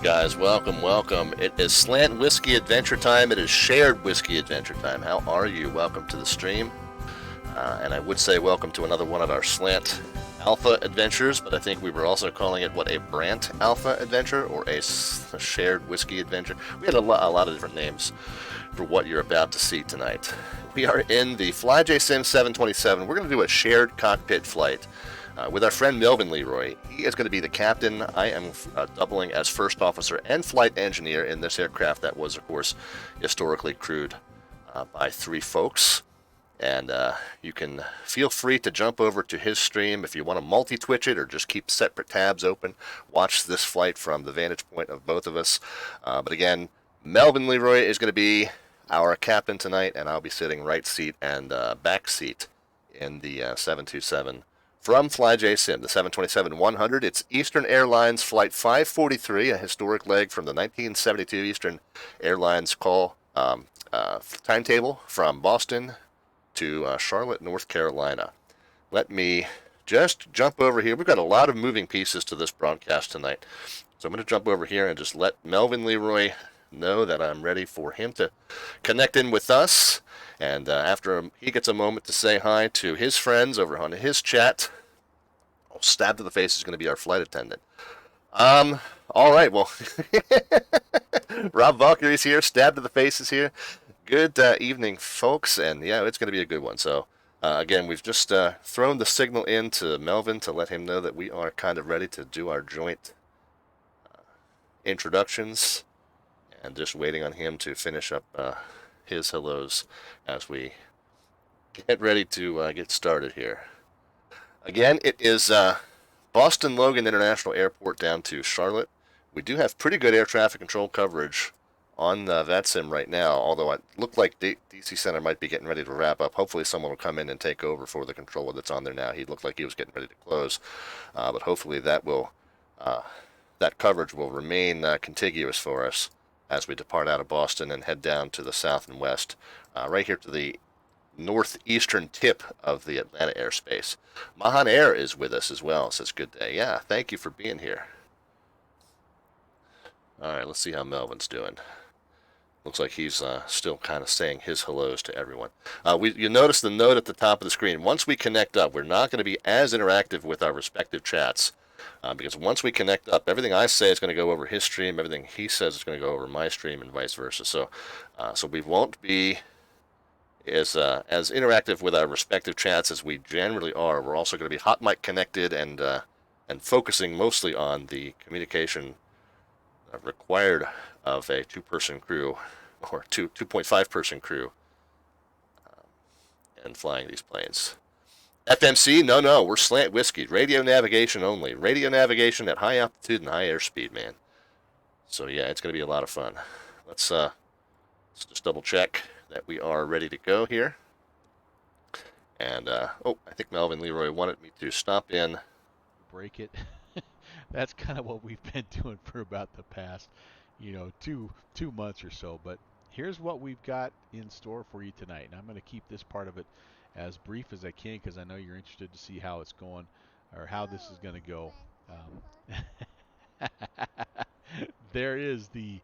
Guys, welcome, welcome. It is Slant Whiskey Adventure Time. It is Shared Whiskey Adventure Time. How are you? Welcome to the stream. And I would say welcome to another one of our Slant Alpha Adventures, but I think we were also calling it, a Brant Alpha Adventure or a Shared Whiskey Adventure. We had a lot of different names for what you're about to see tonight. We are in the FlyJSim 727. We're going to do a shared cockpit flight with our friend MelvinLeroy. He is going to be the captain. I am doubling as first officer and flight engineer in this aircraft that was, of course, historically crewed by three folks. And you can feel free to jump over to his stream if you want to multi-twitch it or just keep separate tabs open. Watch this flight from the vantage point of both of us. But again, MelvinLeroy is going to be our captain tonight, and I'll be sitting right seat and back seat in the 727 from FlyJSim, the 727-100. It's Eastern Airlines Flight 543, a historic leg from the 1972 Eastern Airlines call timetable from Boston to Charlotte, North Carolina. Let me just jump over here. We've got a lot of moving pieces to this broadcast tonight. So I'm going to jump over here and just let MelvinLeroy know that I'm ready for him to connect in with us. And after he gets a moment to say hi to his friends over on his chat, Stab to the Face is going to be our flight attendant. All right, well, Rob Valkyrie's here. Stab to the Face is here. Good evening, folks, and yeah, it's going to be a good one. So, again, we've just thrown the signal in to Melvin to let him know that we are kind of ready to do our joint introductions, and just waiting on him to finish up his hellos as we get ready to get started here. Again, it is Boston Logan International Airport down to Charlotte. We do have pretty good air traffic control coverage on VATSIM right now, although it looked like DC Center might be getting ready to wrap up. Hopefully someone will come in and take over for the controller that's on there now. He looked like he was getting ready to close, but hopefully that coverage will remain contiguous for us as we depart out of Boston and head down to the south and west, right here to the northeastern tip of the Atlanta airspace. Mahan Air is with us as well. Says good day. Yeah, thank you for being here. All right, let's see how Melvin's doing. Looks like he's still kind of saying his hellos to everyone. You notice the note at the top of the screen. Once we connect up, we're not going to be as interactive with our respective chats. Because once we connect up, everything I say is going to go over his stream. Everything he says is going to go over my stream, and vice versa. So we won't be as interactive with our respective chats as we generally are. We're also going to be hot mic connected and focusing mostly on the communication required of a two-person crew or 2.5 person crew and flying these planes. FMC? No, we're Slant Whiskey. Radio navigation only. Radio navigation at high altitude and high airspeed, man. So yeah, it's going to be a lot of fun. Let's just double check that we are ready to go here. And, I think MelvinLeroy wanted me to stop in. Break it. That's kind of what we've been doing for about the past, 2 months or so. But here's what we've got in store for you tonight. And I'm going to keep this part of it as brief as I can because I know you're interested to see how it's going or how this is going to go. There is the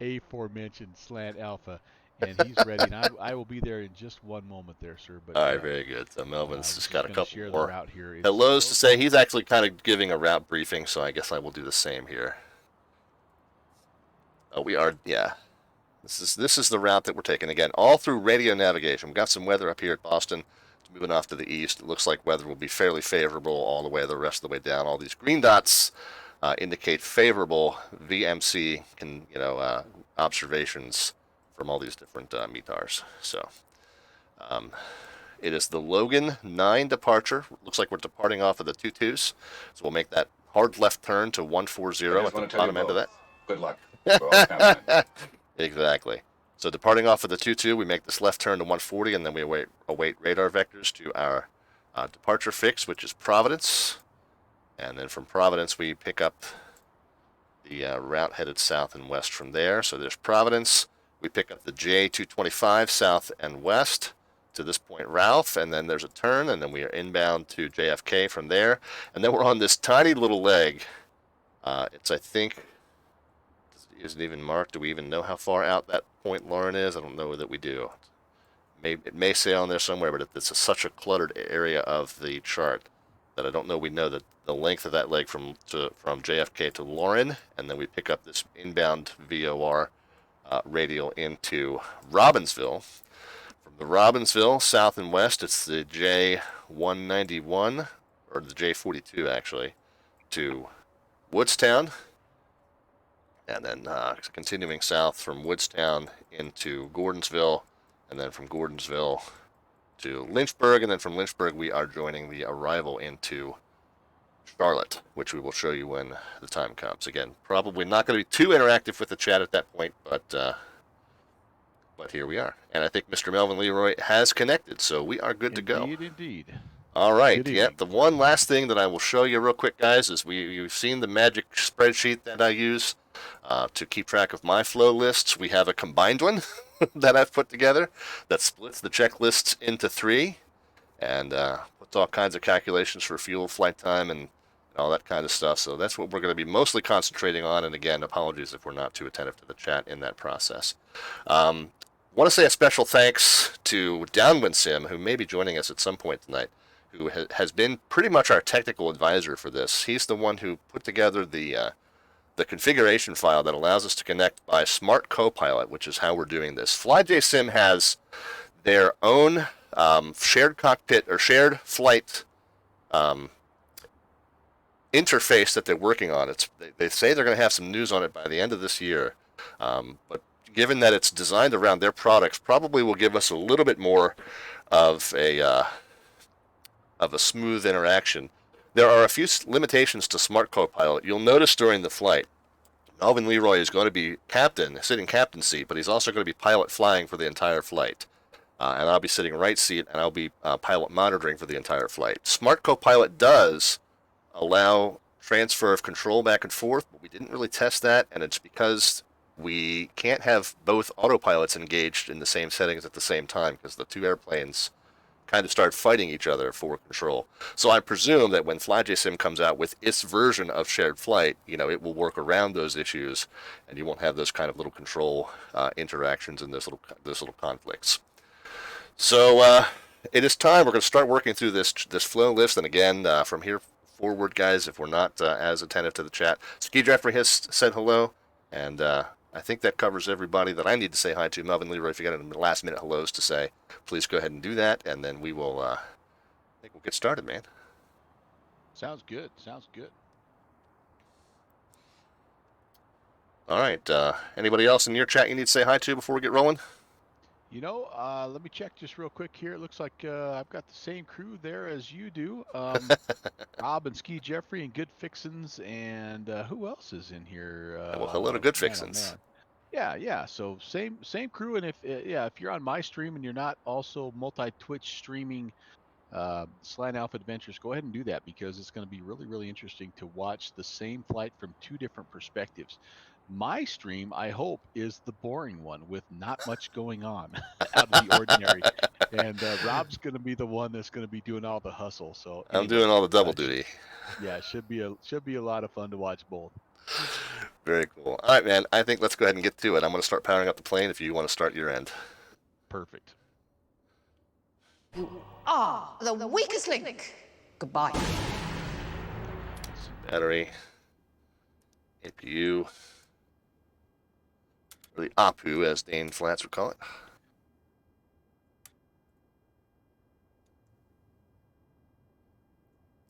aforementioned Slant Alpha, and he's ready. And I will be there in just one moment there, sir. But, all right, very good. So Melvin's just got a couple more route here. hellos to say. He's actually kind of giving a route briefing, so I guess I will do the same here. Oh, we are, yeah. This is the route that we're taking. Again, all through radio navigation. We've got some weather up here at Boston. It's moving off to the east. It looks like weather will be fairly favorable all the way the rest of the way down. All these green dots indicate favorable VMC observations from all these different METARs. So it is the Logan 9 departure. Looks like we're departing off of the 22s. So we'll make that hard left turn to 140 at the bottom end of that. Good luck. Exactly. So departing off of the 22, we make this left turn to 140, and then we await radar vectors to our departure fix, which is Providence. And then from Providence, we pick up the route headed south and west from there. So there's Providence. We pick up the J225 south and west to this point, Ralph, and then there's a turn, and then we are inbound to JFK from there. And then we're on this tiny little leg. It's, I think, Is it even marked? Do we even know how far out that point Lauren is? I don't know that we do. It may say on there somewhere, but it's such a cluttered area of the chart that I don't know we know that the length of that leg from JFK to Lauren, and then we pick up this inbound VOR radial into Robbinsville. From the Robbinsville, south and west, it's the J191, or the J42 actually, to Woodstown, and then continuing south from Woodstown into Gordonsville, and then from Gordonsville to Lynchburg, and then from Lynchburg we are joining the arrival into Charlotte, which we will show you when the time comes. Again, probably not going to be too interactive with the chat at that point, but here we are. And I think Mr. Melvin Leroy has connected, so we are good to go. Indeed. All right. Yeah, the one last thing that I will show you real quick, guys, is you've seen the magic spreadsheet that I use to keep track of my flow lists. We have a combined one that I've put together that splits the checklists into 3 and puts all kinds of calculations for fuel, flight time, and all that kind of stuff. So that's what we're going to be mostly concentrating on. And again, apologies if we're not too attentive to the chat in that process. Want to say a special thanks to DownwindSim, who may be joining us at some point tonight, who has been pretty much our technical advisor for this. He's the one who put together the configuration file that allows us to connect by SmartCopilot, which is how we're doing this. FlyJSim has their own shared cockpit or shared flight interface that they're working on. They say they're going to have some news on it by the end of this year, but given that it's designed around their products, probably will give us a little bit more of a smooth interaction. There are a few limitations to SmartCopilot. You'll notice during the flight, Melvin Leroy is going to be sitting captain seat, but he's also going to be pilot flying for the entire flight. And I'll be sitting right seat, and I'll be pilot monitoring for the entire flight. SmartCopilot does allow transfer of control back and forth, but we didn't really test that, and it's because we can't have both autopilots engaged in the same settings at the same time because the two airplanes kind of start fighting each other for control. So I presume that when FlyJSim comes out with its version of shared flight, it will work around those issues, and you won't have those kind of little control interactions and those little conflicts. So it is time. We're going to start working through this flow list, and again, from here forward, guys, if we're not as attentive to the chat, Ski Jeffrey has said hello, and I think that covers everybody that I need to say hi to. Melvin Leroy, if you got any last-minute hellos to say, please go ahead and do that, and then we will. I think we'll get started, man. Sounds good. Sounds good. All right. Anybody else in your chat you need to say hi to before we get rolling? Let me check just real quick here. It looks like I've got the same crew there as you do. Rob and Ski Jeffrey and Good Fixins, and who else is in here? Well, hello to Good Fixins. Oh, yeah. So same crew, and if you're on my stream and you're not also multi-Twitch streaming Slant Alpha Adventures, go ahead and do that because it's going to be really, really interesting to watch the same flight from 2 different perspectives. My stream, I hope, is the boring one with not much going on out of the ordinary. And Rob's going to be the one that's going to be doing all the hustle. So I'm doing all the double duty. Yeah, it should be a lot of fun to watch both. Very cool. All right, man. I think let's go ahead and get to it. I'm going to start powering up the plane if you want to start your end. Perfect. You are the weakest link. Goodbye. Battery. APU. Or the APU, as Dane Flats would call it.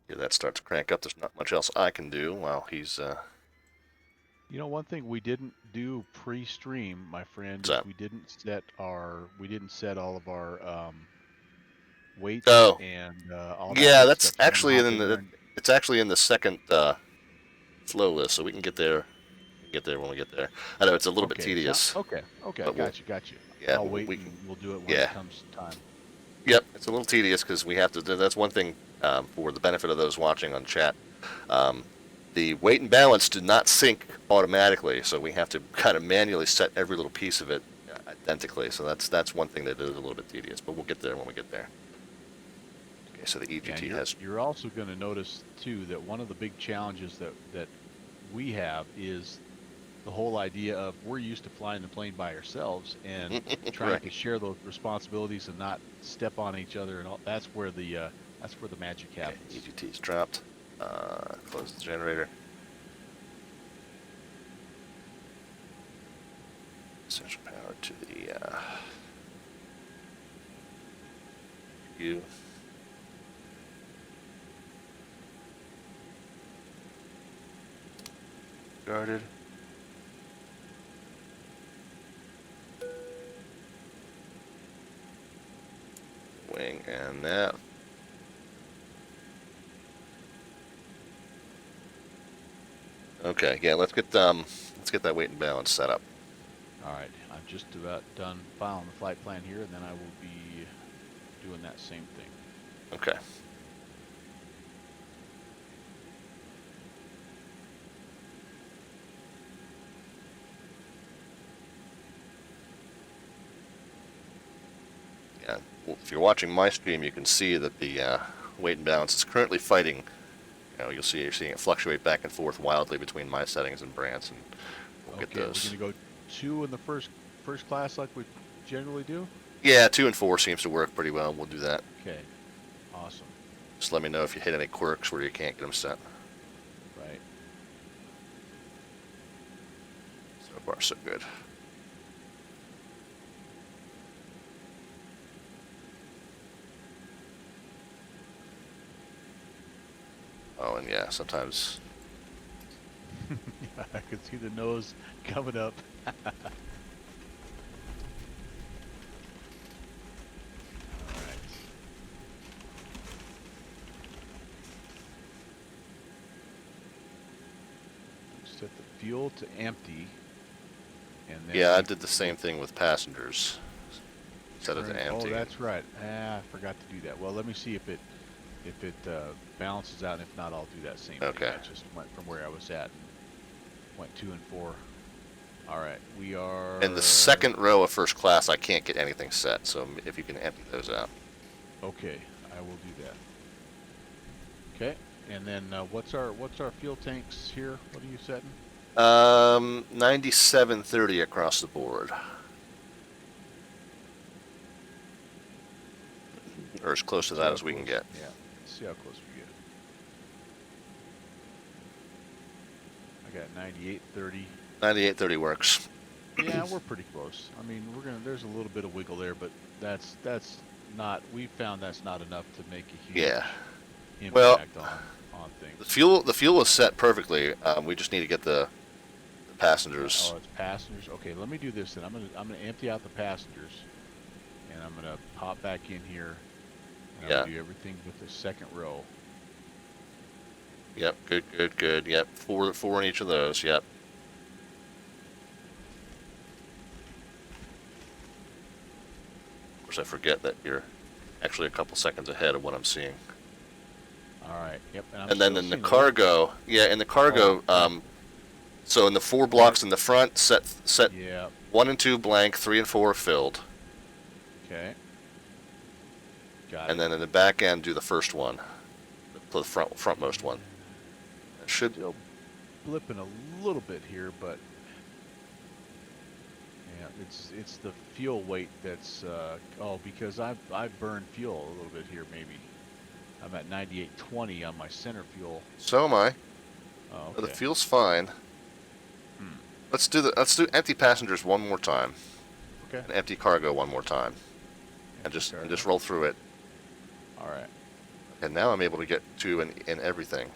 Here that starts to crank up. There's not much else I can do while he's... one thing we didn't do pre-stream, my friend, is we didn't set all of our weights and all that. Yeah, that's actually it's actually in the second flow list, so we can get there. When we get there. I know it's a little bit tedious. Okay, got you. Yeah, I'll wait. We'll do it when it comes time. Yep, it's a little tedious because we have to. That's one thing for the benefit of those watching on chat. The weight and balance do not sync automatically, so we have to kind of manually set every little piece of it identically. So that's one thing that is a little bit tedious, but we'll get there when we get there. Okay, so the EGT has. You're also going to notice too that one of the big challenges that we have is the whole idea of we're used to flying the plane by ourselves and trying Right. to share those responsibilities and not step on each other, and all, that's where the magic Okay, happens. EGT's dropped. Close the generator. Essential power to the U. Guarded. Wing and nav. Okay, yeah, let's get that weight and balance set up. All right, I'm just about done filing the flight plan here, and then I will be doing that same thing. Okay. Yeah, well, if you're watching my stream, you can see that the weight and balance is currently fighting. You know, you're seeing it fluctuate back and forth wildly between my settings and Brant's, and we'll get Okay, we're those. gonna go 2 in the first class like we generally do. Yeah, 2 and 4 seems to work pretty well. We'll do that. Okay, awesome. Just let me know if you hit any quirks where you can't get them set. Right. So far, so good. Oh, and yeah, sometimes. I can see the nose coming up. All right. Set the fuel to empty, and then Yeah, I did the same thing with passengers. Set it to empty. Oh, that's right. I forgot to do that. Well, let me see if it balances out, and if not, I'll do that same thing. Okay. I just went from where I was at and went 2 and 4. All right, we are In the second row of first class, I can't get anything set, so if you can empty those out. Okay, I will do that. Okay, and then what's our fuel tanks here? What are you setting? 9730 across the board. Or as close to that as we can get. Yeah, let's see how close we get. I got 9830. 9830 works. Yeah, we're pretty close. I mean, there's a little bit of wiggle there, but that's not. We found that's not enough to make a huge Yeah. impact on things. The fuel is set perfectly. We just need to get the passengers. Oh, it's passengers. Okay, let me do this then. I'm gonna empty out the passengers, and I'm gonna pop back in here. And Yeah. I'll do everything with the second row. Yep. Good. Yep. Four in each of those. Yep. Of course, I forget that you're actually a couple seconds ahead of what I'm seeing. All right. Yep. And then in the cargo, in the cargo, so in the 4 blocks in the front, set Yeah. 1 and 2 blank, 3 and 4 filled, Okay. Got and it. then in the back end, do the first one, the frontmost one. It should. Still blipping a little bit here, but yeah, it's the fuel weight that's because I've burned fuel a little bit here. Maybe I'm at 9820 on my center fuel. So am I. Oh, The okay. fuel's fine. Let's do empty passengers one more time, Okay. and empty cargo one more time, and Empty just cargo. roll through it. All right. And now I'm able to get 2 in everything.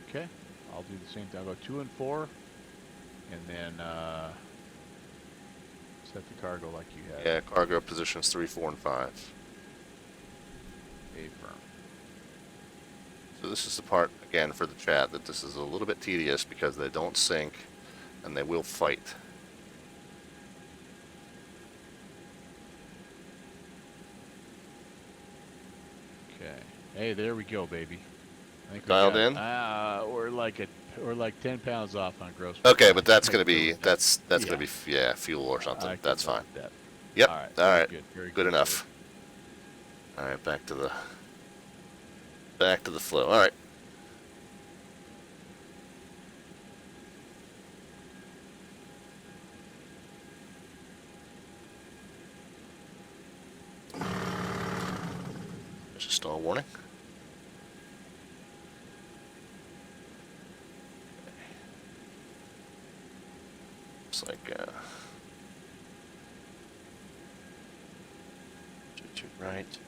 Okay. I'll do the same thing. I'll go 2 and 4, and then set the cargo like you had. Yeah, cargo positions 3, 4, and 5. Affirm. So this is the part, again, for the chat, that this is a little bit tedious because they don't sync and they will fight. Okay. Hey, there we go, baby. I think we Dialed got- in? We're like 10 pounds off on gross. Okay, but that's gonna Like, be yeah. gonna be fuel or something. I can That's live fine. with that. Yep. All right. All right. Good. Very Good enough. All right, back to the flow. All right. stall warning. Looks like 22 right.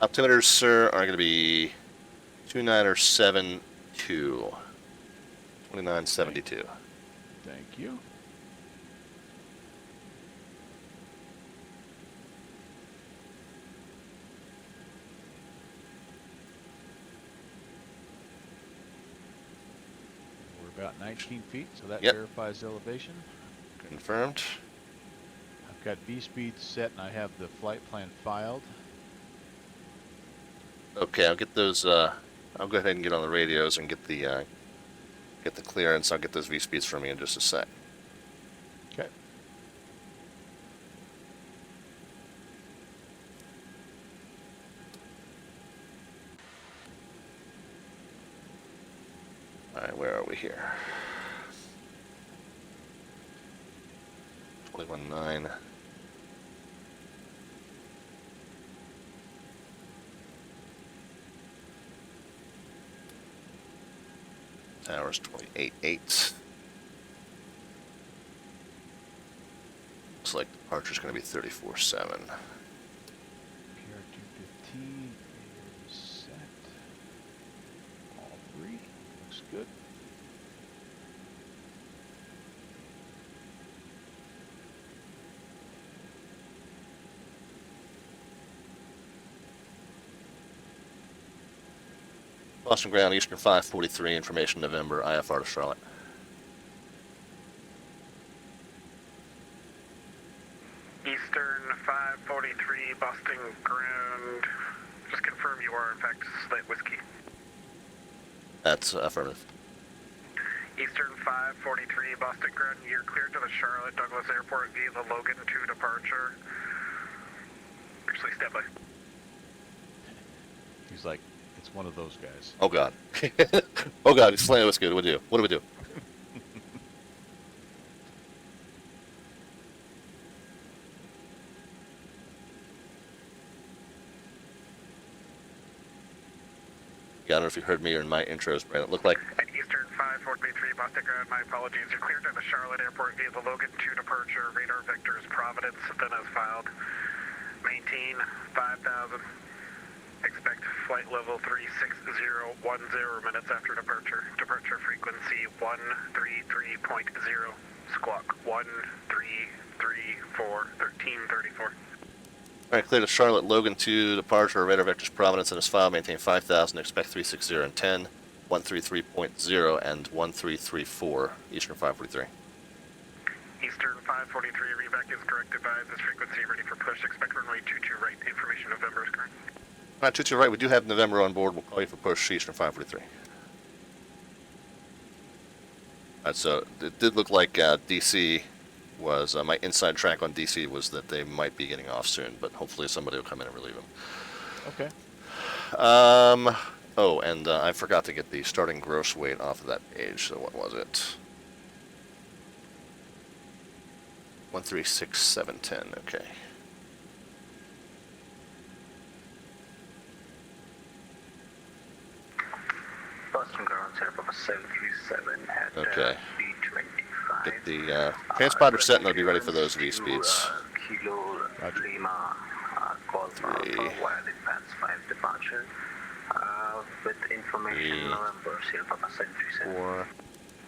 Altimeters, sir, are going to be 2972. 2972. Thank you. We're about 19 feet, so that Yep. verifies elevation. Confirmed. I've got V-speed set and I have the flight plan filed. Okay, I'll get those. I'll go ahead and get on the radios and get the clearance. I'll get those V-speeds from you in just a sec. Okay. All right, where are we here? 21.9. Towers 28.8. Looks like departure's going to be 34.7. PR215 is set. All three. Looks good. Boston ground, Eastern 543, information November, IFR to Charlotte. Eastern 543, Boston ground. Just confirm you are in fact Slant Whiskey. That's affirmative. Eastern 543, Boston ground. You're cleared to the Charlotte Douglas Airport via the Logan 2 departure. Actually, stand by. He's like, it's one of those guys. Oh God. Oh God, it's Slant Whiskey. What do we do? What do we do? I don't know if you heard me or in my intros, Brandon. It looked like At Eastern 543, Boston ground. My apologies. You're cleared to the Charlotte Airport via the Logan 2 departure. Radar vectors Providence, then as filed. Maintain 5,000. Expect flight level 36010 minutes after departure. Departure frequency 133.0. Squawk 1334, 1334. all right, clear to Charlotte, Logan 2, departure, radar vectors Providence, and as filed, maintain 5,000, expect 360 and 10, 133.0, and 1334, Eastern 543. Eastern 543, reback is correct. Advise this frequency ready for push. Expect runway 22 right. Information November is correct. All right, 22 right, we do have November on board. We'll call you for push, Eastern 543. All right, so it did look like DC was, my inside track on DC was that they might be getting off soon, but hopefully somebody will come in and relieve them. Okay. Oh, and I forgot to get the starting gross weight off of that page, so what was it? 136,710, okay. Boston ground set up of a 737 at Okay. B25. Get the transponder set and it'll be ready for those V-speeds. Kilo Roger. Lima, call for 3, wild advance 5 departure. With information 3, November, Sierra Papa 737. 4,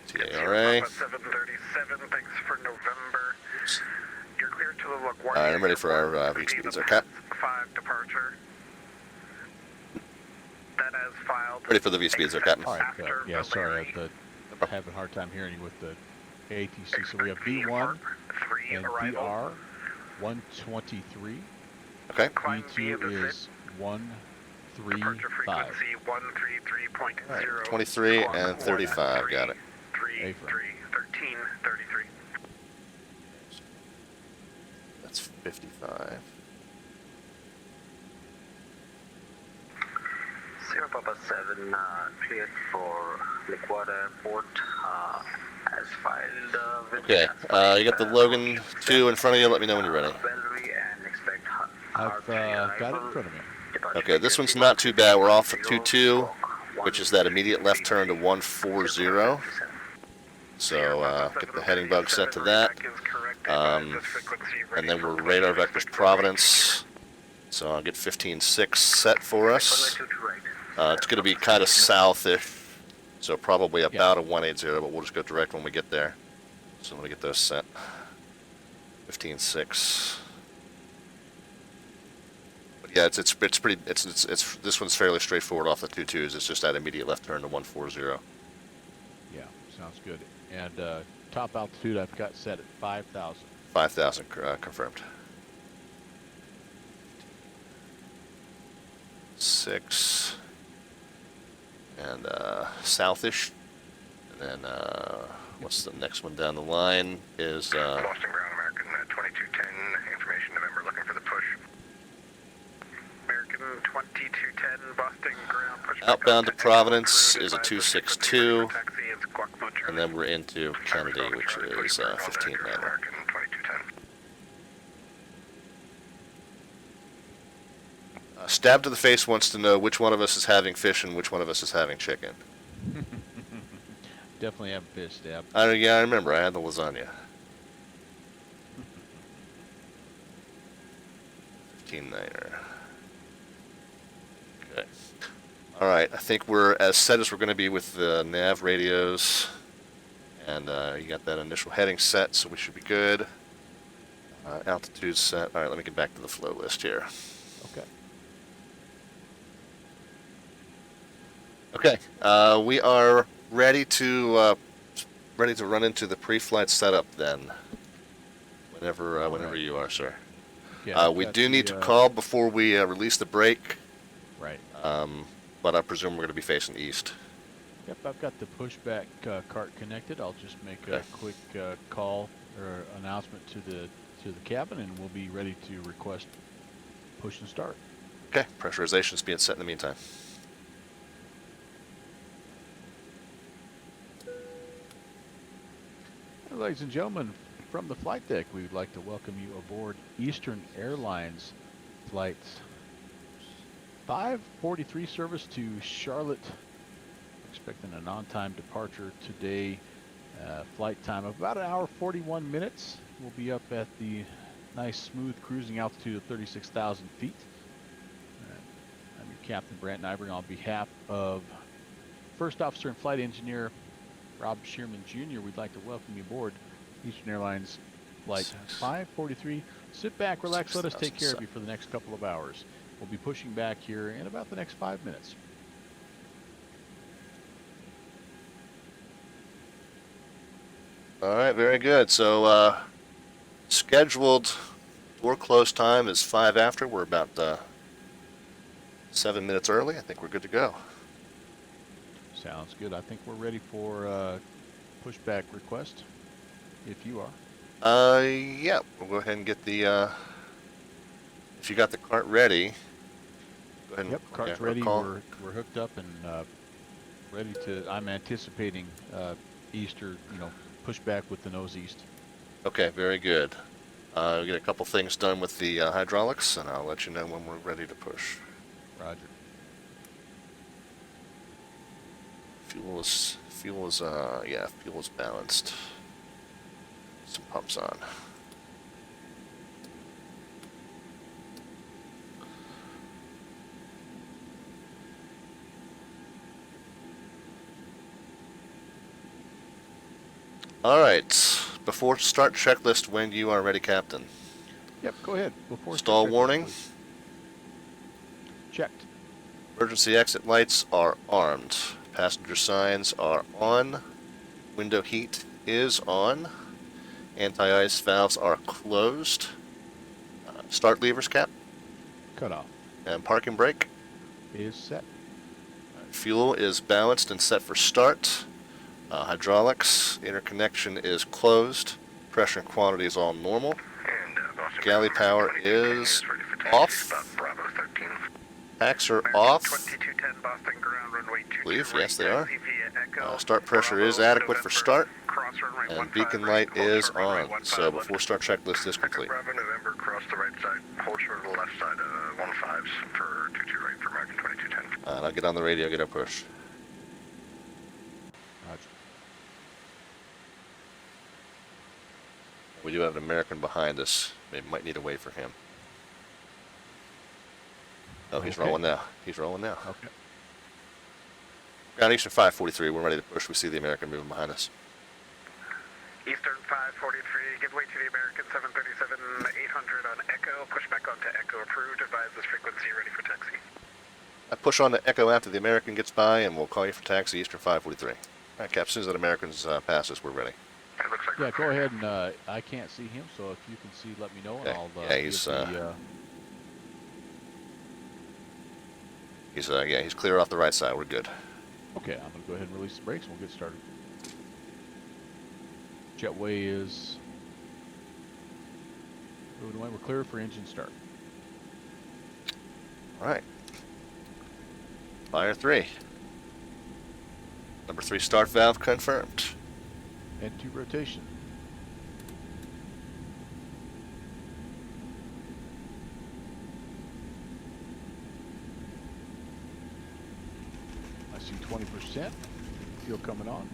Sierra TARA. Papa 737, thanks for November. You're clear to the LaGuardia. All right, I'm ready for our V-speeds, okay? 5 departure. That as filed. Ready for the V-speeds, okay? All right. After Yeah, sorry. Valeri. I'm having a hard time hearing you with the ATC. So we have B1 3 and arrival. BR 123. Okay. Climb via the B2 is departure 135. frequency 133.0. All right, 23 and 35, got it. 3, 1333. That's 55. Sierra Papa 7 cleared for LaGuardia Airport as filed. With Okay, you got the Logan 2 in front of you. Let me know when you're ready. Valeri and expect I've got it in front of me. Okay, this one's not too bad. We're off at 22, which is that immediate left turn to 140. So get the heading bug set to that. And then we're radar vectors Providence. So I'll get 15.6 set for us. It's going to be kind of south-ish, so probably about a 180, but we'll just go direct when we get there. So let me get those set. 15.6. But yeah, it's pretty. It's this one's fairly straightforward off the 22s. It's just that immediate left turn to 140. Yeah, sounds good. And top altitude I've got set at 5,000. 5,000 confirmed. 6 and southish, and then what's the next one down the line is Boston Ground American 2210 information November looking for the push. American 2210 Boston Ground push. Outbound to Providence is a 262, and then we're into Kennedy, which is 15.9. Stab to the Face wants to know which one of us is having fish and which one of us is having chicken. Definitely have fish, Stab. Yeah, I remember. I had the lasagna. 15.9er. Okay. All right. I think we're as set as we're going to be with the nav radios, and you got that initial heading set, so we should be good. Altitude set. All right. Let me get back to the flow list here. Okay. Okay, we are ready to run into the pre-flight setup then. Whenever you are, sir. Yeah, we do need to call before we release the brake. Right. But I presume we're going to be facing east. Yep, I've got the pushback cart connected. I'll just make a quick call or announcement to the cabin, and we'll be ready to request push and start. Okay, pressurization is being set in the meantime. Ladies and gentlemen, from the flight deck, we would like to welcome you aboard Eastern Airlines flight 543 service to Charlotte. Expecting an on-time departure today. Flight time of about 1 hour 41 minutes. We'll be up at the nice smooth cruising altitude of 36,000 feet. I'm your Captain Brant Nyberg on behalf of First Officer and Flight Engineer Rob Shearman Jr. We'd like to welcome you aboard Eastern Airlines Flight 543. Sit back, relax, let us take care of you for the next couple of hours. We'll be pushing back here in about the next 5 minutes. All right, very good. So scheduled door close time is 5 after. We're about 7 minutes early. I think we're good to go. Sounds good. I think we're ready for pushback request, if you are. Yeah, we'll go ahead and get the, if you got the cart ready, go ahead and... Yep, cart's ready. We're hooked up and ready to, I'm anticipating Easter, pushback with the nose east. Okay, very good. We'll get a couple things done with the hydraulics, and I'll let you know when we're ready to push. Roger. Fuel is balanced. Some pumps on. All right. Before start checklist when you are ready, Captain. Yep, go ahead. Before stall warning. Please. Checked. Emergency exit lights are armed. Passenger signs are on. Window heat is on. Anti-ice valves are closed. Start levers, Cap. Cut off. And parking brake is set. Fuel is balanced and set for start. Hydraulics interconnection is closed. Pressure and quantity is all normal. Galley power is off. Packs are off. Believe, yes they are. Start pressure is adequate for start. And beacon light is on. So before start checklist is complete. November, cross the right side, hold short of the left side, 15s for 22 And I'll get on the radio, get our push. Roger. We do have an American behind us. We might need to wait for him. Oh, he's Okay. rolling now. He's rolling now. Okay. Ground Eastern 543, we're ready to push. We see the American moving behind us. Eastern 543, give way to the American 737 800 on Echo. Push back onto Echo approved. Advise this frequency ready for taxi. I push on to Echo after the American gets by, and we'll call you for taxi Eastern 543. All right, Cap, as soon as that American's pass us, we're ready. It looks like Yeah, go ahead and I can't see him, so if you can see, let me know, and Okay. I'll Yeah, he's, he's clear off the right side. We're good. Okay, I'm going to go ahead and release the brakes and we'll get started. Jetway is moving away. We're clear for engine start. All right. Fire 3. Number 3 start valve confirmed. Head to rotation. I see 20%. Fuel coming on.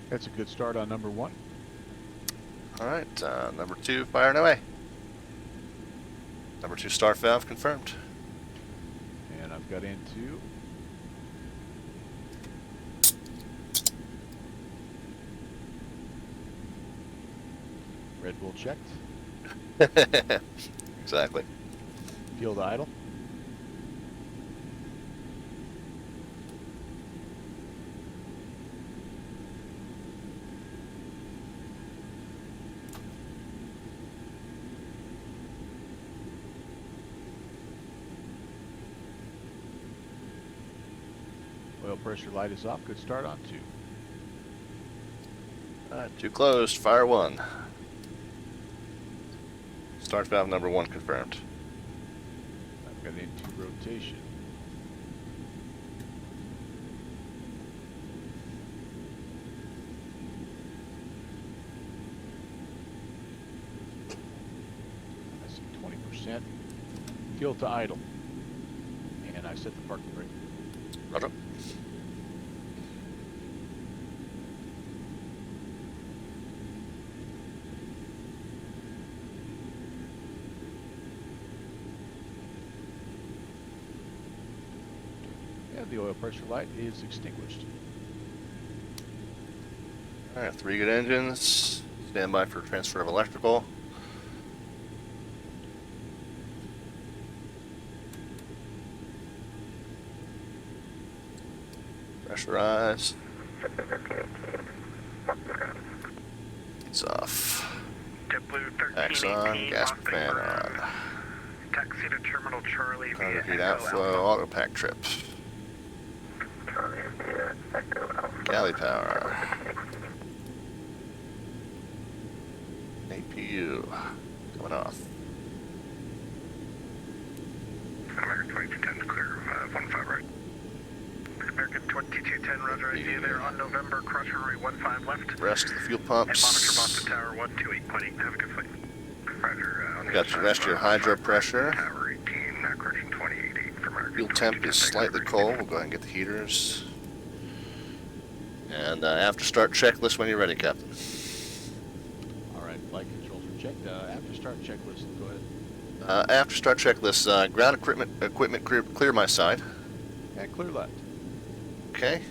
That's a good start on number 1. All right, number 2 firing away. Number 2 start valve confirmed. And I've got into Red Bull checked. Exactly. Fuel to idle. Oil pressure light is off. Good start on 2. All right, 2 closed. Fire 1. Start valve number 1 confirmed. I've got into rotation. I see 20%. Fuel to idle. And I set the parking brake. Roger. And the oil pressure light is extinguished. All right, 3 good engines. Stand by for transfer of electrical. Pressurize. It's off. JetBlue Axe on, 1318, gas Boston fan ground. on. Taxi to Terminal Charlie Cargo via heat Echo outflow, Alpha. auto pack trip. Charlie via Echo Alpha. Galley power. APU. Coming off. American 2210 clear of 15 right. American 2210, roger, I see you there on November, cross runway 15 left. Rest of the fuel And pumps. monitor Boston Tower 128.8, have a good flight. Roger, on the Got your rest of your hydro pressure. Tower 18, correction 28.8 for American Fuel temp 2210, is slightly cold. We'll go ahead and get the heaters. And after start checklist when you're ready, Captain. All right, flight controls are checked. After start checklist, go ahead. After start checklist, ground equipment clear my side. And clear left. Okay.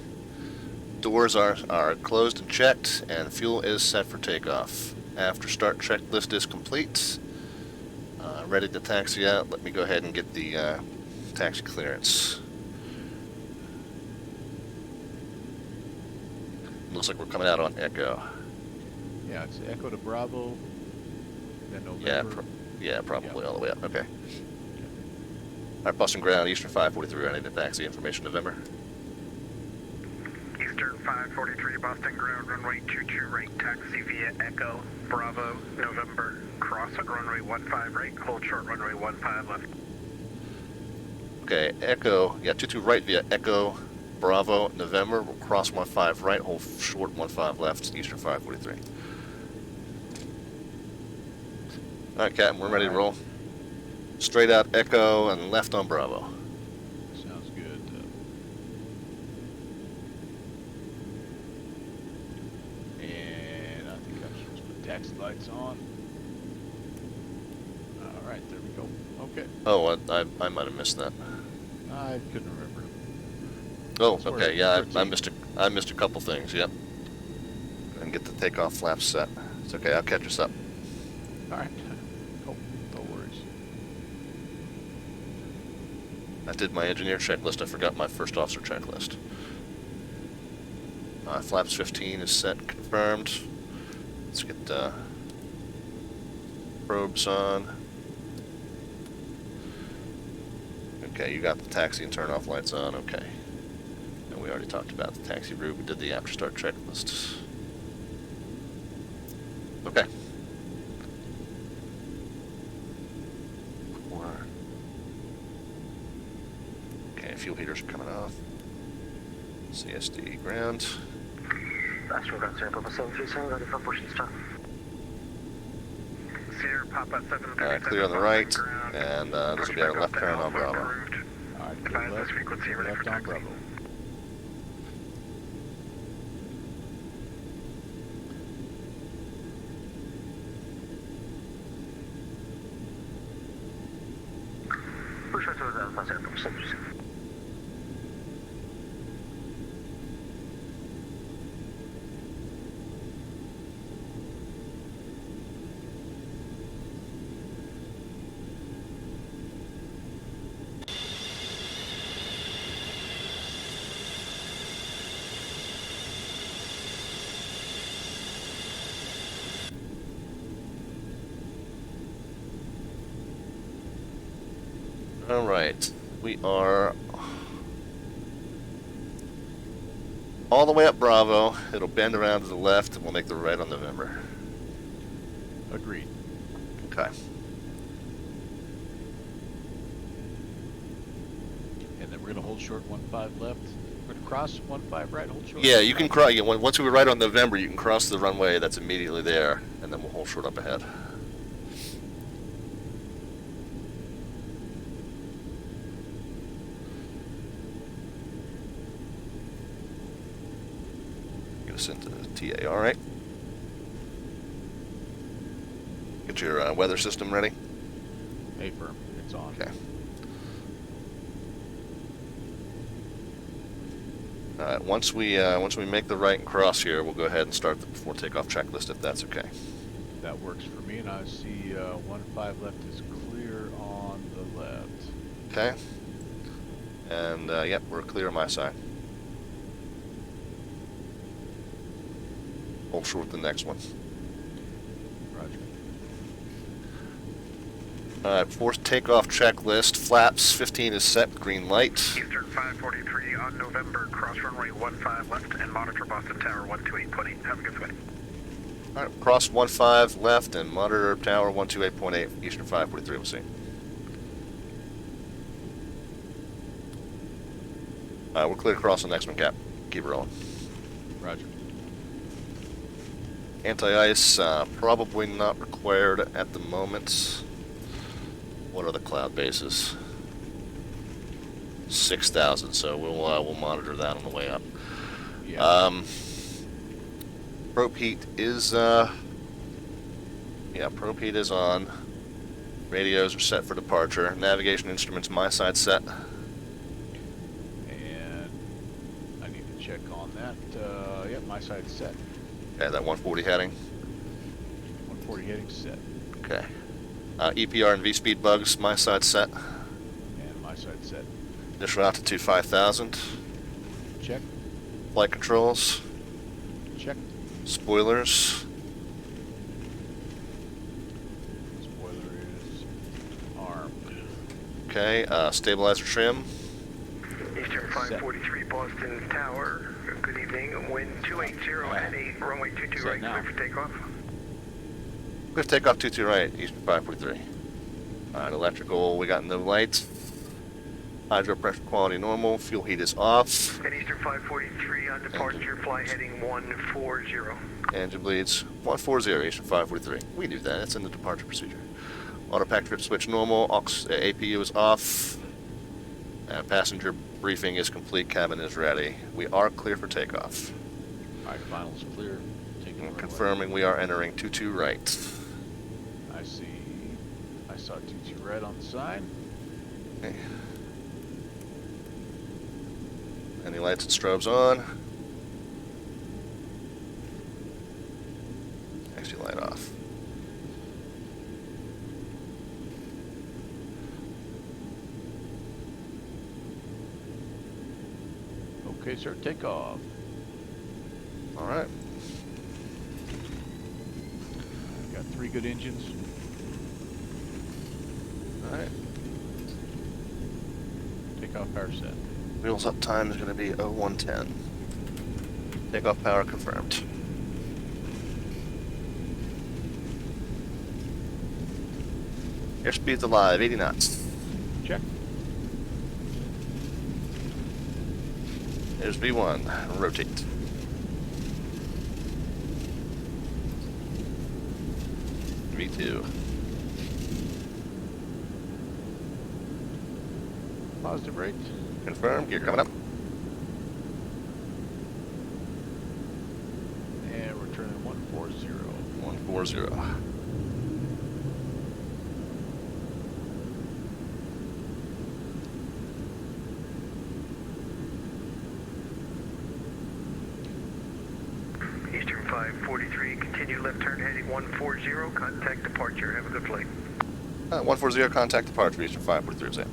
Doors are closed and checked, and fuel is set for takeoff. After start checklist is complete. Ready to taxi out. Let me go ahead and get the taxi clearance. Looks like we're coming out on Echo. Yeah, it's Echo to Bravo, then Yeah, November. yeah, probably Yeah. all the way up. Okay. All right, Boston ground, Eastern 543. I need the taxi information, November. Eastern 543, Boston ground, runway 22 right, taxi via via Echo, Bravo, November, cross at runway 15 right, hold short runway 15 left. Okay, Echo, yeah, 22 right via Echo, Bravo, November, we'll cross 15 right, hold short 15 left, Eastern 543. Alright, Captain, we're ready to roll. Straight out Echo and left on Bravo. Sounds good. And I think I'm supposed to put taxi lights on. Alright, there we go. Okay. Oh, I might have missed that. I couldn't remember. Oh, Sorry, okay, yeah, I 13. missed a couple things, yep. And get the takeoff flaps set. It's okay, I'll catch us up. Alright. Cool. No worries. I did my engineer checklist, I forgot my first officer checklist. Flaps 15 is set, confirmed. Let's get probes on. Okay, you got the taxi and turn off lights on, okay. And we already talked about the taxi route, we did the after start checklist. Okay. Okay, fuel heaters are coming off. CSD ground. Astro Ground Sierra Papa 737, ready for push and start. Sierra Papa 737. Alright, clear on the right, and this will be our left turn on Bravo. Alright, good Advise left. this frequency ready Left for on taxi. Bravo. Push right towards Alpha Sierra Papa 737. Alright, we are all the way up Bravo. It'll bend around to the left and we'll make the right on November. Agreed. Okay. And then we're going to hold short 15 left. We're going to cross 15 right, hold short. Yeah, you can cross. Yeah, once we right on November, you can cross the runway that's immediately there, and then we'll hold short up ahead. Get us into the TA. All right. Get your weather system ready. Hey, firm. It's on. Okay. All right. Once we make the right and cross here, we'll go ahead and start the before takeoff checklist if that's okay. That works for me, and I see 15 left is clear on the left. Okay. And yep, we're clear on my side. Hold short the next one. Roger. Alright, fourth takeoff checklist. Flaps 15 is set, green light. Eastern 543 on November, cross runway 15 left and monitor Boston Tower 128.8. Have a good flight. Alright, cross 15 left and monitor tower 128.8, Eastern 543, we'll see. Alright, we're clear to cross the next one, Cap. Keep it rolling. Roger. Anti-ice, probably not required at the moment. What are the cloud bases? 6,000, so we'll monitor that on the way up. Yeah. Probe heat is probe heat is on. Radios are set for departure. Navigation instruments my side set. And I need to check on that. Yep, my side's set. Okay, that 140 heading. 140 heading set. Okay. EPR and V-speed bugs, my side set. And my side's set. Initial altitude 5,000. Check. Flight controls. Check. Spoilers. Spoiler is armed. Okay, stabilizer trim. Eastern 543 Boston Tower. Good evening. evening. Wind 280 at 8, runway 22 Set right, now. clear for takeoff. Clear for takeoff 22 right, Eastern 543. Alright, electrical, we got no lights. Hydro pressure quality normal, fuel heat is off. At Eastern 543 on departure, fly heading 140. Engine bleeds 140, Eastern 543. We do that, that's in the departure procedure. Auto pack trip switch normal, APU is off. Passenger briefing is complete, cabin is ready. We are clear for takeoff. Alright, finals clear. Taking And runway. confirming we are entering 22 right. I see. I saw 22 red on the side. Okay. Any lights and strobes on? Exit light off. Okay, sir, take off. All right. Got 3 good engines. All right. Takeoff power set. Wheels up time is going to be 0110. Takeoff power confirmed. Airspeed's alive, 80 knots. Check. There's V1. Rotate. V2. Positive rate. Confirm. Gear coming up. And we're turning 140. 140. Eastern 543, continue left turn heading 140, contact departure, have a good flight. 140, contact departure, Eastern 543, Sam.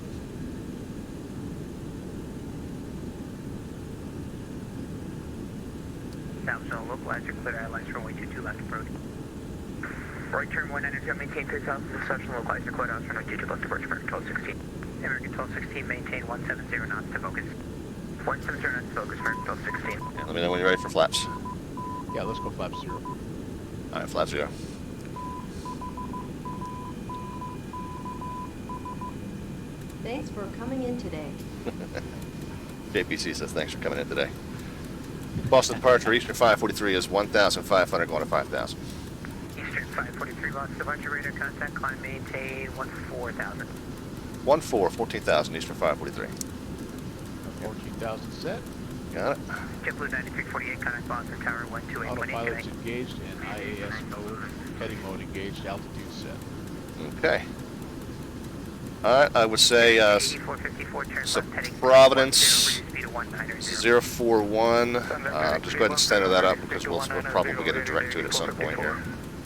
South zone, localizer, clear airlines, runway 22 left approach. Right turn 190, maintain 3000, reception, localizer, clear out, runway 22 left approach, American 1216. American 1216, maintain 170 knots to focus. 170 knots to focus, American 1216. Yeah, let me know when you're ready for flaps. Yeah, let's go flap 0. Alright, flap 0. Thanks for coming in today. JPC says thanks for coming in today. Boston departure, Eastern 543 is 1,500 going to 5,000. Eastern 543, lost departure radar, contact, climb, maintain 14,000. 14,000 Eastern 543. 14,000 set. Got it. JetBlue 9348, contact Boston Tower 128.8. Autopilot's engaged and IAS mode, heading mode engaged, altitude set. Okay. Alright, I would say 8454, turn so left heading Providence 10, speed of 190. 041. Just go ahead and center that up because we'll probably get a direct to it at some point here.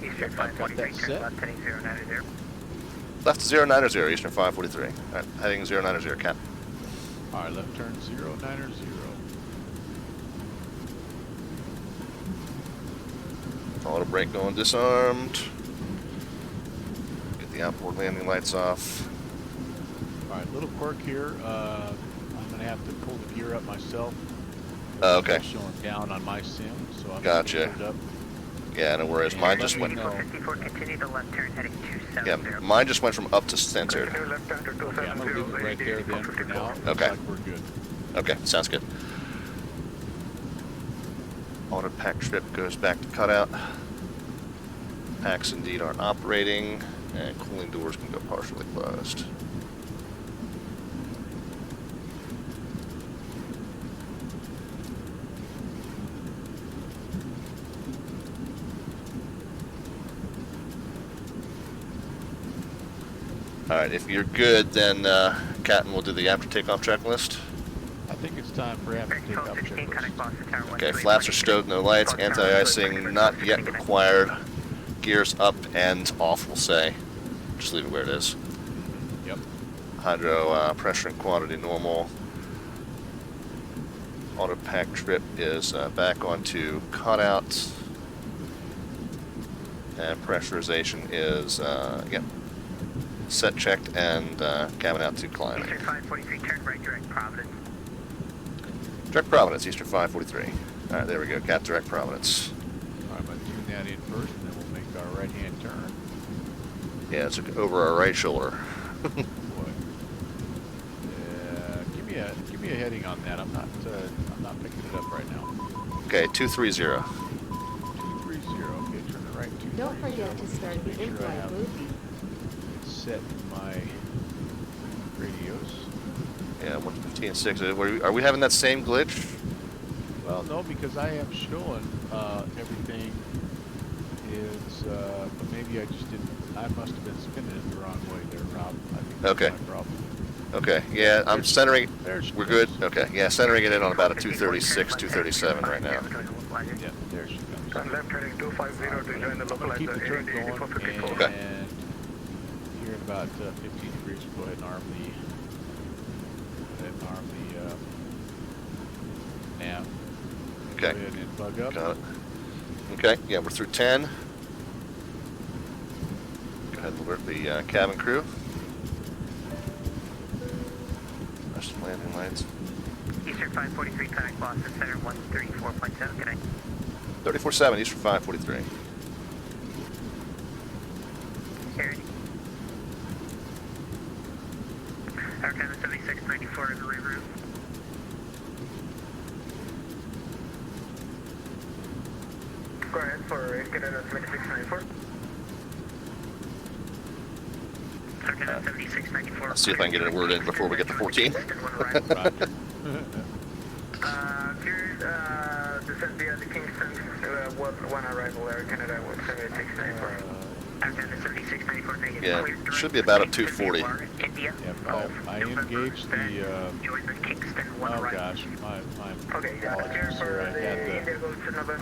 Eastern I've got 543, that turn set. left heading 090. Left 090, Eastern 543. Alright, heading 090, Cap. Alright, left turn 090. Auto brake going disarmed. Get the outboard landing lights off. Alright, little quirk here. I'm going to have to pull the gear up myself. Okay. It's showing down on my sim, so I'm Gotcha. going to put it up. Yeah, no worries. Yeah, Mine let just me went. know. 54, continue the left turn heading 270. Yeah, mine just went from up to censored. Continue left under Yeah, I'm going to leave it right there then for now. Looks Okay. like we're good. Okay, sounds good. Auto pack trip goes back to cutout. Packs indeed are operating, and cooling doors can go partially closed. Alright, if you're good, then Captain will do the after takeoff checklist. I think it's time for after American takeoff 1216, checklist. contact Boston Tower 128.8. Okay, flaps are stowed, no lights, anti-icing not yet required. Gears up and off, we'll say. Just leave it where it is. Yep. Hydro pressure and quantity normal. Auto pack trip is back onto cutout. And pressurization is, yep, set checked and cabin out to climb. Eastern 543, turn right direct Providence. Direct Providence, Eastern 543. All right, there we go. Cap direct Providence. All right, I'm going to tune that in first, and then we'll make our right-hand turn. Yeah, it's over our right shoulder. Boy. Give me a heading on that. I'm not picking it up right now. Okay, 230. 230. Okay, turn it right. 230. Don't forget to start the Make sure I in-flight have movie. it set in my radios. Yeah, 115.6. Are we having that same glitch? Well, no, because I am showing everything is, but maybe I just didn't. I must have been spinning it the wrong way there, Rob. I think that's Okay. my problem. Okay, yeah, I'm centering. We're good? There's- Okay, yeah, centering it in on about a 236, 237 right now. Yeah, there she comes. On left heading 250 to join the I'm going to keep the turn going, and Okay. here in about 15 degrees, we'll go ahead and arm the nav. Okay. Go ahead and plug up. Got it. Okay, yeah, we're through 10. Go ahead and alert the cabin crew. There's some landing lights. Eastern 543, contact Boston Center 134.7, good night. 34.7, Eastern 543. Carried. Our time is 7694 is the reroute. Go ahead for Canada 7694. Our time is 7694. Let's see if I can get a word in before we get to 14. Roger. Here's descent via the Kingston, one arrival there, Canada 7694. Our time is 7694, negative. Yeah, Clear direct should be about a to 240. India. Yeah, I engaged the, Join the Kingston one oh arrival. gosh, my Okay, apologies, sir. I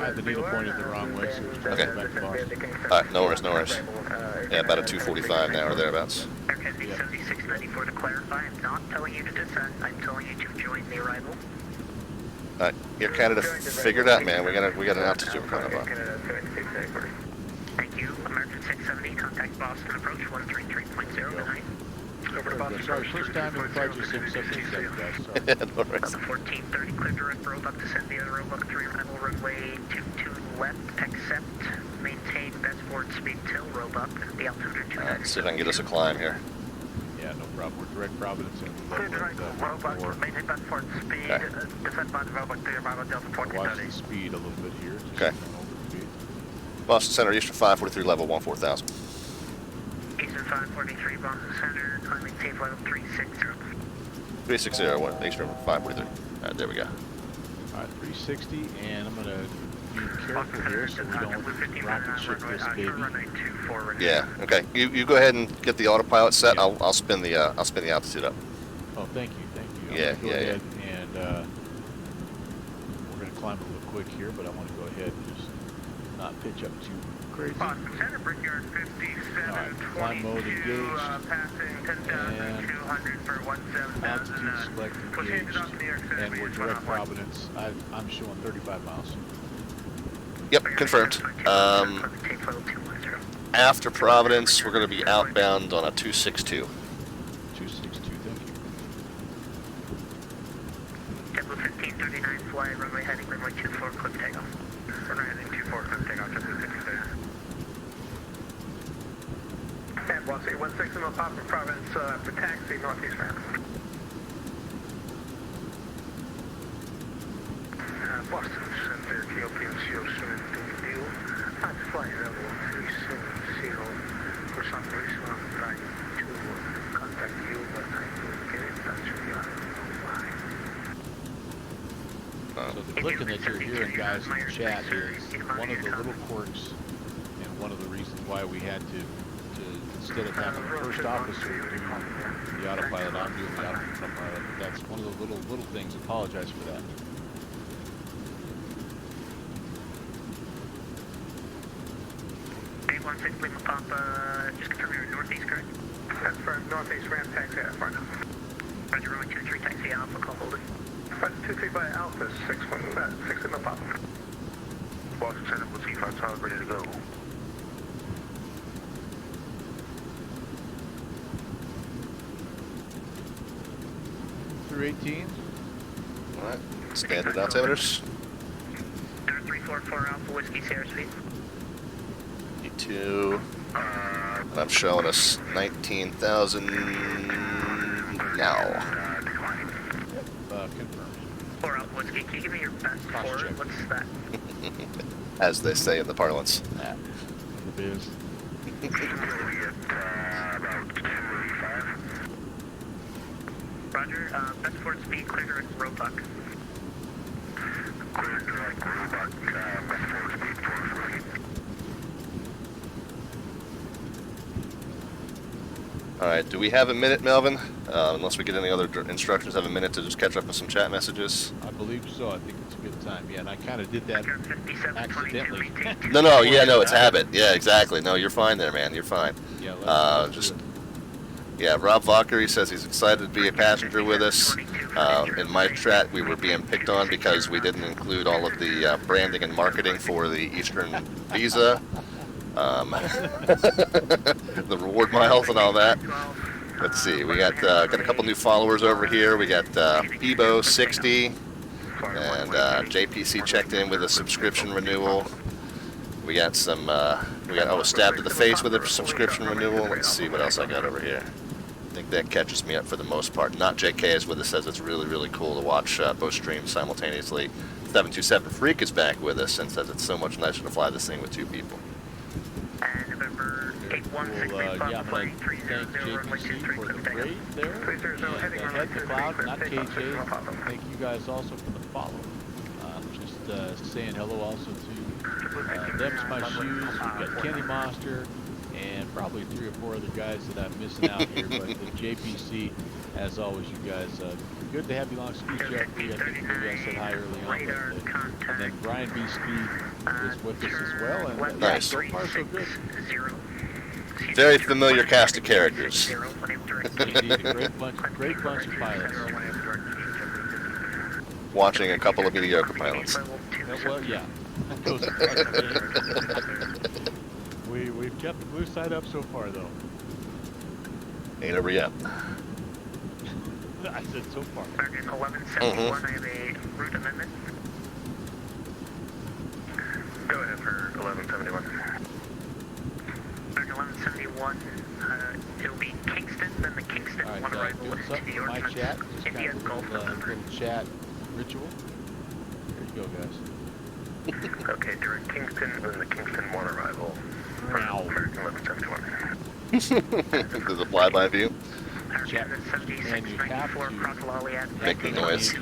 had the needle pointed the wrong way, so it was Okay. back to Boston. Alright, no worries, no worries. Yeah, about a 245 now or thereabouts. Aircraft 7694 to clarify, I'm not telling you to descend, I'm telling you to join the arrival. Alright, Air Canada, figure it out, man. We got an altitude we're coming up. Thank you. American 670, contact Boston approach 133.0, good night. Over to Boston. Sorry, first time in FlyJSim 77, guys. Sorry. No worries. 1430, clear direct Roebuck, descend via Roebuck 3 arrival runway 22 left, accept, maintain best forward speed till Roebuck, the altitude Alright, 290. let's see if I can get us a climb here. Yeah, no problem. We're direct Providence and Clear direct Roebuck, 4. maintain best forward speed, Okay. descend by the Roebuck 3 arrival delta Watch 1430. the speed a little bit here. Just Okay. over speed. Boston Center, Eastern 543, level 14,000. Eastern 543, Boston Center, climbing safe level 360. 360, what? Eastern 543. Alright, there we go. All right, 360, and I'm going to be careful here so we don't rocket ship this baby. Yeah, okay. You go ahead and get the autopilot set. Yeah. I'll spin the altitude up. Oh, thank you, thank you. I'm Yeah, gonna go yeah, ahead and we're going to climb a little quick here, but I want to go ahead and just not pitch up too crazy. Boston Center, Brickyard 57, Alright, climb mode engaged. passing 10,200 for 17,000. Altitude select engaged, and we're direct Providence. I'm showing 35 miles. Yep, confirmed. After Providence, we're going to be outbound on a 262. 262, thank you. JetBlue 1539, fly runway heading runway 24, clip takeoff. Runway heading 24, clip takeoff, JetBlue 1539. And 16 will pop from Providence for taxi, northeast ramp. Boston Center, Ethiopian CO 722. That's flight level 370. For some reason, I'm trying to contact you, but I couldn't get in touch with you. I don't know why. So the clicking that you're hearing, guys, in the chat is one of the little quirks and one of the reasons why we had to instead of having the first officer do the autopilot, I'm doing the autopilot. That's one of the little things. Apologize for that. 816 Lima Papa, just confirm you're northeast, correct? That's for northeast ramp taxi at Farnham. Roger, runway 23 taxi Alpha, call hold it. 23 by Alpha, 6 in the pop. Boston Center, we'll see if our tower ready to go. Through 18. Alright, standard altimeters. 344 Alpha Whiskey, Sierra Speed. 2. And I'm showing us 19,000 now. Confirmed. 4 Alpha Whiskey, can you give me your best Cross score? check. What's that? As they say in the parlance. Yeah. The biz. Roger, best forward speed, clear direct Roebuck. Clear direct Roebuck, best forward speed, 440. Alright, do we have a minute, Melvin? Unless we get any other instructions, have a minute to just catch up with some chat messages? I believe so. I think it's a good time. Yeah, and I kind of did that accidentally. No, yeah, no, it's habit. Yeah, exactly. No, you're fine there, man. You're fine. Yeah, let's Just, do it. yeah, Rob Valkyrie says he's excited to be a passenger with us. In my chat, we were being picked on because we didn't include all of the branding and marketing for the Eastern visa. The reward miles and all that. Let's see, we got a couple new followers over here. We got Bebo60 and JPC checked in with a subscription renewal. We got some, stabbed to the face with a subscription renewal. Let's see what else I got over here. I think that catches me up for the most part. Not JK is with us, says it's really, really cool to watch both streams simultaneously. 727 Freak is back with us and says it's so much nicer to fly this thing with 2 people. And November 816, Yeah, I'm going to thank JPC for the raid there, and Head the Cloud, not KJ. Thank you guys also for the follow. Just saying hello also to Them's My Shoes, we've got Kenny Monster, and probably 3 or 4 other guys that I'm missing out here, but the JPC, as always, you guys, good to have you along Ski GRP. I think maybe I said hi early on, and then Brian B. Ski is with us as well, and Nice. so far so good. Very familiar cast of characters. Indeed, a great bunch of pilots. Watching a couple of mediocre pilots. Well, yeah. We've kept the blue side up so far, though. Ain't over yet. I said so far. American 1171, I have a route amendment. Go ahead for 1171. American 1171, it'll be Kingston, then the Kingston All right, one arrival doing to something New for York. my chat. Just If kind you of have a Gulf little chat ritual. There you go, guys. Okay, direct Kingston, then the Kingston 1 arrival. Wow. American 1171. There's a flyby view. Chat. And you have to Make the noise.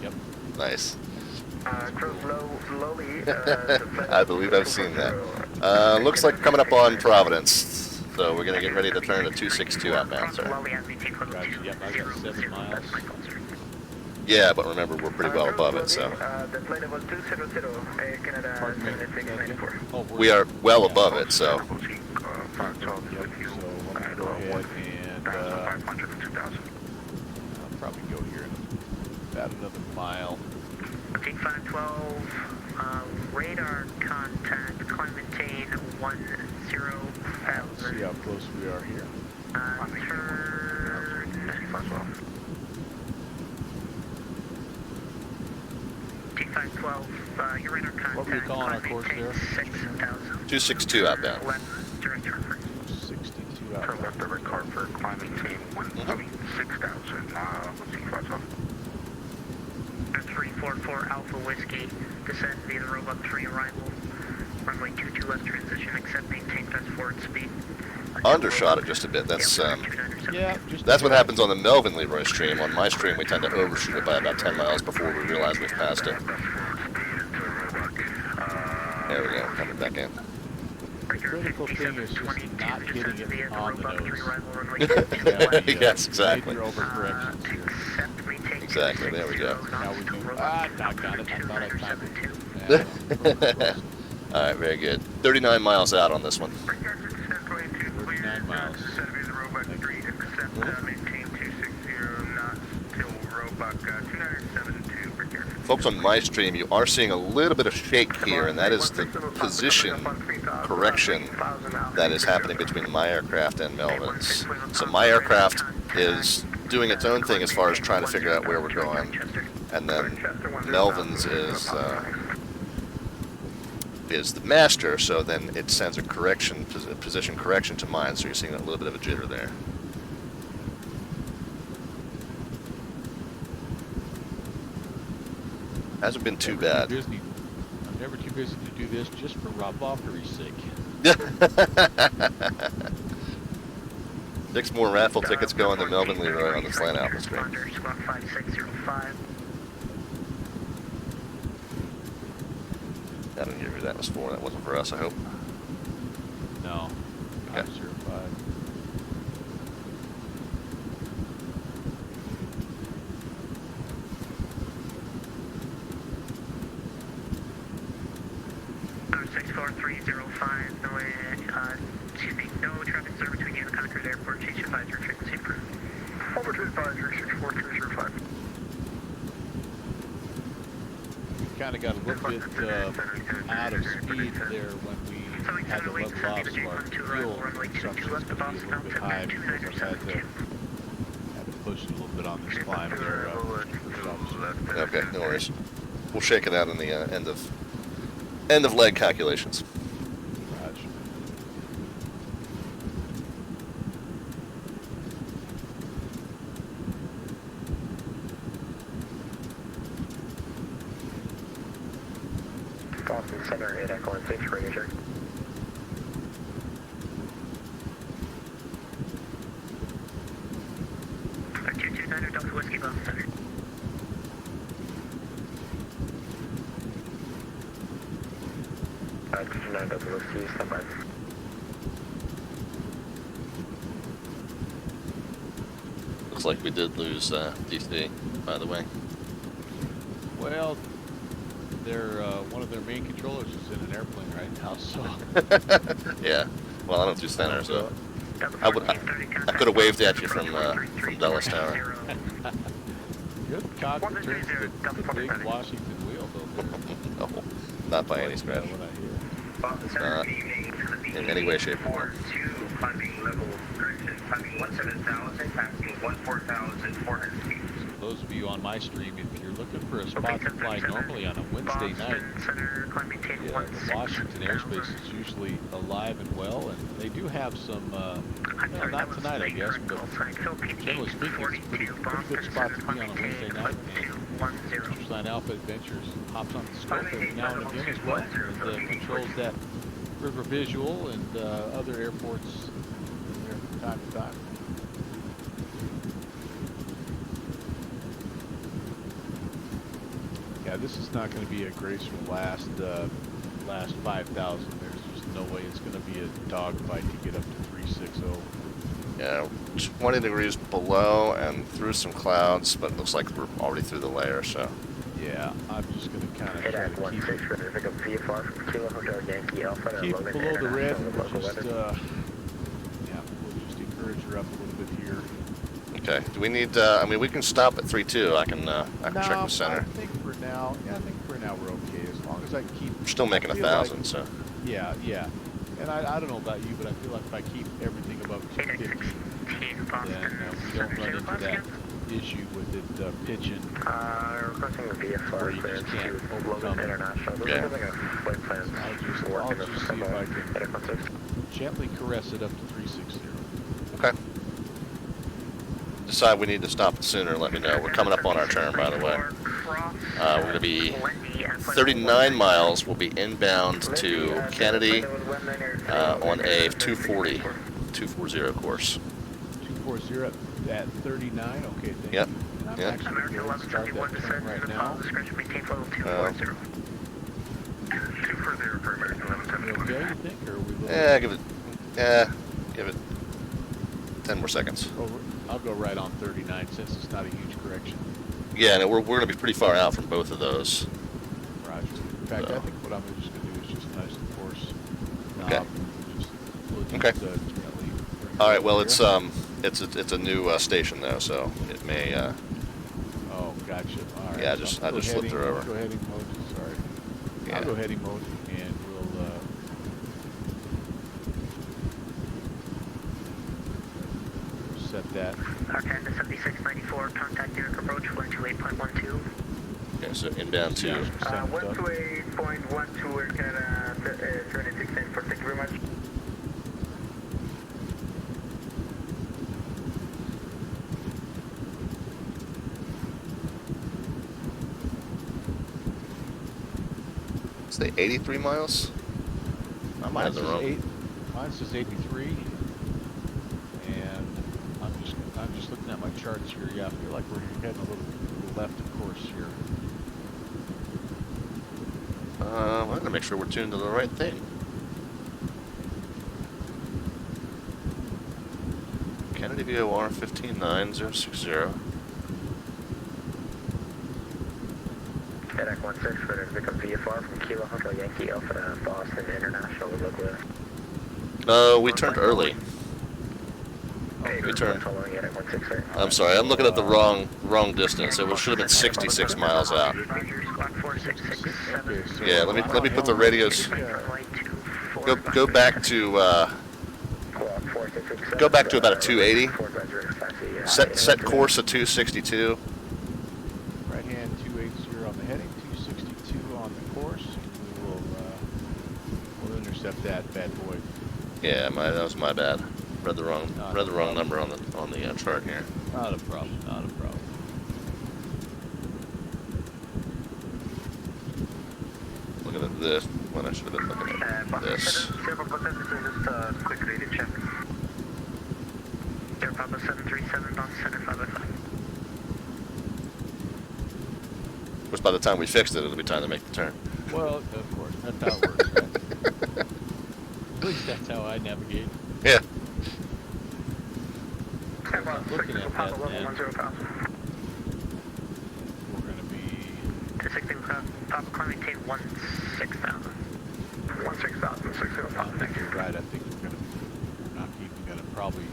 Yep. Nice. Cruise slowly. I believe I've seen that. Looks like coming up on Providence. So we're going to get ready to turn to 262 outbound, sir. Gotcha. Yep, I got 7 miles. Yeah, but remember, we're pretty well above it, so. The flight level 200, Canada Pardon me. 7694. Oh, We are well above it, so. Yep, so I'm going to go ahead and I'll probably go here in about another mile. Take 512, radar contact, climb maintain 10,000. See how close we are here. Turn. Take 512, your radar contact. What were you calling our course there? 6,000. 262 outbound. Left, direct turn. 62 out. Turn left over car for climbing team 6,000. Let's see, 344 Alpha Whiskey, descend via the Roebuck 3 arrival. Runway 22 left transition, accept maintain best forward speed. Undershot it just a bit. That's Yeah, just that's what happens on the MelvinLeroy stream. On my stream, we tend to overshoot it by about 10 miles before we realize we've passed it. There we go, coming back in. The critical thing is just not getting it on the nose. Yes, exactly. Major overcorrections here. Exactly, there we go. Now we do. Doggone it. I thought I timed it. Yeah, Alright, very good. 39 miles out on this one. 39 miles. Folks on my stream, you are seeing a little bit of shake here, and that is the position correction that is happening between my aircraft and Melvin's. So my aircraft is doing its own thing as far as trying to figure out where we're going, and then Melvin's is is the master, so then it sends a correction, position correction to mine, so you're seeing a little bit of a jitter there. Hasn't been too bad. I'm never too busy to do this just for Rob Loftery's sake. 6 more raffle tickets going to MelvinLeroy on the Slant Alpha screen. Squawk 5605. I don't hear who that was for. That wasn't for us, I hope. No. Okay. 505. Number 64305, no traffic service between you and Concord Airport. Change advisory frequency approved. Over to advisory 64305. Kind of got a little bit out of speed there when we had to level off, so our fuel consumption is going to be a little bit high because I've had to push it a little bit on this climb there. Okay, no worries. We'll shake it out in the end of leg calculations. Roger. Boston Center, 8 Echo 6, radio check. Our 229 Delta Whiskey, Boston Center. Our 229 Delta Whiskey, stand by. Looks like we did lose DC, by the way. Well, they're one of their main controllers is in an airplane right now, so Yeah. Well, I don't do center, so I could have waved at you from Dulles Tower. good cock returns the big Washington wheel though. No, not by any stretch. What I hear. Boston Not in any way, shape, or form. Climbing level correction, climbing 17,000, passing 14,400 feet. Those of you on my stream, if you're looking for a spot to fly normally on a Wednesday night, the Washington airspace is usually alive and well, and they do have some, well, not tonight I guess, but generally speaking, it's a pretty good spot to be on a Wednesday night, and Slant Alpha Adventures hops on the scope every now and again as well, and controls that river visual and other airports there from time to time. Yeah, this is not going to be a graceful last 5,000. There's just no way it's going to be a dogfight to get up to 360. Yeah, 20 degrees below and through some clouds, but it looks like we're already through the layer, so. Yeah, I'm just going to kind of try to keep it below the red. And we'll just, yeah, we'll just encourage her up a little bit here. Okay. Do we need? I mean, we can stop at 3-2. I can check the center. I think for now, we're okay as long as I keep. We're still making 1,000, like, so. Yeah. And I don't know about you, but I feel like if I keep everything above 250, then we don't run into that issue with it pitching where you just can't overcome it. Yeah. I'll just see if I can gently caress it up to 360. Okay. Decide we need to stop it sooner, let me know. We're coming up on our turn, by the way. We're going to be 39 miles. We'll be inbound to Kennedy on a 240 course. 240 at 39? Okay, thank Yep. you. And I'm Yep. actually going to start that turn right now. Two further for American 1110. You okay, you think? Or are we a little Give it 10 more seconds. I'll go right on 39 since it's not a huge correction. Yeah, no, we're going to be pretty far out from both of those. Roger. In fact, I think what I'm just going to do is just nice and force knob. Okay. We'll just Okay. gently bring All it right. Well, over it's here. a new station though, so it may. Oh, gotcha. All right. Yeah, So I just flipped her over. I'll go heading mode. Sorry. Yeah. I'll go heading mode, and we'll set that. Okay, the 7694, contact Derek approach, 128.12. Okay, so inbound to. 128.12, we're gonna 786 thank you very much. Say 83 miles? I might have the wrong. Mine says 83, and I'm just looking at my charts here. Yeah, I feel like we're heading a little left of course here. I'm gonna make sure we're tuned to the right thing. Kennedy VOR 15960. Quebec 16, for become VFR from Kilo Hotel Yankee Alpha Boston International with local. We turned early. We turned. Following it at 16. I'm sorry, I'm looking at the wrong distance. It should have been 66 miles out. Yeah, let me put the radios. Go back to about a 280. Set course at 262. Right hand 280 on the heading, 262 on the course. We'll intercept that bad boy. Yeah, that was my bad. Read the wrong number on the chart here. Not a problem. Not a problem. Looking at this when I should have been looking at this. Quick radio check. Air Papa 737 on center 505. Which by the time we fixed it, it'll be time to make the turn. Well, of course, that's how it works. Right? At least that's how I navigate. Yeah. Looking at that, man. We're going to be 216 Papa climbing tape 16,000. 16,000, 605. I think you're right. I think we're not even going to probably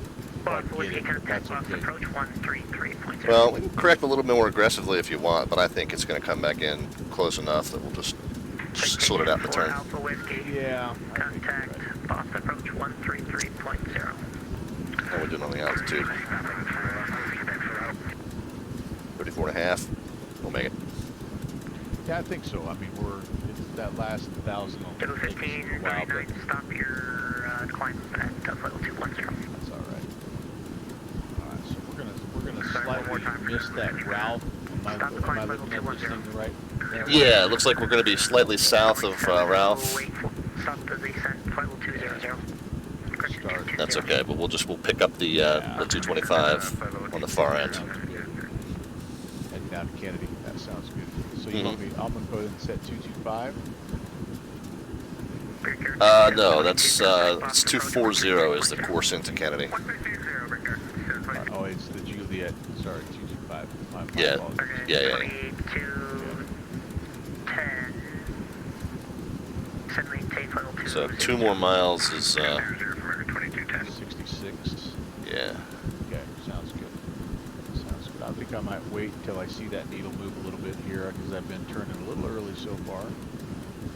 Well, get it, but that's okay. approach 133.0. Well, we can correct a little bit more aggressively if you want, but I think it's going to come back in close enough that we'll just sort it out in the turn. Alpha Whiskey. Yeah. Contact Boston approach 133.0. How we doing on the altitude? 34 and a half. We'll make it. Yeah, I think so. I mean, it's that last 1,000 will take us a little while, but Stop your climb at level 210. that's all right. All right, so we're gonna slightly miss that Ralph. Am I looking at this thing right? Yeah, it looks like we're going to be slightly south of Ralph. Stop the descent, level 200. That's okay, but we'll pick up the 225 on the far end. Heading down to Kennedy. That sounds good. So you want me? I'm gonna go ahead and set 225. No, that's 240 is the course into Kennedy. Oh, it's the Juliet. Sorry, 225. My Yeah, apologies. yeah. 2210. So 2 more miles is 66. yeah. Okay, sounds good. Sounds good. I think I might wait until I see that needle move a little bit here because I've been turning a little early so far.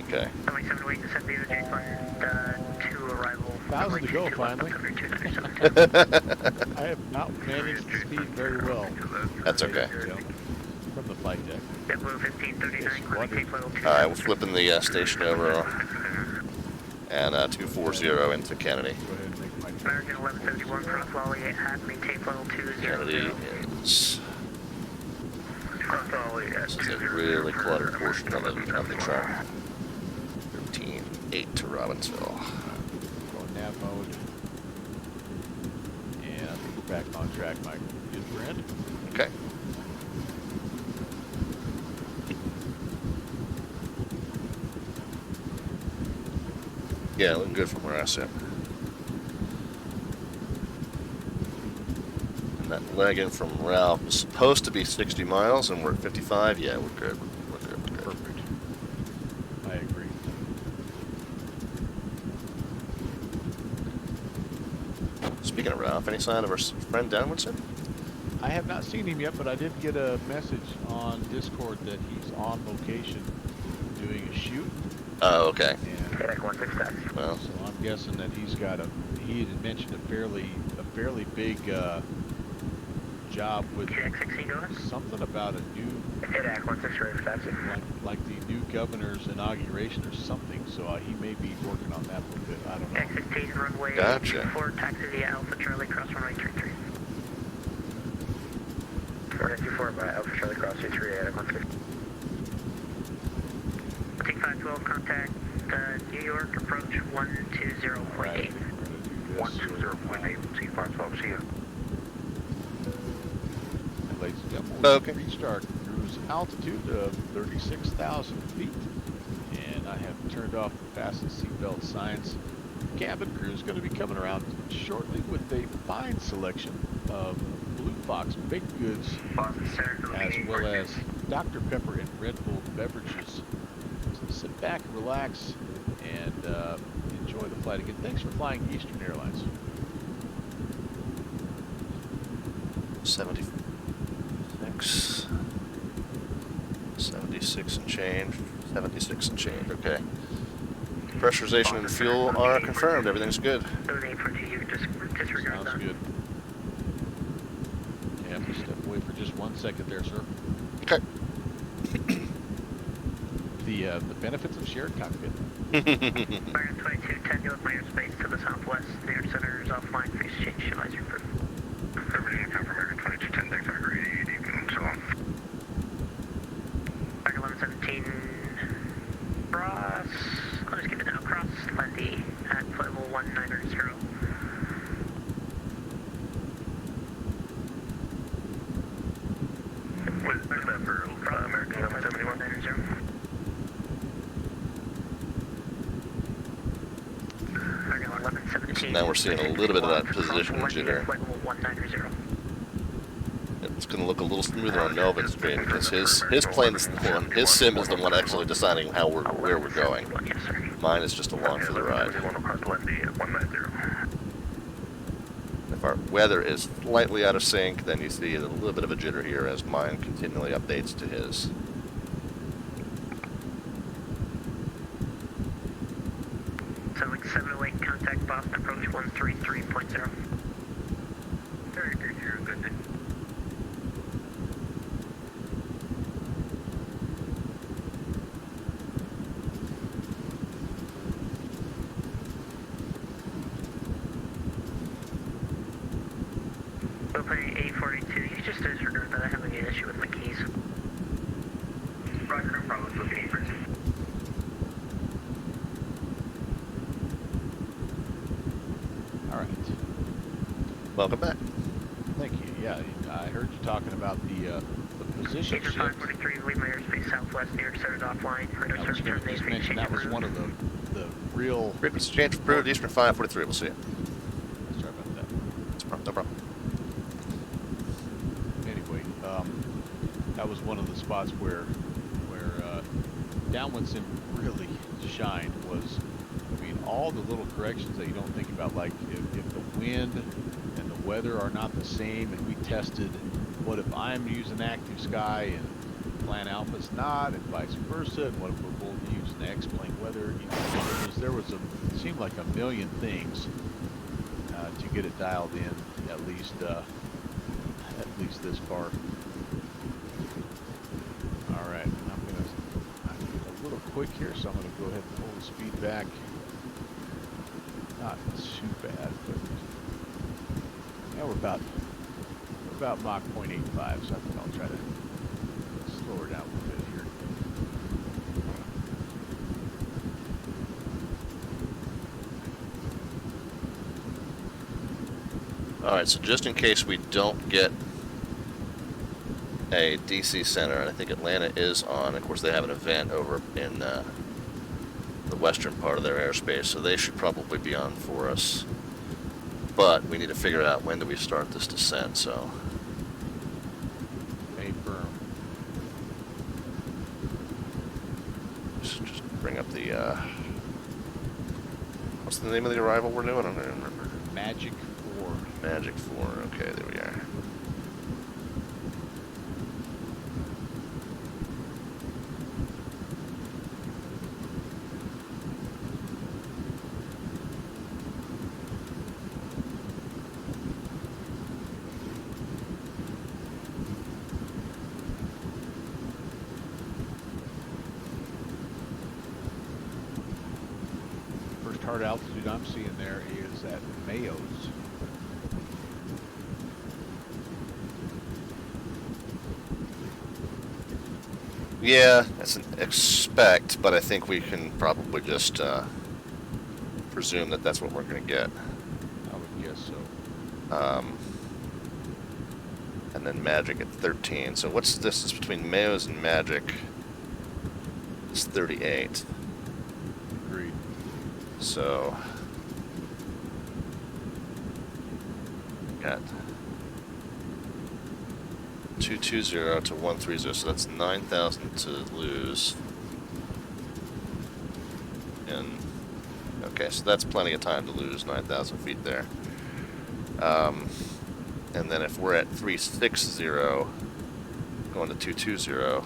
Okay. 1,000 to go finally. I have not managed the speed very well. That's okay. From the flight deck. Alright, we're flipping the station over and 240 into Kennedy. Go ahead and make my turn. American 1171 cross Wally at maintain level 20. Kennedy is this is a really cluttered portion of the chart. 13.8 to Robbinsville. Go nav mode. And I think we're back on track, my good friend. Okay. Yeah, looking good from where I sit. And that leg in from Ralph was supposed to be 60 miles, and we're at 55. Yeah, we're good. We're good. Perfect. I agree. Speaking of Ralph, any sign of our friend DownwindSim? I have not seen him yet, but I did get a message on Discord that he's on location doing a shoot. Oh, okay. And Well, so I'm guessing that he had mentioned a fairly big job with QX16 to us. something about a new, Hit 16 ready for taxi. like the new governor's inauguration or something. So he may be working on that a little bit. I don't know. X16 runway Gotcha. 24, taxi via Alpha Charlie, cross runway 33. Runway 24 by Alpha Charlie, cross 33, at 150. Take 512, contact New York, approach 120.8. 120.8, C512, see ya. And ladies and gentlemen, Logan. we reached our cruise altitude of 36,000 feet. And I have turned off the fasten seatbelt signs. Cabin crew is going to be coming around shortly with a fine selection of Blue Fox baked goods, as well as Dr. Pepper and Red Bull beverages. So sit back, relax, and enjoy the flight again. Thanks for flying Eastern Airlines. 76. 76 and change. 76 and change, okay. Pressurization and fuel are confirmed. Everything's good. Those 842, you can just disregard Sounds that. good. Yeah, just step away for just 1 second there, sir. Okay. The benefits of shared cockpit. Fire 22, 10 York airspace to the southwest. Near center is offline. Face change, utilize your crew. Virginia, time for American 2210, thanks, have a great evening, so long. Fire 1117, cross. I'll just give it now. Cross Lendy at flight level 190. What is that for American 1171? 190. Fire 1117. Now we're seeing a little bit of that position Lendy jitter. at flight level 190. It's going to look a little smoother on Melvin's screen because his plane is the one, his sim is the one actually deciding where we're going. Yes, sir. Mine is just along for the ride. If our weather is slightly out of sync, then you see a little bit of a jitter here as mine continually updates to his. So like 708, contact Boston approach 133.0. Very good, you're good. Opening 842, you just disregard that. I have an issue with my keys. Roger, no problems with the apron. All right. Welcome back. Thank you. Yeah, I heard you talking about the position Eastern shift. 543, leave my airspace southwest. New York Center is offline. Radar I was service going to terminates. just mention that was one of the real. Frequency change approved, Eastern 543, we'll see you. Sorry about that. No problem. Anyway, that was one of the spots where DownwindSim really shined. Was, I mean, all the little corrections that you don't think about, like if the wind and the weather are not the same, and we tested what if I'm using active sky and plan alpha's not, and vice versa, and what if we're both using X-plane weather. You know, there was it seemed like a million things to get it dialed in, at least this far. All right, I'm a little quick here, so I'm gonna go ahead and pull the speed back. Not too bad, but yeah, we're about Mach 0.85, so I think I'll try to slow her down a little bit here. Alright, so just in case we don't get a DC center, and I think Atlanta is on, of course they have an event over in the western part of their airspace, so they should probably be on for us. But we need to figure out when do we start this descent, so. Hey, firm. Just bring up the, what's the name of the arrival we're doing? I don't remember. Magic 4. Magic 4, okay, there we are. hard altitude I'm seeing there is at Mayo's. Yeah, that's an expect, but I think we can probably just presume that that's what we're going to get. I would guess so. And then Magic at 13. So what's the distance between Mayo's and Magic? It's 38. Agreed. So got 220 to 130, so that's 9,000 to lose. And okay, so that's plenty of time to lose 9,000 feet there. And then if we're at 360 going to 220,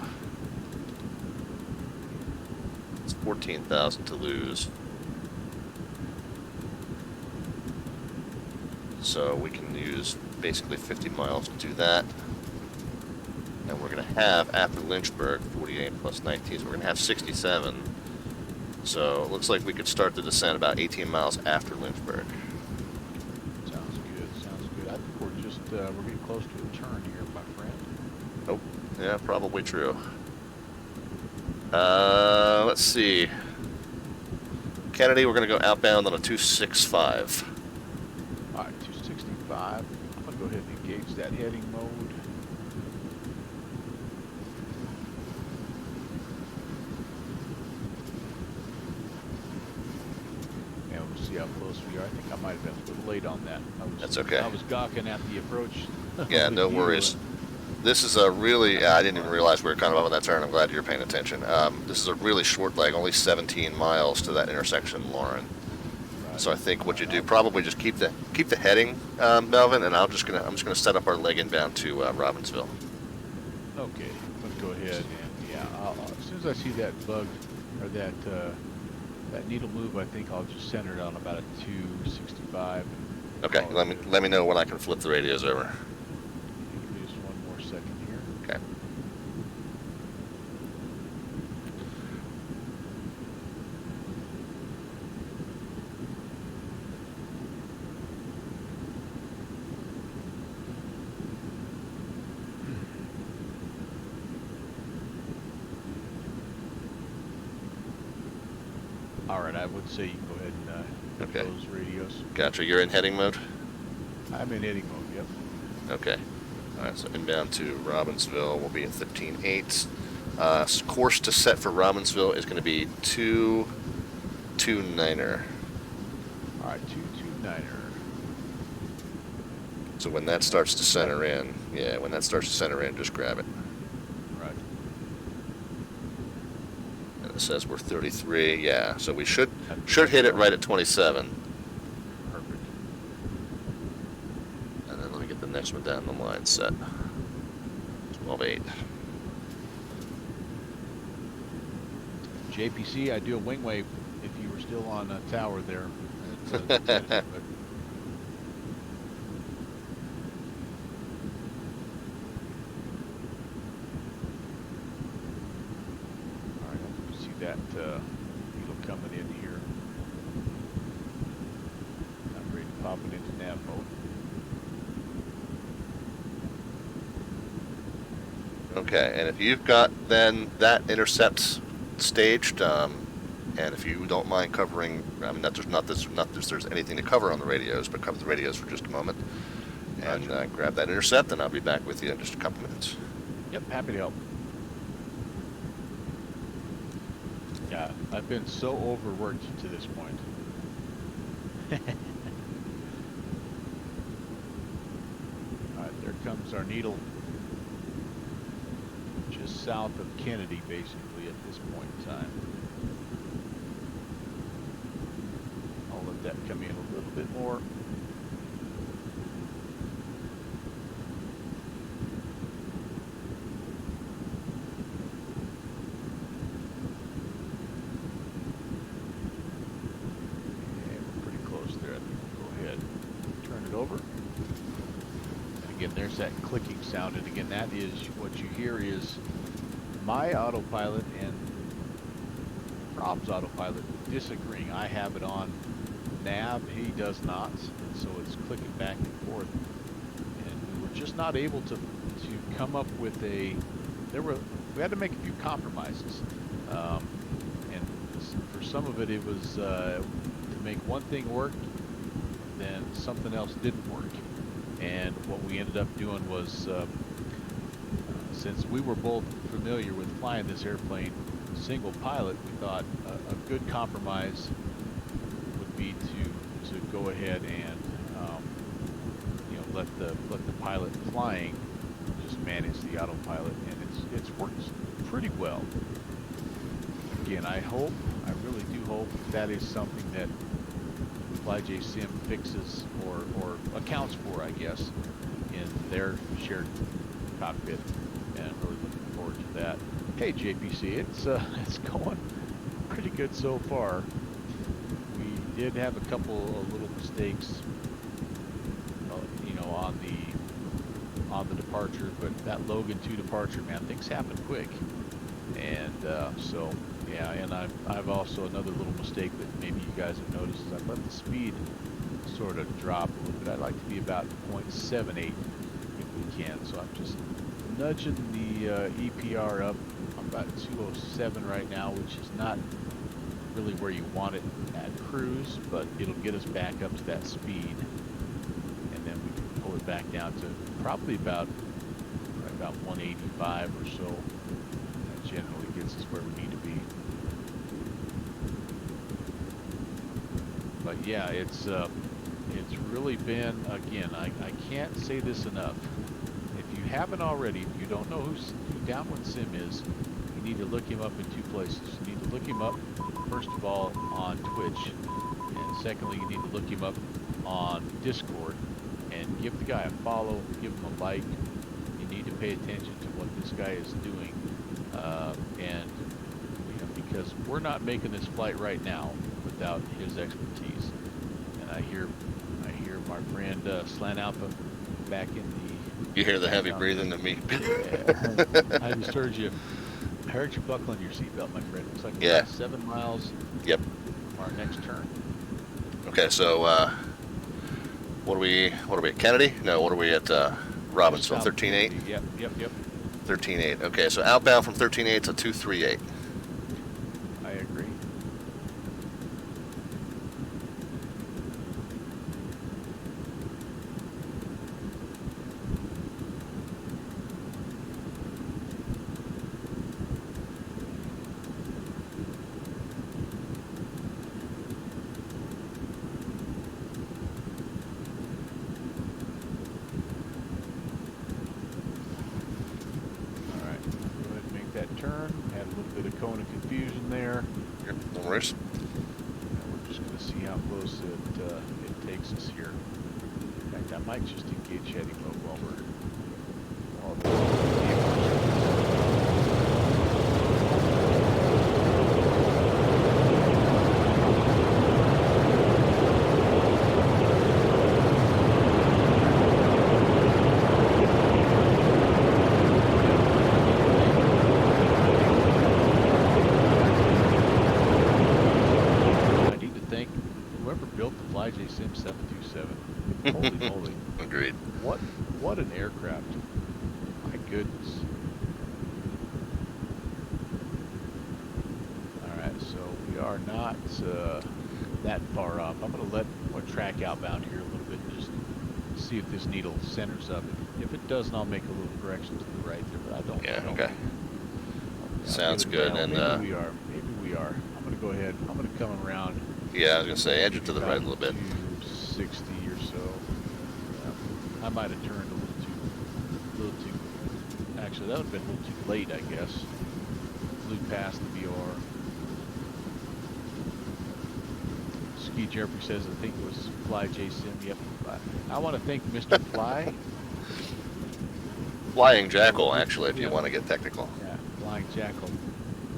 it's 14,000 to lose. So we can use basically 50 miles to do that. And we're going to have, after Lynchburg, 48 plus 19, so we're going to have 67. So it looks like we could start the descent about 18 miles after Lynchburg. Sounds good. Sounds good. I think we're just we're getting close to a turn here, my friend. Nope. Yeah, probably true. Let's see. Kennedy, we're going to go outbound on a 265. All right, 265. I'm going to go ahead and engage that heading mode. And we'll see how close we are. I think I might have been a little late on that. That's okay. I was gawking at the approach. Yeah, no with you, worries. This is a really, I didn't even realize we were kind of up on that turn. I'm glad you're paying attention. This is a really short leg, only 17 miles to that intersection, Lauren. Right. So I think what you do, probably just keep the heading, Melvin, and I'm just gonna set up our leg inbound to Robbinsville. Okay, let's go ahead and yeah. As soon as I see that bug or that needle move, I think I'll just center it on about a 265. Okay, let me know when I can flip the radios over. Give me just one more second here. Okay. All right, I would say you go ahead and Okay. those radios. Gotcha. You're in heading mode? I'm in heading mode. Yep. Okay. All right, so inbound to Robbinsville will be at 15.8. Course to set for Robbinsville is going to be 229er. All right, 229er. So when that starts to center in, just grab it. Right. And it says we're 33. Yeah, so we should hit it right at 27. Perfect. And then let me get the next one down the line set. 12.8. JPC, I do a wing wave if you were still on a tower there. But all right, you see that needle coming in here. I'm ready to pop it into nav mode. Okay, and if you've got then that intercept staged, and if you don't mind covering, I mean, there's anything to cover on the radios, but cover the radios for just a moment, and grab that intercept, and I'll be back with you in just a couple minutes. Yep, happy to help. Yeah, I've been so overworked to this point. Alright, there comes our needle. Just south of Kennedy, basically, at this point in time. I'll let that come in a little bit more. There's that clicking sound, and again, that is what you hear is my autopilot and problems, autopilot, disagreeing. I have it on nav, he does not, and so it's clicking back and forth. And we were just not able to come up with a, we had to make a few compromises. And for some of it, it was to make one thing work, then something else didn't work. And what we ended up doing was, since we were both familiar with flying this airplane single pilot, we thought a good compromise would be to go ahead and let the pilot flying just manage the autopilot, and it's worked pretty well. Again, I really do hope that is something that FlyJSim fixes or accounts for, I guess, in their shared cockpit, and really looking forward to that. Hey JPC, it's going pretty good so far. We did have a couple of little mistakes, on the departure, but that Logan 2 departure, man, things happen quick, and so yeah. And I've also, another little mistake that maybe you guys have noticed is I've let the speed sort of drop a little bit. I'd like to be about 0.78 if we can, so I'm just nudging the EPR up. I'm about 207 right now, which is not really where you want it at cruise, but it'll get us back up to that speed, and then we can pull it back down to probably about 185 or so. That generally gets us where we need to be. But yeah, it's really been, again, I can't say this enough. If you haven't already, if you don't know who DownwindSim is, you need to look him up in two places. You need to look him up, first of all, on Twitch, and secondly, you need to look him up on Discord, and give the guy a follow, give him a like. You need to pay attention to what this guy is doing, and because we're not making this flight right now without his expertise. And I hear my friend Slant Alpha back in the. You hear the heavy breathing of me. I just heard you. I heard you buckling your seatbelt, my friend. Looks like we're Yeah. about 7 miles. Yep. From our next turn. Okay, so what are we at Kennedy? No, what are we at Robbinsville? 13.8? Yep. 13.8. Okay, so outbound from 13.8 to 238. I agree. Turn, had a little bit of cone of confusion there. Yep, no worries. And we're just going to see how close it takes us here. In fact, I might just engage heading mode while FlyJSim 727. Holy moly. Agreed. What an aircraft. My goodness. Alright, so we are not that far up. I'm going to let our track outbound here a little bit and just see if this needle centers up. If it doesn't, I'll make a little correction to the right there, but I don't. Yeah, okay. Yeah, Sounds good. Down. And Maybe we are. I'm going to go ahead. I'm going to come around. yeah, I was going to say, edge it to the right a little bit. 260 or so. Yeah. I might have turned a little too, actually that would have been a little too late, I guess. Flew past the VR. Ski Jeffrey says, I think it was FlyJSim. Yep. I want to thank Mr. Fly. Flying Jackal, actually, if you want to get technical. Yeah, Flying Jackal.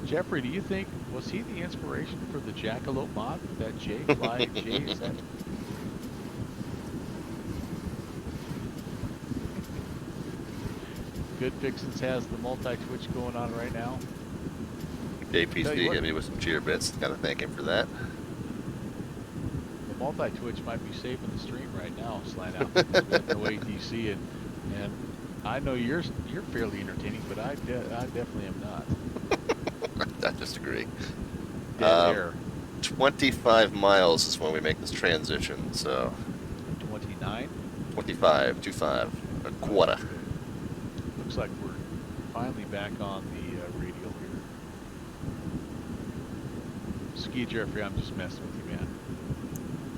Jeffrey, do you think, was he the inspiration for the Jackalope mod? That J, Fly J, is that? Good Fixins has the multi-twitch going on right now. JPC hit me with some cheer bits. Gotta thank him for that. The multi-twitch might be saving the stream right now, Slant out. No ATC, and I know you're fairly entertaining, but I definitely am not. I disagree. Dead air. 25 miles is when we make this transition, so 29? 25, 25, a quarter. Looks like we're finally back on the radial here. Ski Jeffrey, I'm just messing with you, man.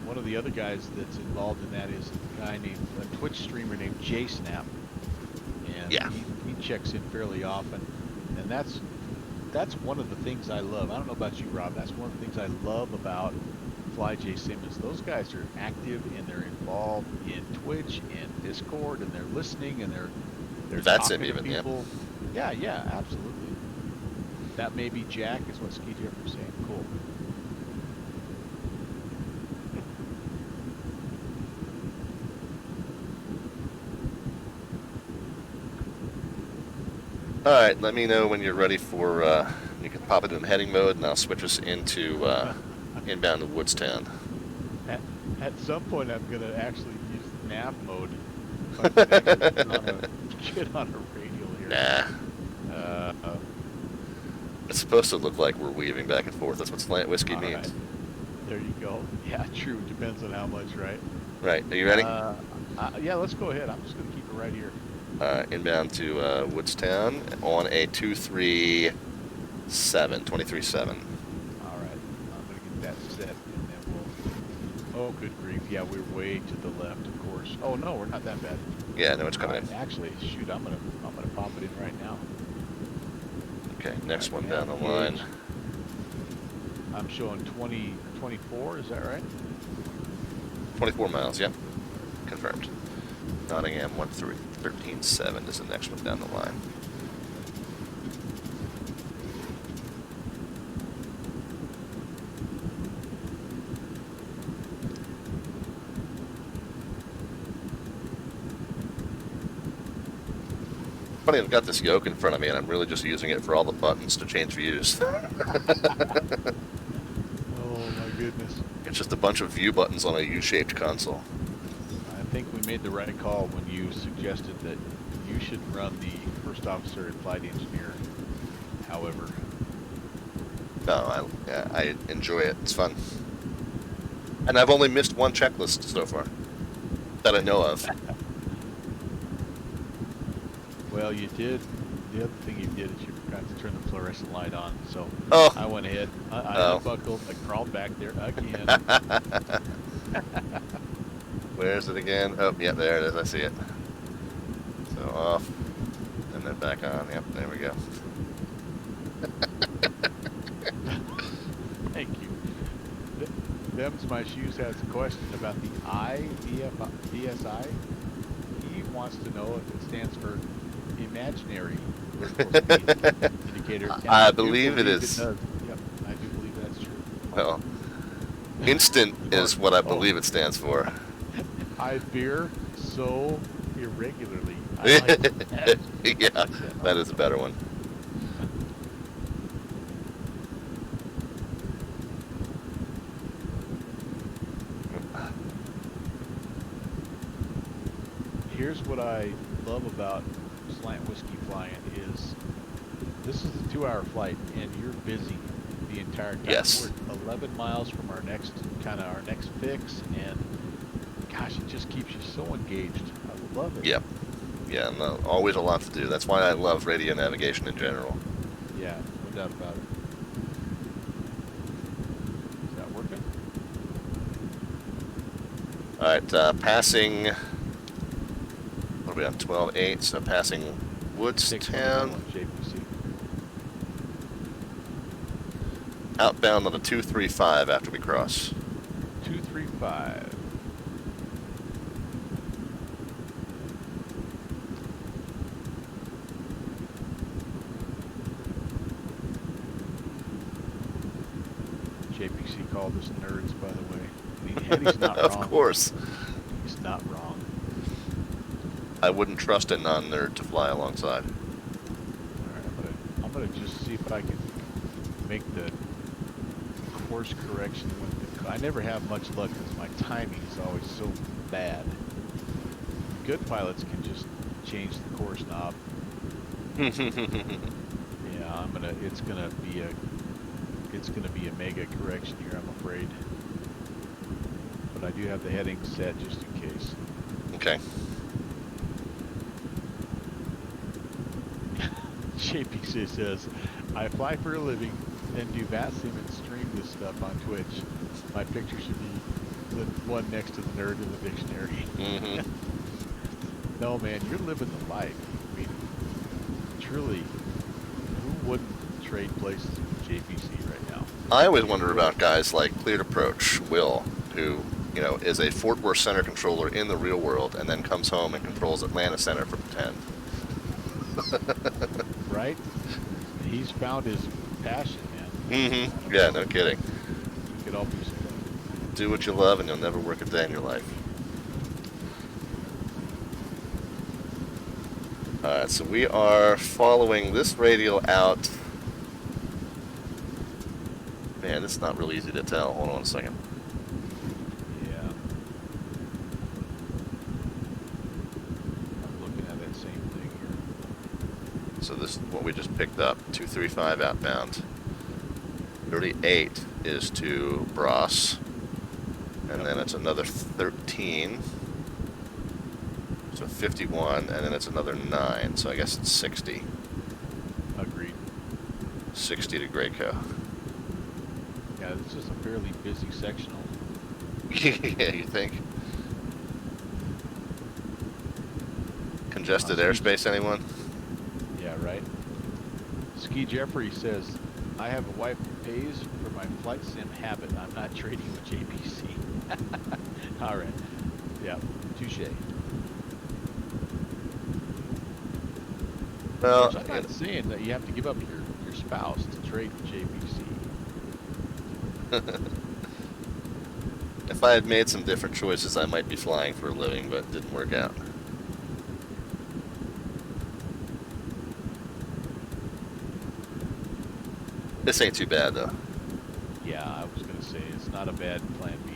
One of the other guys that's involved in that is a guy named, a Twitch streamer named JSnap. And yeah, he checks in fairly often, and that's one of the things I love. I don't know about you, Rob. That's one of the things I love about FlyJSim is those guys are active and they're involved in Twitch and Discord and they're listening and they're VATSIM talking even, to people. Yeah, absolutely. That may be Jack, is what Ski Jeffrey was saying. Cool. All right, let me know when you're ready for, you can pop it in heading mode and I'll switch us into inbound to Woodstown. At some point I'm going to actually use nav mode. Get on a radial here. Nah. It's supposed to look like we're weaving back and forth. That's what slant whiskey means. Right. There you go. Yeah, true. Depends on how much, right? Right. Are you ready? Yeah, let's go ahead. I'm just going to keep it right here. Inbound to Woodstown on a 237, 23.7. All right. I'm going to get that set and then we'll... Oh, good grief. Yeah, we're way to the left, of course. Oh, no, we're not that bad. Yeah, no, it's coming in. Actually, shoot, I'm gonna pop it in right now. Okay, next one down the line. I'm showing 24, is that right? 24 miles, yeah. Confirmed. Nottingham 13.7 is the next one down the line. Funny, I've got this yoke in front of me and I'm really just using it for all the buttons to change views. Oh my goodness. It's just a bunch of view buttons on a U-shaped console. I think we made the right call when you suggested that you should run the first officer and flight engineer. However, no, I enjoy it. It's fun. And I've only missed one checklist so far that I know of. Well, you did. The other thing you did is you forgot to turn the fluorescent light on. So I went ahead. I unbuckled. I crawled back there again. Where is it again? Oh, yeah, there it is. I see it. So off, and then back on. Yep, there we go. Thank you. Them's My Shoes has a question about the DSI. He wants to know if it stands for imaginary indicator. I believe it is. It does. Yep, I do believe that's true. Well, instant is what I believe it stands for. I veer so irregularly. I like that. Yeah, that is a better one. Here's what I love about Slant Whiskey flying is this is a 2-hour flight and you're busy the entire time. Yes. We're 11 miles from our next fix, and gosh, it just keeps you so engaged. I love it. Yep. Yeah, no, always a lot to do. That's why I love radio navigation in general. Yeah, no doubt about it. Is that working? All right, passing. What are we on? 12.8. So passing Woodstown. JPC. Outbound on a 235 after we cross. 235. JPC called us nerds, by the way. And he's not wrong. Of course. He's not wrong. I wouldn't trust a non-nerd to fly alongside. All right, I'm gonna just see if I can make the course correction with I never have much luck because my timing is always so bad. Good pilots can just change the course knob. Yeah, it's gonna be a mega correction here, I'm afraid. But I do have the heading set just in case. Okay. JPC says, I fly for a living and do VATSIM and stream this stuff on Twitch. My picture should be the one next to the nerd in the dictionary. Mm-hmm. No, man, you're living the life. I mean, truly, who wouldn't trade places with JPC right now? I always wonder about guys like Cleared Approach, Will, who, you know, is a Fort Worth Center controller in the real world and then comes home and controls Atlanta Center for pretend. Right? He's found his passion, man. Mm-hmm. Yeah, no kidding. You could all be so Do what you love and you'll never work a day in your life. Alright, so we are following this radial out. Man, this is not really easy to tell. Hold on a second. Yeah. I'm looking at that same thing here. So this is what we just picked up. 235 outbound. 38 is to Bross. And then it's another 13. So 51, and then it's another 9. So I guess it's 60. Agreed. 60 to Graco. Yeah, this is a fairly busy sectional. Yeah, you think? Congested airspace, anyone? Yeah, right. Ski Jeffrey says, I have a wife who pays for my flight sim habit. I'm not trading with JPC. All right. Yeah, touche. Well, I'm not saying that you have to give up your spouse to trade with JPC. if I had made some different choices, I might be flying for a living, but it didn't work out. This ain't too bad, though. Yeah, I was going to say, it's not a bad plan B.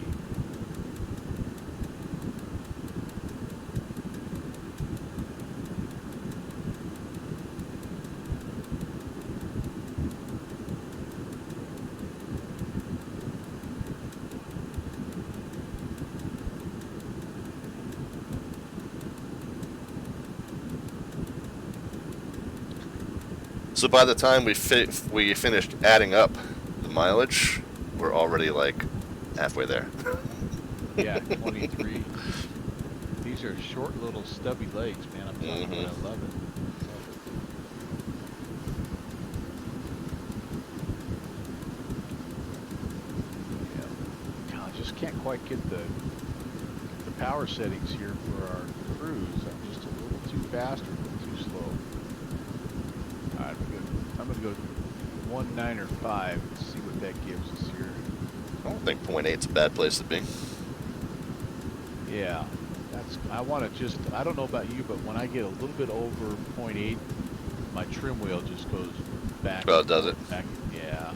So by the time we finished adding up the mileage, we're already like halfway there. Yeah, 23. These are short little stubby legs, man. I'm telling you, I love it. Yeah. I just can't quite get the power settings here for our cruise. I'm just a little too fast or a little too slow. All right, I'm gonna go 1.9 and see what that gives us here. I don't think 0.8 is a bad place to be. Yeah, I want to just, I don't know about you, but when I get a little bit over 0.8, my trim wheel just goes back. Oh, does it? Back, yeah.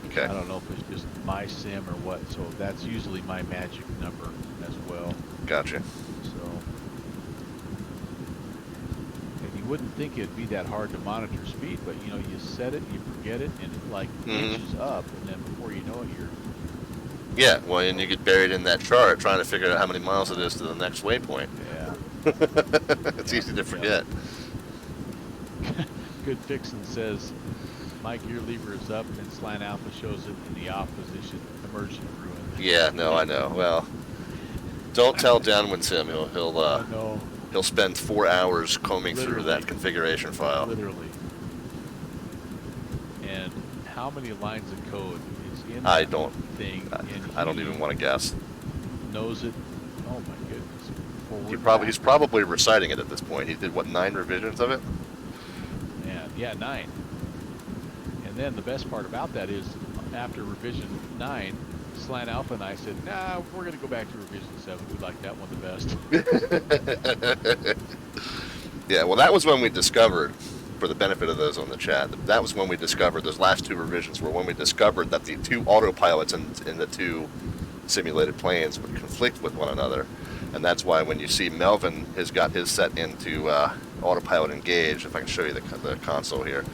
Okay. I don't know if it's just my sim or what, so that's usually my magic number as well. Gotcha. So, and you wouldn't think it'd be that hard to monitor speed, but you know, you set it, you forget it, and it like inches up, and then before you know it, you're... Yeah, well, and you get buried in that chart trying to figure out how many miles it is to the next waypoint. Yeah. It's easy to forget. Good Fixin' says, my gear lever is up and slant alpha shows it in the off position, emergent ruin. Yeah, no, I know. Well, don't tell DownwindSim. He'll spend 4 hours combing through that configuration file. Literally. And how many lines of code is in I that don't thing? I don't even want to guess. Knows it. Oh my goodness. He's probably reciting it at this point. He did what, 9 revisions of it? Yeah, 9. And then the best part about that is after revision 9, Slant Alpha and I said, nah, we're going to go back to revision 7. We like that one the best. Yeah, well, that was when we discovered, for the benefit of those on the chat, that was when we discovered, those last 2 revisions were when we discovered that the 2 autopilots in the 2 simulated planes would conflict with one another. And that's why when you see Melvin has got his set into autopilot engaged, if I can show you the console here,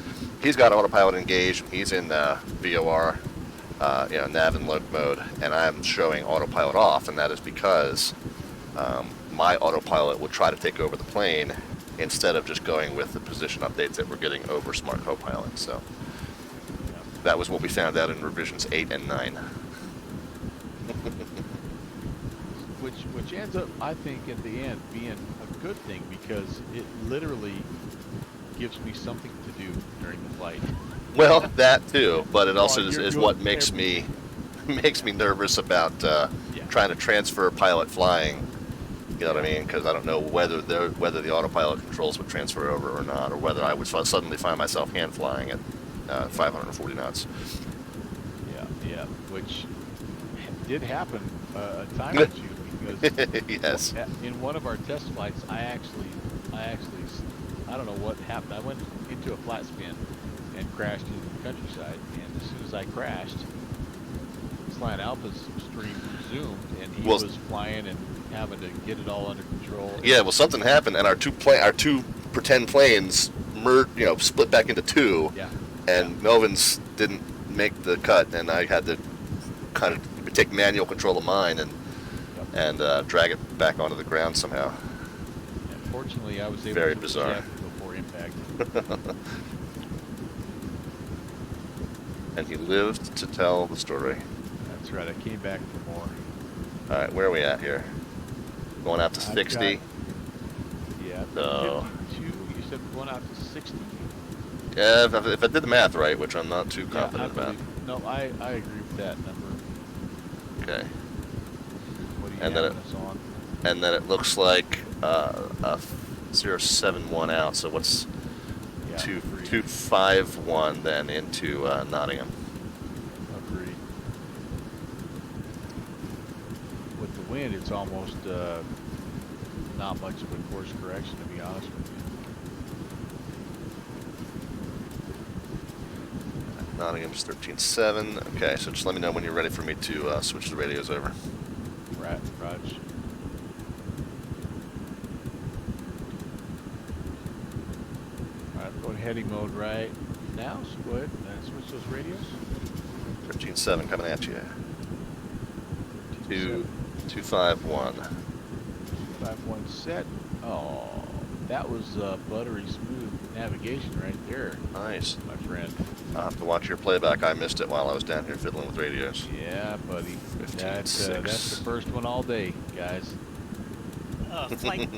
he's got autopilot engaged, he's in VOR, nav and loc mode, and I'm showing autopilot off, and that is because my autopilot would try to take over the plane instead of just going with the position updates that we're getting over SmartCopilot. So that was what we found out in revisions 8 and 9. Which ends up, I think, in the end being a good thing, because it literally gives me something to do during the flight. Well, that too, but it also Well, is what makes me nervous about trying to transfer pilot flying. You know what I mean? Because I don't know whether the autopilot controls would transfer over or not, or whether I would suddenly find myself hand flying at 540 knots. Yeah, which did happen a time or two, because yes, in one of our test flights, I actually, I don't know what happened. I went into a flat spin and crashed into the countryside, and as soon as I crashed, Slant Alpha's stream resumed, and he was flying and having to get it all under control. Yeah, well, something happened, and our two pretend planes merged, split back into 2. Yeah. And Melvin's didn't make the cut, and I had to kind of take manual control of mine and drag it back onto the ground somehow. And fortunately, I was able Very to bizarre. eject before impact. And he lived to tell the story. That's right. I came back for more. All right, where are we at here? Going out to 60. Yeah. So 52. You said going out to 60. yeah, if I did the math right, which I'm not too Yeah, confident about. No, I agree with that number. Okay. What are you And then having us on? And then it looks like a 071 out. So what's Yeah, 251 then into Nottingham? Agreed. With the wind, it's almost not much of a course correction, to be honest with you. Nottingham's 13.7. Okay, so just let me know when you're ready for me to switch the radios over. Right, Raj. Alright, going heady mode right now, so go ahead and switch those radios. 13.7 coming at you. 251. 5-1 set. Oh, that was buttery smooth navigation right there, Nice. my friend. I'll have to watch your playback. I missed it while I was down here fiddling with radios. Yeah, buddy. 15.6. That's the first one all day, guys. Flight.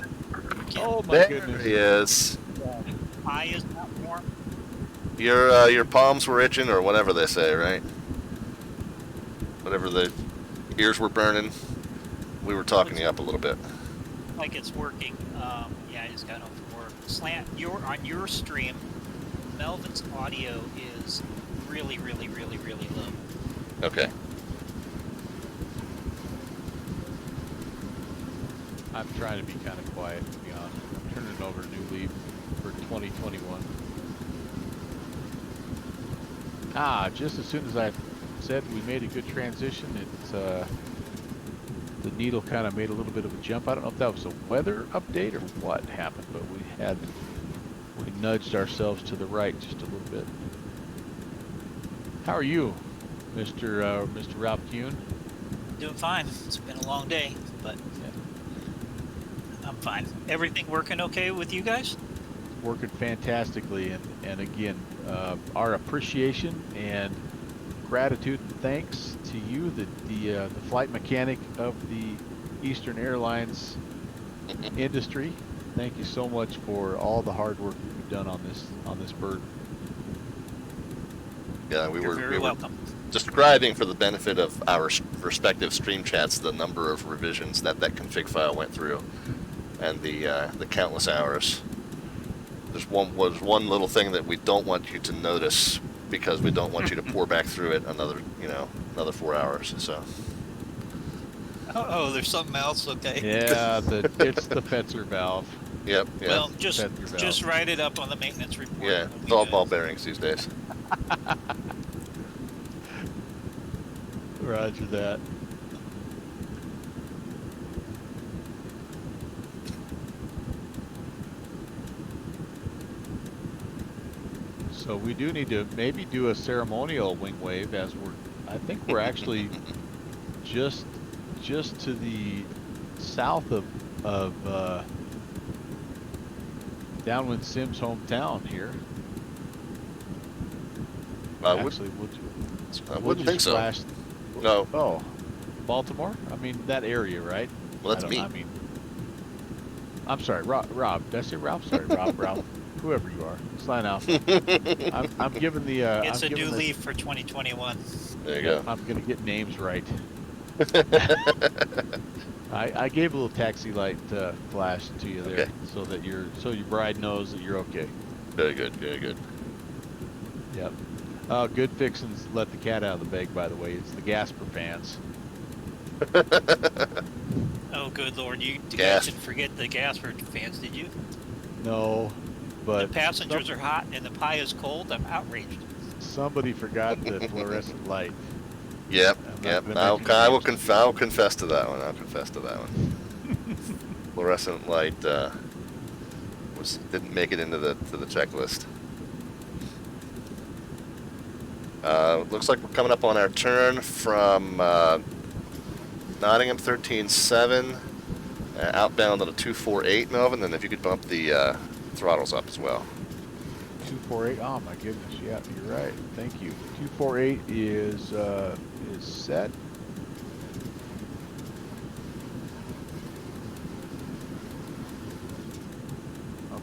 Oh my There goodness. he is. Eye is not warm. Your palms were itching, or whatever they say, right? Whatever the ears were burning. We were talking you up a little bit. Like it's working. Yeah, I just got home from work. Slant, on your stream, Melvin's audio is really, really, really, really low. Okay. I'm trying to be kind of quiet, to be honest. I'm turning over a new leaf for 2021. Just as soon as I said we made a good transition, the needle kind of made a little bit of a jump. I don't know if that was a weather update or what happened, but we nudged ourselves to the right just a little bit. How are you, Mr. Ralph Kuhn? Doing fine. It's been a long day, but Yeah. I'm fine. Everything working okay with you guys? Working fantastically, and again, our appreciation and gratitude and thanks to you, the flight mechanic of the Eastern Airlines industry. Thank you so much for all the hard work you've done on this bird. Yeah, we You're were very welcome. describing for the benefit of our respective stream chats the number of revisions that config file went through, and the countless hours. There's one little thing that we don't want you to notice, because we don't want you to pour back through it another 4 hours. So Oh, there's something else. Okay. Yeah, it's the Fetzer valve. Yep. Yeah. Well, just Fetzer valve. just write it up on the maintenance report. Yeah. when we It's all do ball it. bearings these days. Roger that. So we do need to maybe do a ceremonial wing wave as I think we're actually just to the south of DownwindSim's hometown here. I Actually, wouldn't think so. Flash, No. oh, Baltimore? I mean, that area, right? Well, that's me. I mean, I'm sorry, Rob. Did I say Ralph? Sorry, Ralph. Whoever you are. Sign out. I'm giving the... It's a new leaf for 2021. There you go. I'm going to get names right. I gave a little taxi light flash to you there, Okay. so your bride knows that you're okay. Very good. Very good. Yep. Good fixins let the cat out of the bag, by the way. It's the Gasper fans. Oh, good lord! You Gas. didn't forget the Gasford fans, did you? No, but The passengers are hot and the pie is cold. I'm outraged. somebody forgot the fluorescent light. Yep. I'm not Yep. gonna I mention will names. I'll confess to that one. I'll confess to that one. Fluorescent light didn't make it into the checklist. Looks like we're coming up on our turn from Nottingham 13.7, outbound on a 248, Melvin, and if you could bump the throttles up as well. 248. Oh my goodness. Yeah, you're right. Thank you. 248 is set.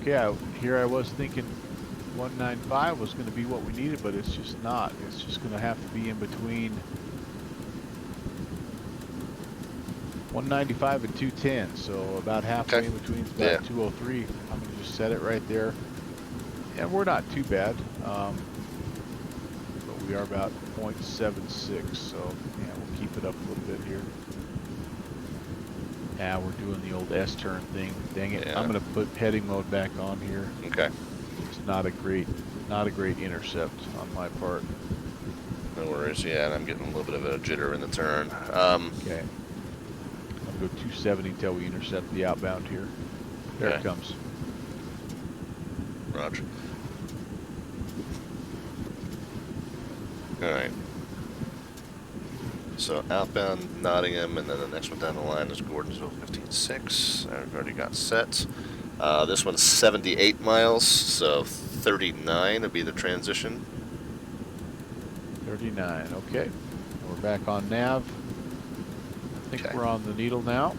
Okay, here I was thinking 195 was going to be what we needed, but it's just not. It's just going to have to be in between 195 and 210, so about halfway Okay. in between. It's Yeah. about 203. I'm going to just set it right there. And we're not too bad, but we are about 0.76, so yeah, we'll keep it up a little bit here. Yeah, we're doing the old S-turn thing. Dang it! Yeah. I'm going to put heading mode back on here. Okay. It's not a great intercept on my part. No worries. Yeah, and I'm getting a little bit of a jitter in the turn. Okay. I'll go 270 until we intercept the outbound here. There Okay. it comes. Roger. All right. So outbound Nottingham, and then the next one down the line is Gordonsville 15.6. I've already got set. This one's 78 miles, so 39 would be the transition. 39. Okay. We're back on nav. I think Okay. we're on the needle now.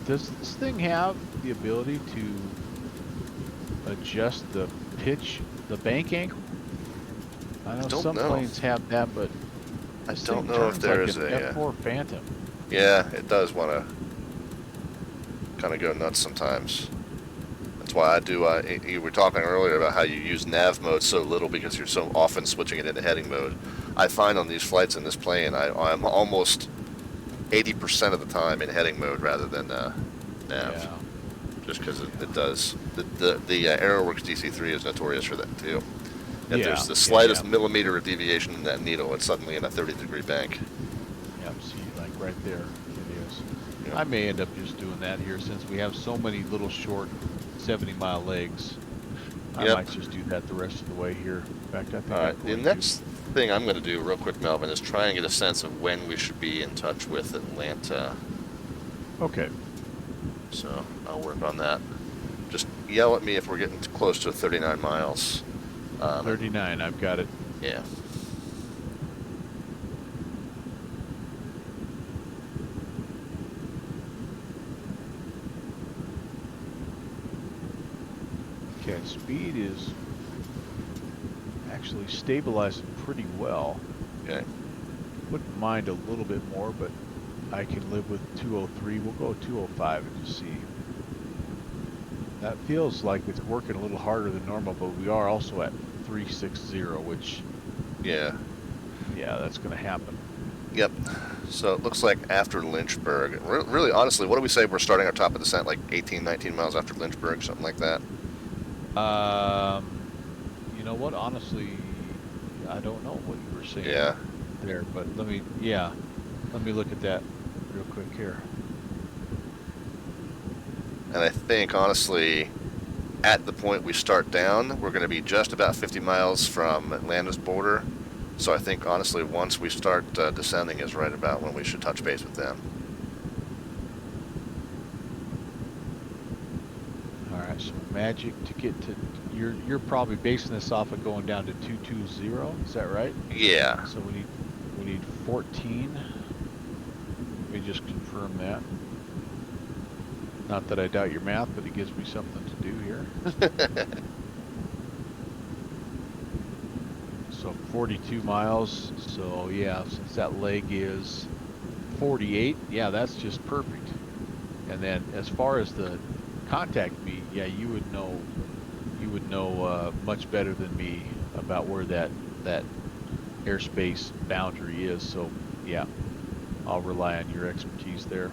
Does this thing have the ability to adjust the pitch, the bank angle? I know don't some know. planes have that, but I this don't thing know if turns there like is an a. F4 Phantom. Yeah, it does want to kind of go nuts sometimes. That's why I do. You were talking earlier about how you use nav mode so little because you're so often switching it into heading mode. I find on these flights in this plane, I'm almost 80% of the time in heading mode rather than nav. Yeah. Just because it does. The AeroWorks DC-3 is notorious for that too. If Yeah, there's the yeah, slightest yeah. millimeter of deviation in that needle, it's suddenly in a 30-degree bank. Yep, see, like right there, it is. Yep. I may end up just doing that here since we have so many little short 70-mile legs. I Yep. might just do that the rest of the way here. In fact, I think All I'm right. The going to. next thing I'm going to do real quick, Melvin, is try and get a sense of when we should be in touch with Atlanta. Okay. So I'll work on that. Just yell at me if we're getting close to 39 miles. 39, I've got it. Yeah. Okay, speed is actually stabilizing pretty well. Okay. Wouldn't mind a little bit more, but I can live with 203. We'll go 205 and just see. That feels like it's working a little harder than normal, but we are also at 360, which Yeah. Yeah, that's going to happen. Yep. So it looks like after Lynchburg. Really, honestly, what do we say we're starting our top of descent like 18, 19 miles after Lynchburg, something like that? You know what? Honestly, I don't know what you were saying Yeah. there, but let me look at that real quick here. And I think, honestly, at the point we start down, we're going to be just about 50 miles from Atlanta's border. So I think, honestly, once we start descending is right about when we should touch base with them. All right, so magic to get to, you're probably basing this off of going down to 220, is that right? Yeah. So we need 14. Let me just confirm that. Not that I doubt your math, but it gives me something to do here. So 42 miles. So yeah, since that leg is 48, yeah, that's just perfect. And then as far as the contact me, yeah, you would know much better than me about where that airspace boundary is. So yeah, I'll rely on your expertise there.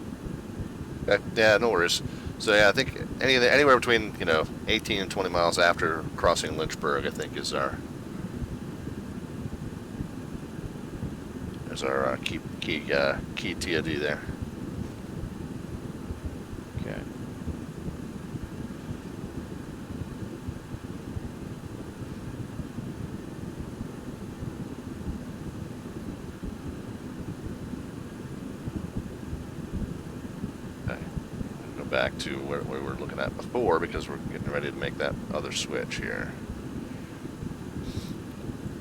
Yeah, no worries. So yeah, I think anywhere between 18 and 20 miles after crossing Lynchburg, I think is our key TOD there. Okay. Back to where we were looking at before because we're getting ready to make that other switch here.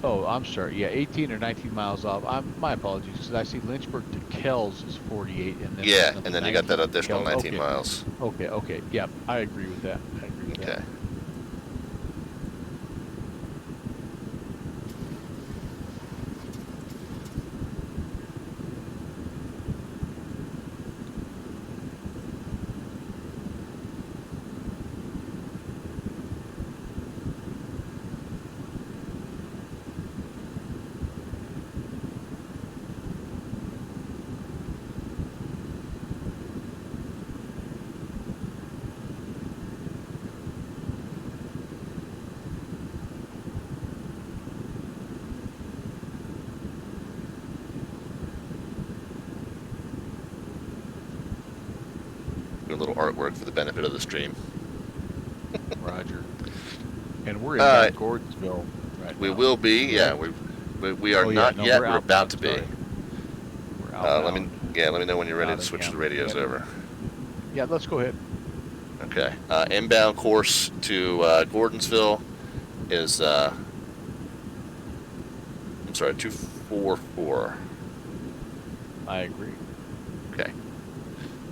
Oh, I'm sorry. Yeah, 18 or 19 miles off. My apologies, because I see Lynchburg to Kells is 48, and then yeah, and then you got that additional 19 okay. miles. Okay. Yeah, I agree with that. Okay. Do a little artwork for the benefit of the stream. Roger. And we're in Gordonsville right We now. will be. Yeah, we are not yet. We're about to be. We're outbound. Let me know when you're ready to switch the radios over. Yeah, let's go ahead. Okay. Inbound course to Gordonsville is 244. I agree. Okay.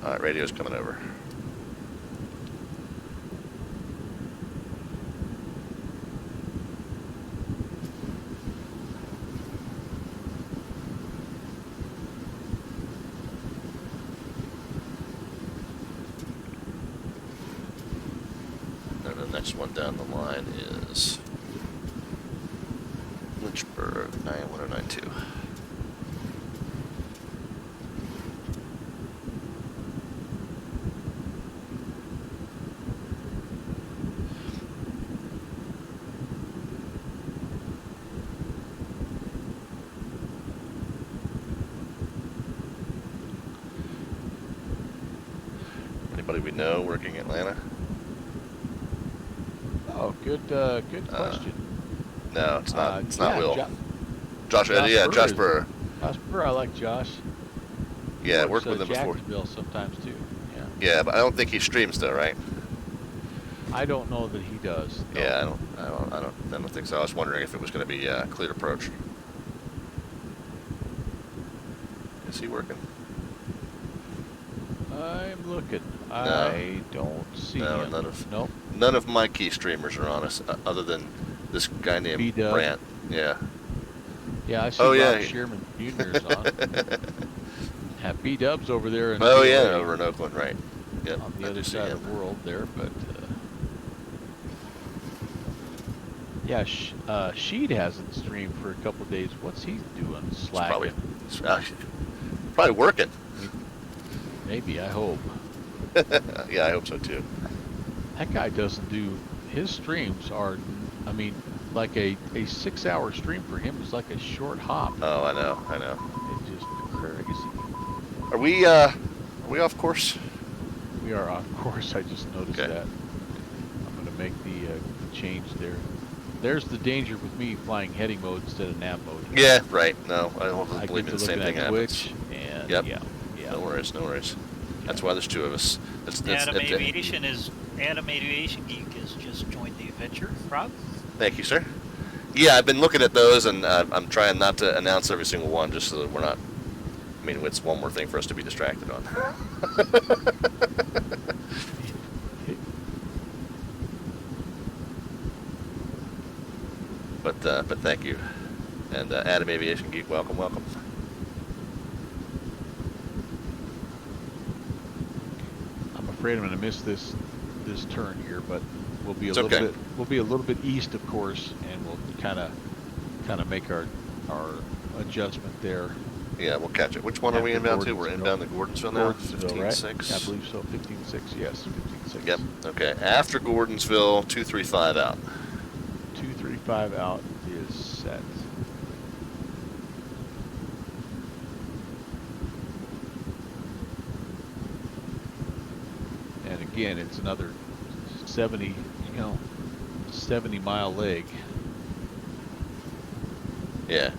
All right, radio's coming over. And the next one down the line is Lynchburg 91092. Anybody we know working Atlanta? Oh, good question. No, it's not. It's not Will. Josh Burr. Josh Burr, I like Josh. Yeah, worked with him before. Jacksonville sometimes too. Yeah. Yeah, but I don't think he streams though, right? I don't know that he does. No. Yeah, I don't think so. I was wondering if it was going to be cleared approach. Is he working? I'm looking. No. I don't see him. None of my key streamers are on us, other than this guy named Brant. Yeah. Yeah, I see Rob Shearman Jr. is on. Have B-Dubs over there. Over in Oakland, right. Yep, on the other side of the world there, but... Yeah, Sheed hasn't streamed for a couple of days. What's he doing? Slacking. Probably working. Maybe, I hope. Yeah, I hope so too. That guy doesn't do, his streams are, I mean, like a 6-hour stream for him is like a short hop. Oh, I know. It's just crazy. Are we off course? We are on course, I just noticed Okay. that. I'm going to make the change there. There's the danger with me flying heading mode instead of nav mode. Yeah, right. No, I don't I believe get in to the same looking thing at happens. Twitch, and Yep. yeah. No worries. That's why there's two of us. Adam Aviation Geek has just joined the adventure. Rob? Thank you, sir. Yeah, I've been looking at those, and I'm trying not to announce every single one, just so that we're not. I mean, it's one more thing for us to be distracted on. But thank you, and Adam Aviation Geek, welcome. I'm afraid I'm going to miss this turn here, but we'll be a It's little okay. bit. We'll be a little bit east, of course, and we'll kind of make our adjustment there. Yeah, we'll catch it. Which one are we inbound to? We're inbound to Gordonsville now. Gordonsville, right? 15.6. I believe so. 15.6. Yes, 15.6. Yep. Okay. After Gordonsville, 235 out. 235 out is set. And again, it's another 70 mile leg. Yeah.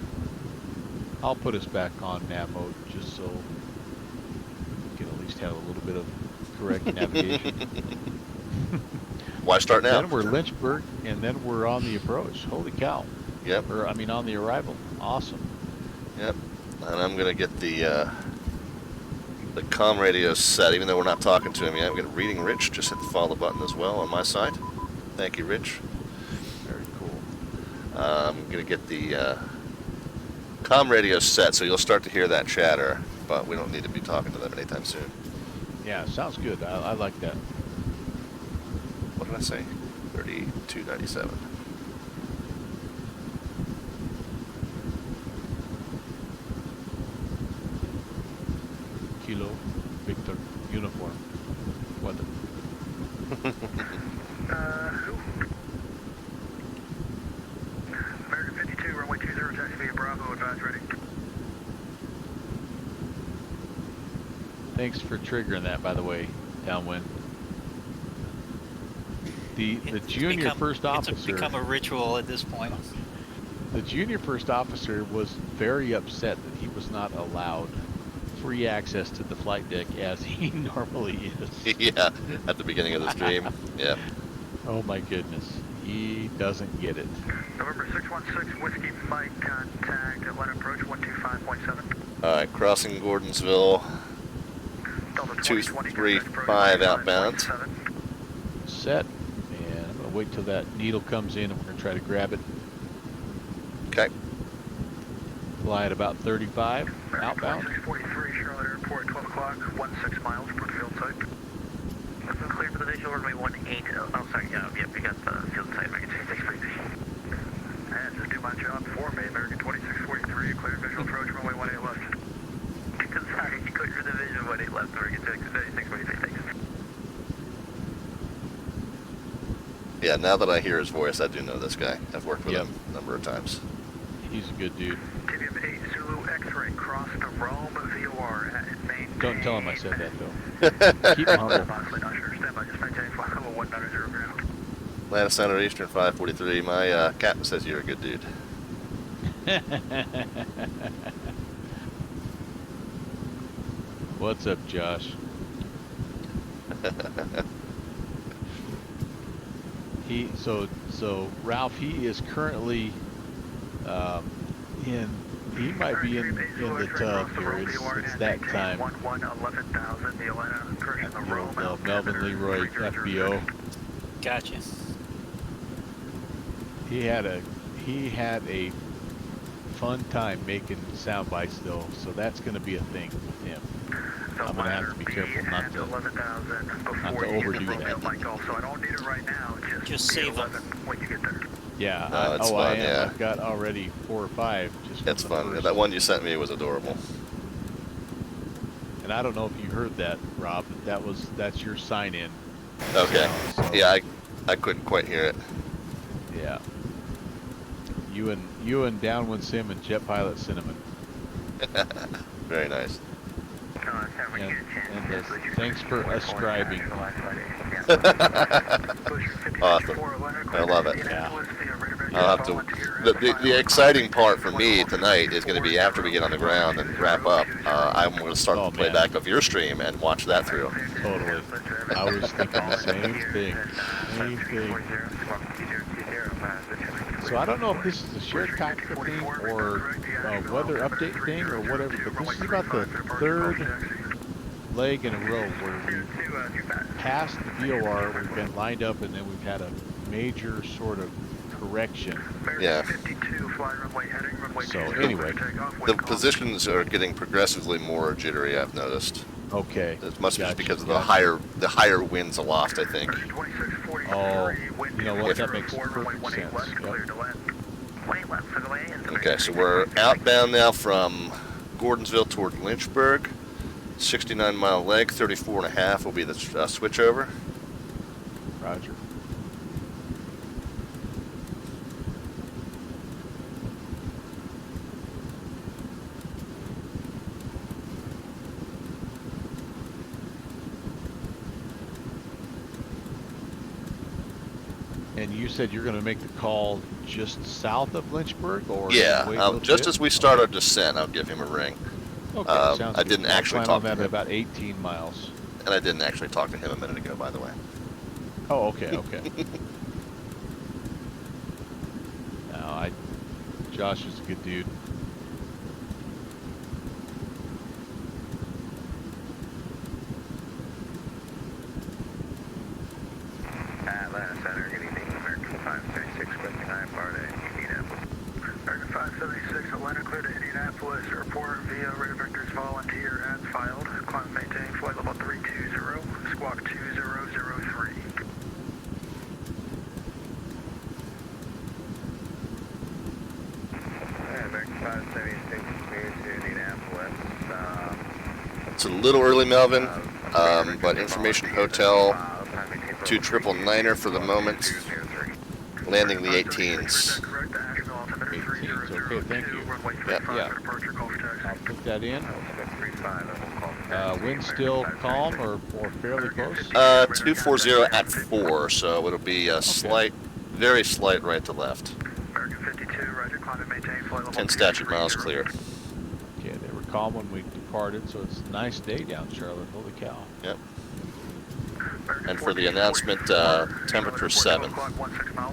I'll put us back on nav mode just so we can at least have a little bit of correct navigation. Why start now? Then we're Lynchburg, and then we're on the approach. Holy cow. Yep. Or, I mean, on the arrival. Awesome. Yep. And I'm gonna get the comm radio set, even though we're not talking to him yet. I'm gonna reading Rich. Just hit the follow button as well on my side. Thank you, Rich. Very cool. I'm gonna get the comm radio set, so you'll start to hear that chatter, but we don't need to be talking to them anytime soon. Yeah, sounds good. I like that. What did I say? 3297. Kilo, Victor, uniform. Weather. Who? American 52, runway 20, taxi via Bravo, advise ready. Thanks for triggering that, by the way, Downwind. The junior first officer. It's become a ritual at this point. The junior first officer was very upset that he was not allowed free access to the flight deck as he normally is. Yeah, at the beginning of the stream. Yeah. Oh my goodness. He doesn't get it. November 616, Whiskey Mike, contact Atlanta approach 125.7. Alright, crossing Gordonsville. Delta 235 outbound. Set. And I'm going to wait till that needle comes in and we're going to try to grab it. Okay. Fly at about 35 outbound. 2643, Charlotte Airport, 12 o'clock, 16 miles, port field site. Clear for the visual runway 18. Oh, sorry, yeah, we got the field site, American 2643. And just do my job for me, American 2643, clear visual approach, runway 18 left. Sorry, you cleared for the visual 18 left, American 2643, thanks. Yeah, now that I hear his voice, I do know this guy. I've worked with Yep. him a number of times. He's a good dude. TBM 8 Zulu X-ray, cross the Rome VOR at main. Don't tell him I said that, though. Keep him humble. I'm honestly not sure. Stand by, just maintain flight level 190 ground. Atlanta Center Eastern 543. My captain says you're a good dude. What's up, Josh? So Ralph, he is currently he might be in the tub here. It's that time. 11,000, the Atlanta, correction, the Rome. MelvinLeroy FBO. Gotcha. He had a fun time making sound bites though, so that's going to be a thing with him. I'm going to have to be careful not to overdo that. So I don't need it right now. Just save them. When you get there. Yeah. No, it's fun, I am. yeah. I've got already 4 or 5. Just It's from the fun. first. That one you sent me was adorable. And I don't know if you heard that, Rob. That's your sign-in. Okay. So, Yeah, I couldn't quite hear it. Yeah. You and DownwindSim and Jet Pilot Cinnamon. Very nice. And thanks for ascribing. Awesome. I love it. Yeah. I'll have to. The exciting part for me tonight is going to be after we get on the ground and wrap up. I'm going to start the playback of your stream and watch that through. Totally. I was thinking the same thing. Same thing. So I don't know if this is a shared cockpit thing or a weather update thing or whatever, but this is about the 3rd leg in a row where we passed the VOR, we've been lined up, and then we've had a major sort of correction. Yeah. So anyway, The positions are getting progressively more jittery, I've noticed. okay. It must be Gotcha, because of gotcha. the higher winds aloft, I think. Oh, you know what? That makes perfect sense. Yep. Okay, so we're outbound now from Gordonsville toward Lynchburg. 69-mile leg, 34.5 will be the switchover. Roger. And you said you're going to make the call just south of Lynchburg, or Yeah, just as we start our descent, I'll give him a ring. Okay, sounds I good. didn't actually I'll talk plan to on him. that at about 18 miles. And I didn't actually talk to him a minute ago, by the way. Oh, okay, okay. No, Josh is a good dude. Atlanta Center, good evening. American 536, Whiskey 9, Florida, Indianapolis. American 576, Atlanta, clear to Indianapolis. Report via radar vectors volunteer as filed. Climb maintain flight level 320, squawk 2003. American 576, clear to Indianapolis. It's a little early, Melvin, but Information Hotel 2999er for the moment. Landing the 18s. 18s, okay, thank you. Yep. Yeah. I'll put that in. Wind still calm or fairly close? 240 at 4, so it'll be a slight, very slight right to left. 10 statute miles clear. Okay, they were calm when we departed, so it's a nice day down Charlotte. Holy cow. Yep. And for the announcement, temperature 7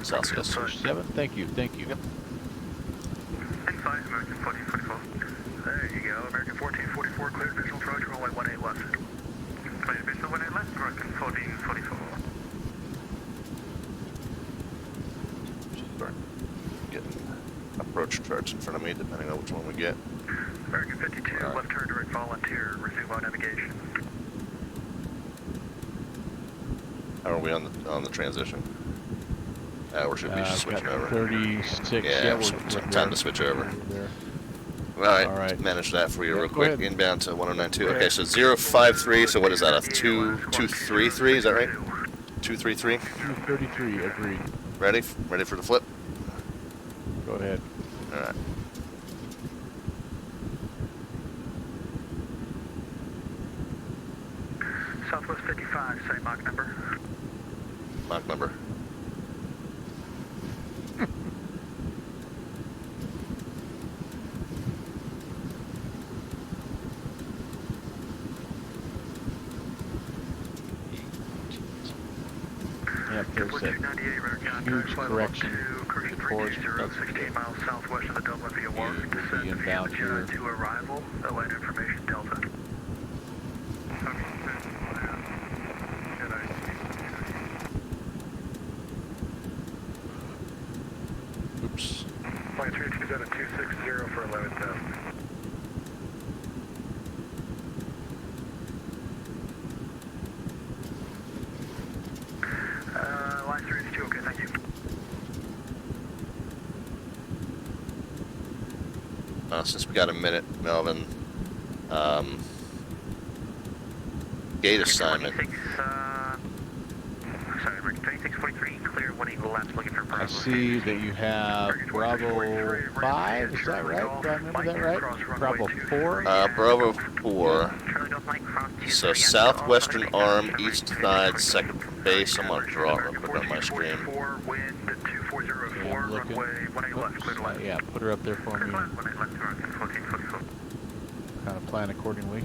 Celsius. 7? Thank you, thank you. Yep. Inside American 1444. There you go. American 1444, cleared visual approach, runway 18 left. Cleared visual 18 left, American 1444. Getting approach charts in front of me, depending on which one we get. American 52, Right. left turn direct volunteer, resume on navigation. How are we on the transition? Or should we just switch Got over? 36. Yeah, we're time there. to switch over. We're there. All right. Manage that for you Yep, real go quick. ahead. Inbound to 1092. Okay, so 053. So what is that? A 233? Is that right? 233. 233, agreed. Ready? Ready for the flip? Go ahead. All right. Southwest 55, same Mach number. Mach number. Yep, there's that huge correction towards 16 miles southwest of the Dublin via Warwick. We'll be Descend inbound via here. to arrival. Allied information Delta. Oops. Flight 320 260 for 11,000. Line 382, okay, thank you. since we got a minute, Melvin, gate assignment. 2643, clear 1 Eagle left, looking for Bravo. I see that you have Bravo 5, is that right? Do I remember that right? Bravo 4? Bravo 4. So southwestern arm, east side, second base. I'm gonna draw it real quick on my screen. Yeah, I'm looking. Oops, yeah, put her up there for me. Kind of plan accordingly.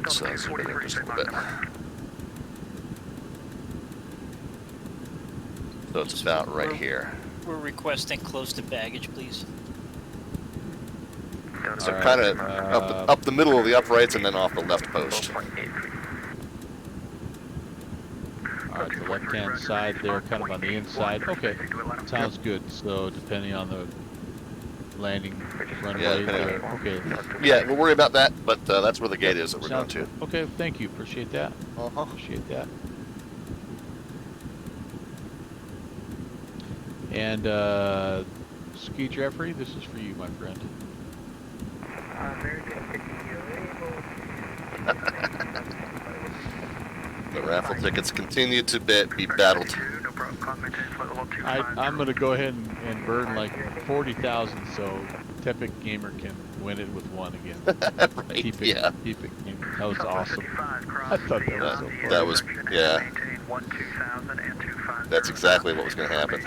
So zoom in just a little bit. So it's about right here. We're requesting close to baggage, please. So All kind of right, up the middle of the uprights and then off the left post. Alright, the left-hand side there, kind of on the inside. Okay, sounds good. So depending on the landing runway there. Okay. Yeah, we'll worry about that, but that's where the gate is that we're going to. Okay, thank you. Appreciate that. Uh-huh. Appreciate that. And Ski Jeffrey, this is for you, my friend. The raffle tickets continue to be battled. I'm going to go ahead and burn like 40,000 so Tepic Gamer can win it with one again. Right, Keep it, yeah. keep it. That was awesome. I thought that was so fun. That was, yeah. That's exactly what was going to happen.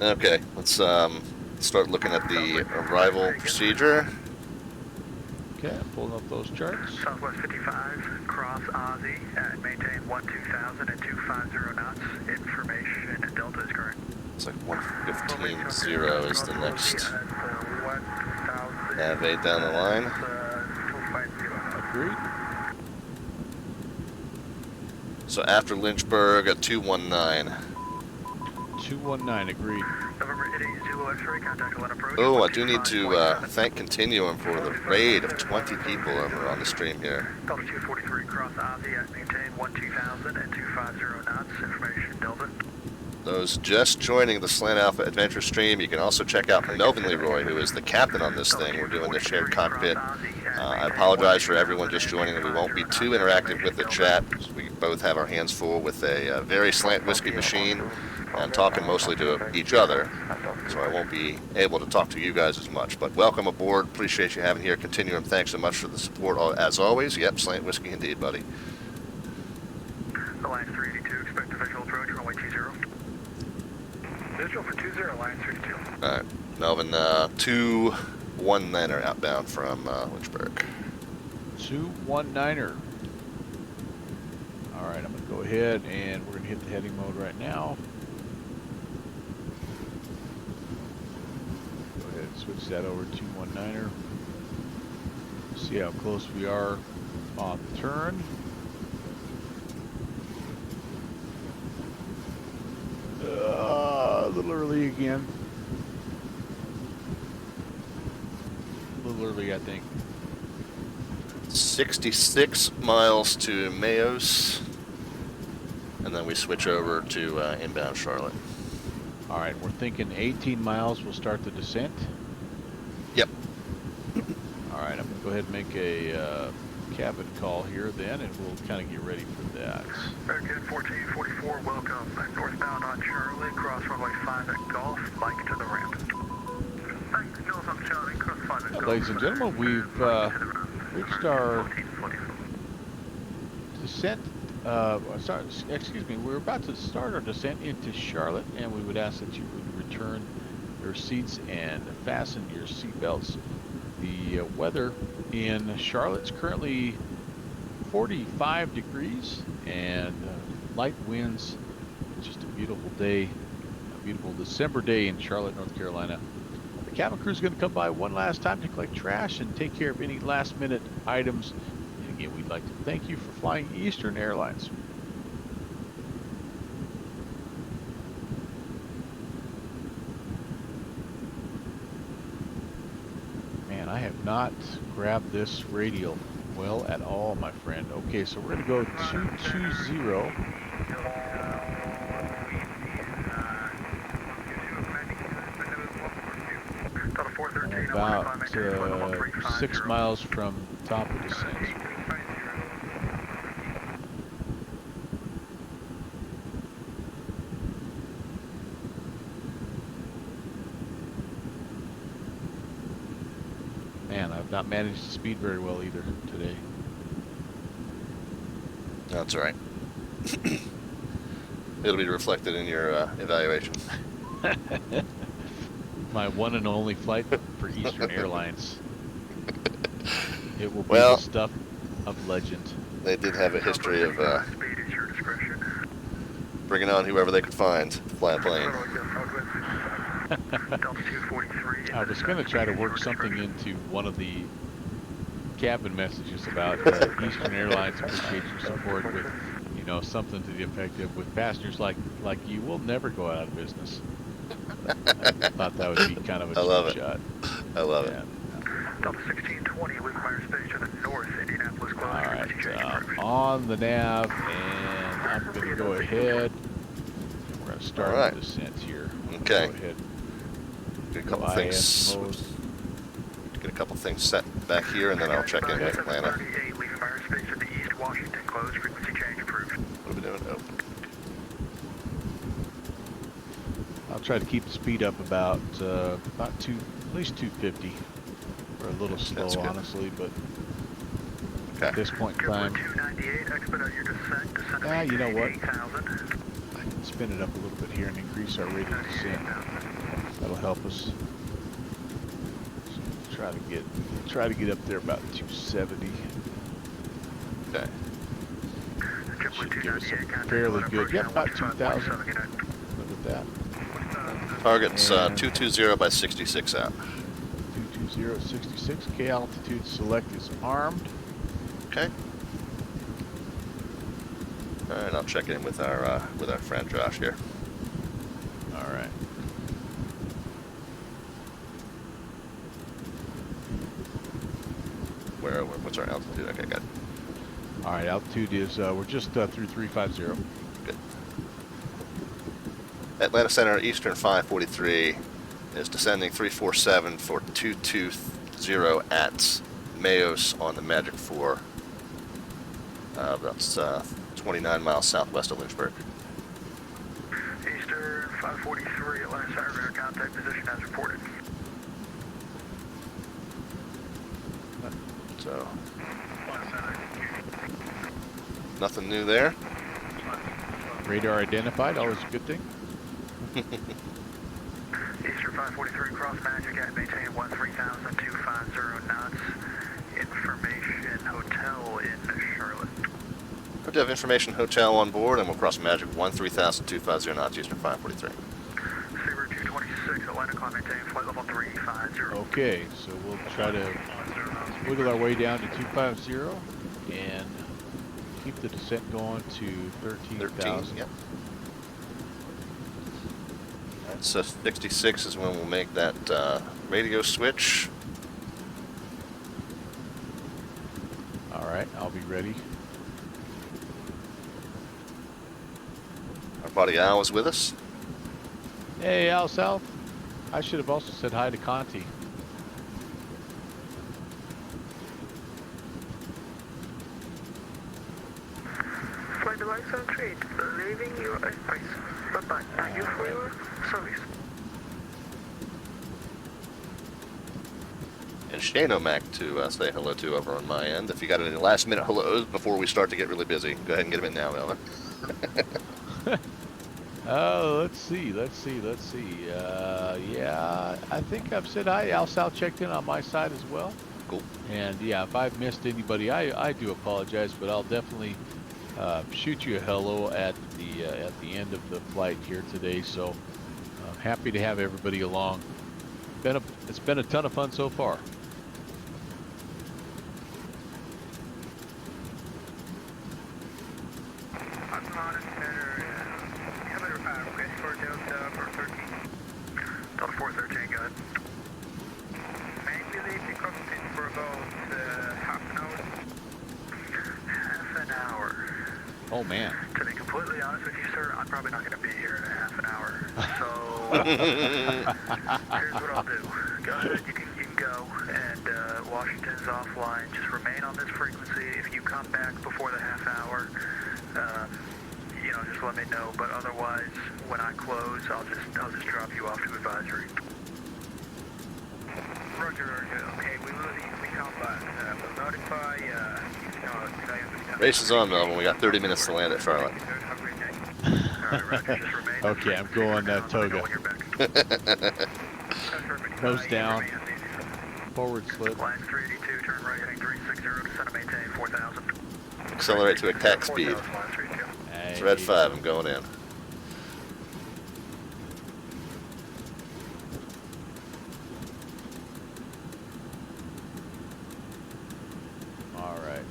Okay, let's start looking at the arrival procedure. Okay, I'm pulling up those charts. Southwest 55, cross Aussie, and maintain 12000 and 250 knots. Information Delta is current. It's like 115.0 is the next nav 8 down the line. Agreed. So after Lynchburg, a 219. 219, agreed. November 88 Zulu X-ray, contact 11 approach. Oh, I do need to thank Continuum for the raid of 20 people over on the stream here. Delta 243, cross Aussie, at maintain 12000 and 250 knots. Information Delta. Those just joining the Slant Alpha Adventure stream, you can also check out MelvinLeroy, who is the captain on this thing. We're doing the shared cockpit. I apologize for everyone just joining. We won't be too interactive with the chat. We both have our hands full with a very slant whiskey machine and talking mostly to each other, so I won't be able to talk to you guys as much. But welcome aboard. Appreciate you having here. Continuum, thanks so much for the support as always. Yep, slant whiskey indeed, buddy. Alliance 382, expect official approach, runway 20. Visual for 20, Alliance 382. Alright, Melvin, 219er outbound from Lynchburg. 219er. Alright, I'm going to go ahead and we're going to hit the heading mode right now. Go ahead and switch that over to 219er. See how close we are on the turn. A little early again. A little early, I think. 66 miles to Mayos, and then we switch over to inbound Charlotte. All right, we're thinking 18 miles will start the descent. Yep. All right, I'm going to go ahead and make a cabin call here then, and we'll kind of get ready for that. Very good, 1444, welcome. Northbound on Charlie, cross runway 5 at Golf, Mike to the ramp. Thanks, Nils on Charlie, cross 5 at Golf. Ladies and gentlemen, we've reached our descent. Excuse me, we're about to start our descent into Charlotte, and we would ask that you would return your seats and fasten your seat belts. The weather in Charlotte's currently 45 degrees and light winds. It's just a beautiful day, a beautiful December day in Charlotte, North Carolina. The cabin crew is going to come by one last time to collect trash and take care of any last minute items. And again, we'd like to thank you for flying Eastern Airlines. Man, I have not grabbed this radial well at all, my friend. Okay, so we're going to go 220. about 6 miles from top of descent. Man, I've not managed to speed very well either today. That's all right. It'll be reflected in your evaluation. My one and only flight for Eastern Airlines. It will be Well, the stuff of legend. They did have a history of bringing on whoever they could find to fly a plane. I was going to try to work something into one of the cabin messages about Eastern Airlines appreciates your support with, you know, something to the effect of, with passengers like you, will never go out of business. I thought that would be kind of a cheap shot. I love it. Delta 1620, we require space to the north, Indianapolis closed. All right, on the nav, and I'm going to go ahead. We're going to start the descent here. Okay. Go ahead. Get a couple things. Get a couple things set back here, and then I'll check in with Atlanta. 38, leaving fire space to the east, Washington closed, frequency change approved. What are we doing? Oh. I'll try to keep the speed up about at least 250. We're a little slow, honestly, but at this point in time, 298, expedite your descent. You know what? I can spin it up a little bit here and increase our rate of descent. That'll help us. So try to get up there about 270. Okay. Should give us a fairly good. Yep, about 2,000. Look at that. Target's 220 by 66 out. 220 66. K altitude select is armed. Okay. All right, I'll check in with our friend Josh here. All right. What's our altitude? Okay, good. All right, altitude is we're just through 350. Good. Atlanta Center Eastern 543 is descending 347 for 220 at Mayos on the Magic 4. That's 29 miles southwest of Lynchburg. Eastern 543, Atlanta Center, radar contact position as reported. So, nothing new there. Radar identified, always a good thing. Eastern 543, cross Magic at maintain 13,250 knots. Information hotel in Charlotte. We have information hotel on board, and we'll cross Magic 13,250 knots, Eastern 543. Sabre 226, Atlanta, climb maintain flight level 350. Okay, so we'll try to wiggle our way down to 250 and keep the descent going to 13,000. Yep. So 66 is when we'll make that radio switch. All right, I'll be ready. Our buddy Al is with us. Hey, Al South. I should have also said hi to Conti. Flight device on trade, leaving your advice. Bye-bye. Thank you for your service. And Shane O'Mac to say hello to over on my end. If you got any last minute hellos before we start to get really busy, go ahead and get them in now, Melvin. Oh, let's see. Yeah, I think I've said hi. Al South checked in on my side as well. Cool. And yeah, if I've missed anybody, I do apologize, but I'll definitely shoot you a hello at the end of the flight here today. So happy to have everybody along. It's been a ton of fun so far. Delta 413, go ahead. Maybe they pick up for about half an hour. Half an hour. Oh man. To be completely honest with you, sir, I'm probably not going to be here in a half an hour. So here's what I'll do. Go ahead, you can go. offline. Just remain on this frequency. If you come back before the half hour, you know, just let me know. But otherwise, when I close, I'll just drop you off to advisory. Roger. Okay, we lose you. We come back. We'll notify. Did I understand? Race is on, Melvin. We got 30 minutes to land at Charlotte. Have a great day. All right, Roger. Just remain. Okay, I'm going toga. Nose down. Forward slip. Line 382, turn right heading 360, descend and maintain 4,000. Accelerate to attack speed. It's red 5, I'm going in. Alright.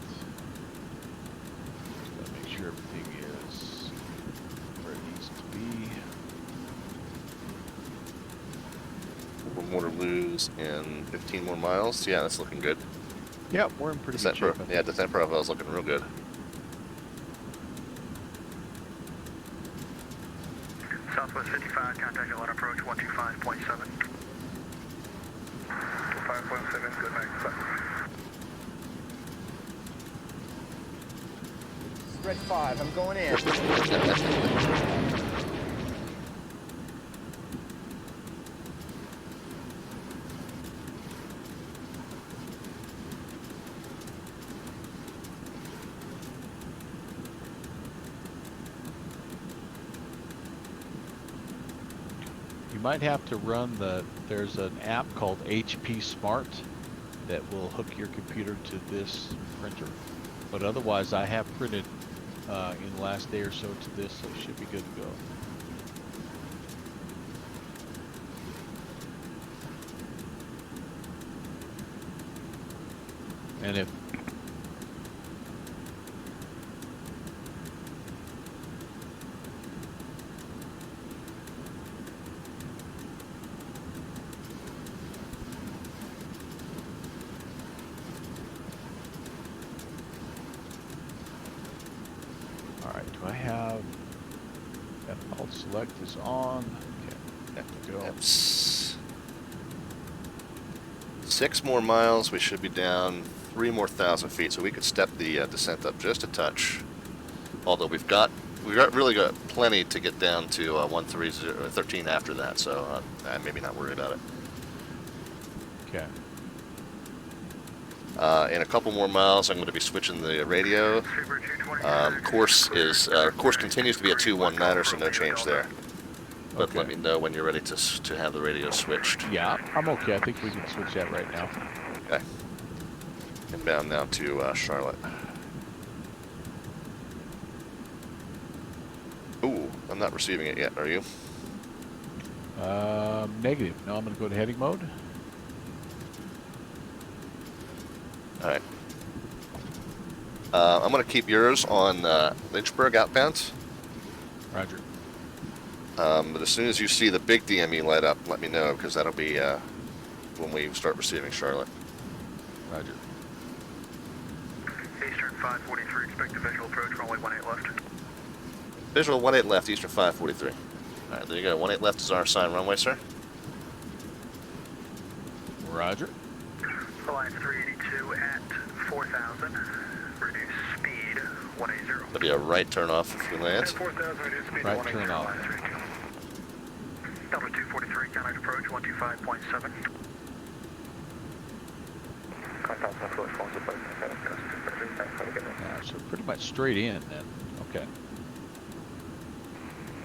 Gotta make sure everything is where it needs to be. One more to lose in 15 more miles. Yeah, that's looking good. Yep, we're in pretty good Descent shape. yeah, descent profile is looking real good. Southwest 55, contact line approach 125.7. 5.7, good night. Red 5, I'm going in. You might have to run there's an app called HP Smart that will hook your computer to this printer. But otherwise, I have printed in the last day or so to this, so it should be good to go. And if do I have that alt select is on? Okay, have to go. Yep. 6 more miles, we should be down 3 more 1,000 feet, so we could step the descent up just a touch. Although we've really got plenty to get down to 130 after that, so maybe not worry about it. Okay. In a couple more miles, I'm going to be switching the radio. Course continues to be a 219er, so no change there. But Okay. let me know when you're ready to have the radio switched. Yeah, I'm okay. I think we can switch that right now. Okay. Inbound now to Charlotte. Ooh, I'm not receiving it yet. Are you? Negative. No, I'm going to go to heading mode. All right. I'm going to keep yours on Lynchburg outbound. Roger. But as soon as you see the big DME light up, let me know, because that'll be when we start receiving Charlotte. Roger. Eastern 543, expect a visual approach, runway 18 left. Visual 18 left, Eastern 543. All right, there you go. 18 left is our assigned runway, sir. Roger. Alliance 382 at 4,000. Reduce speed 180. That'll be a right turn off if we land. 4,000, reduce speed Right 180. turn off. Delta 243, contact approach 125.7. So pretty much straight in then. Okay.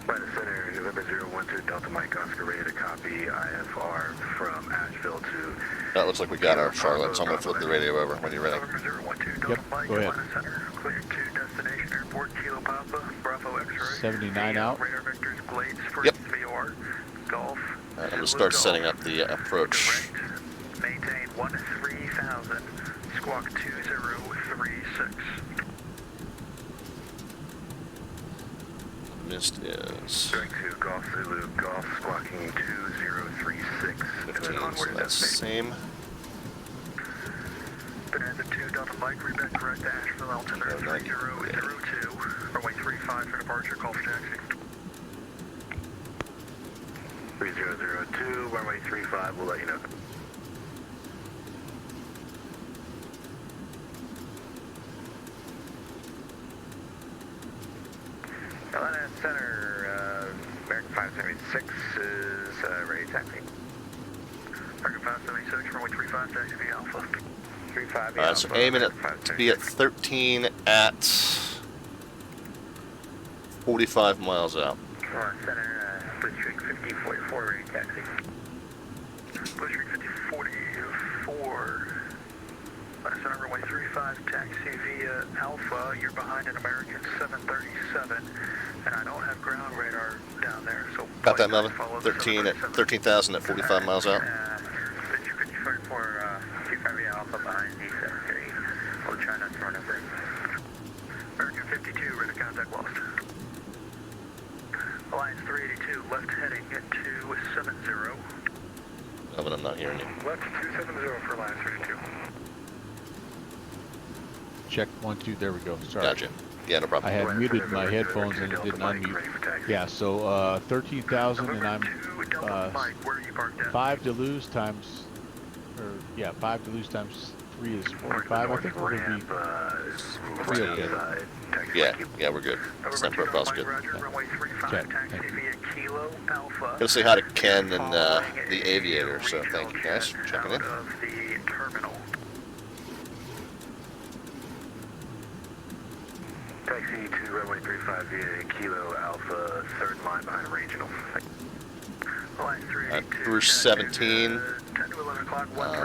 Right at center, November 012, Delta Mike Oscar, ready to copy IFR from Asheville to... That looks like we got our Charlotte, so I'm going to flip the radio over when you're ready. November 012, Delta Yep, Mike, go ahead. Atlanta Center, cleared to destination airport, Kilo Papa, Bravo X-ray. 79 out. Radar vectors, Glades, for Yep. VOR, Golf. I'm going to start setting up the approach. Direct, maintain 13,000, squawk 2036. Mist is Going to Golf Zulu, Golf squawking 2036. 15, so that's the same. Bonanza 2, Delta Mike, reback direct to Asheville, altimeter 3002, runway 35 for departure, Gulf taxi. 3002, runway 35, we'll let you know. Center, American 576 is ready to taxi. American 576, runway 35, taxi via Alpha. 35 Alright, so aiming it to be at 13 at 45 miles out. Center, Blue Streak 5044, ready to taxi. Blue Streak 5044. Center, runway 35, taxi via Alpha. You're behind an American 737, and I don't have ground radar down there, so... Got that, Melvin? 13,000 at 45 miles out. Blue Streak 54, 25 via Alpha behind the 730. We'll try not to run over it. American 52, radar contact lost. Alliance 382, left heading at 270. Melvin, I'm not hearing you. Left 270 for Alliance 382. Check 1, 2. There we go. Sorry. Gotcha. Yeah, no problem. I had muted my headphones and it didn't unmute. Yeah, so 13,000 and I'm 5 to lose times, or yeah, 5 to lose times 3 is 45. I think we're gonna be 3 okay. Yeah, we're good. Stem profile's good. Check. Thank you. Gonna say hi to Ken and the aviator, so thank you guys for checking in. Taxi to runway 35 via Kilo Alpha, third line behind regional. Cruise 17.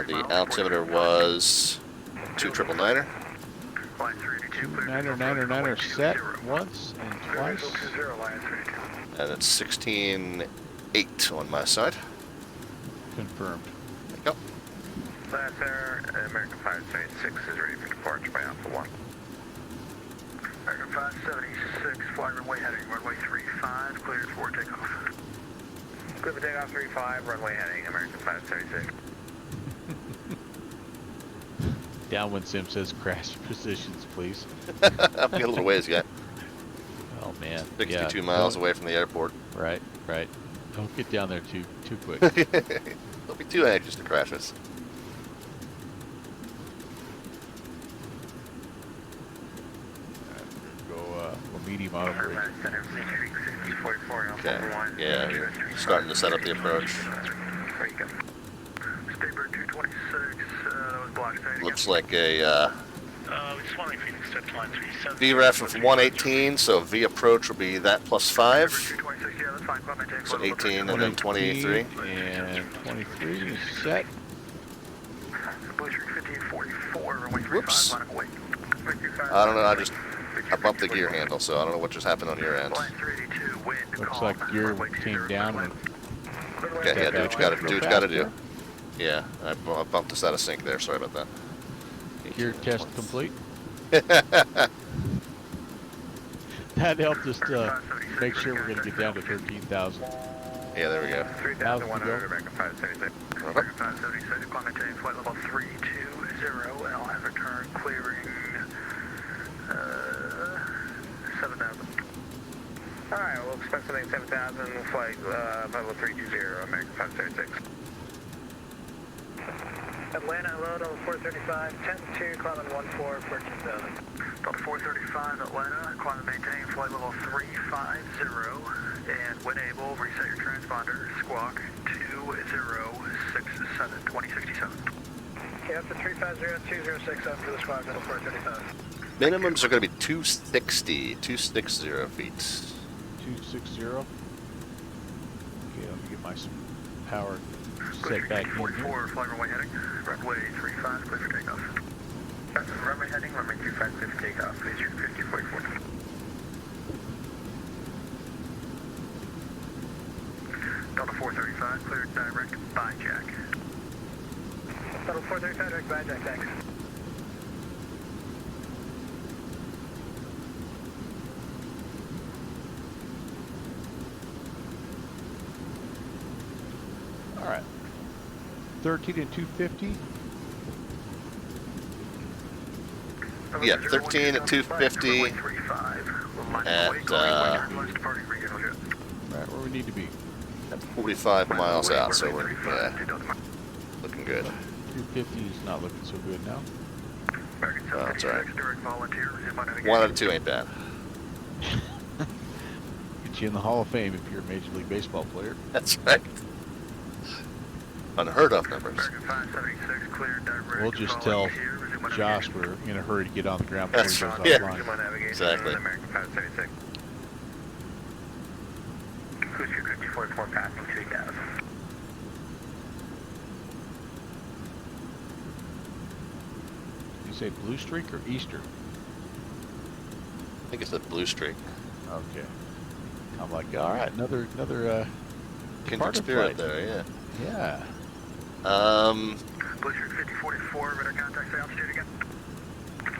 The altimeter was 29er. 9er set once and twice. And it's 16.8 on my side. Confirmed. There you go. Sir, American 576 is ready for departure by Alpha 1. American 576, fly runway heading, runway 35, cleared for takeoff. Clear for takeoff 35, runway heading, American 576. DownwindSim says crash positions, please. I've got a little ways yet. Oh man. 62 miles away from the airport. Right. Don't get down there too quick. Don't be too anxious to crash us. Medium auto bridge. Okay. Yeah, you're starting to set up the approach. Staybird 226, that was blocked. Looks like a we just want to Phoenix to line 37. VREF of 118, so V approach will be that plus 5. 226, yeah, that's fine. So 18 and then 23. And 23 is set. Blue Streak 1544, runway 35, Whoops. line of away. I don't know, I bumped the gear handle, so I don't know what just happened on your end. Looks like gear came down. Okay, yeah, do what you gotta do. Yeah, I bumped us out of sync there, sorry about that. Gear test complete. That helped us to make sure we're going to get down to 13,000. Yeah, there we go. 3,001 over American 576. American 576, climb maintain flight level 320, and I'll have return clearing 7,000. Alright, we'll expect something 7,000, flight level 320, American 576. Atlanta, hello, Delta 435, 10-2, climbing 14, 14,000. Delta 435, Atlanta, climb and maintain flight level 350, and when able, reset your transponder, squawk 2067, 2067. Okay, up to 350-206, up for the squawk, Delta 435. Minimums are going to be 260 feet. 260. Okay, let me get my power set back in here. 44, fly runway heading, runway 35, clear for takeoff. Runway heading, runway 35, clear for takeoff, please, 5044. Delta 435, cleared direct by Jack. Delta 435, direct by Jack, thanks. All right. 13 and 250. Yeah, 13 at 250 at Right where we need to be. at 45 miles out, so we're looking good. 250 is not looking so good now. Oh, that's all right. 1 out of 2 ain't bad. Good get you in the Hall of Fame if you're a Major League Baseball player. That's right. Unheard of numbers. American 576, cleared direct. We'll just tell Josh we're in a hurry to get on the ground before he goes That's right. offline. Resume on navigation. Exactly. American 576. Cruise 244 passing 3000. You say Blue Streak or Easter? I think it's a blue streak. Okay. I'm like, all right, another Kindred departed spirit flight. there, Yeah. yeah. Blue Streak 5044, radar contact, say altitude again.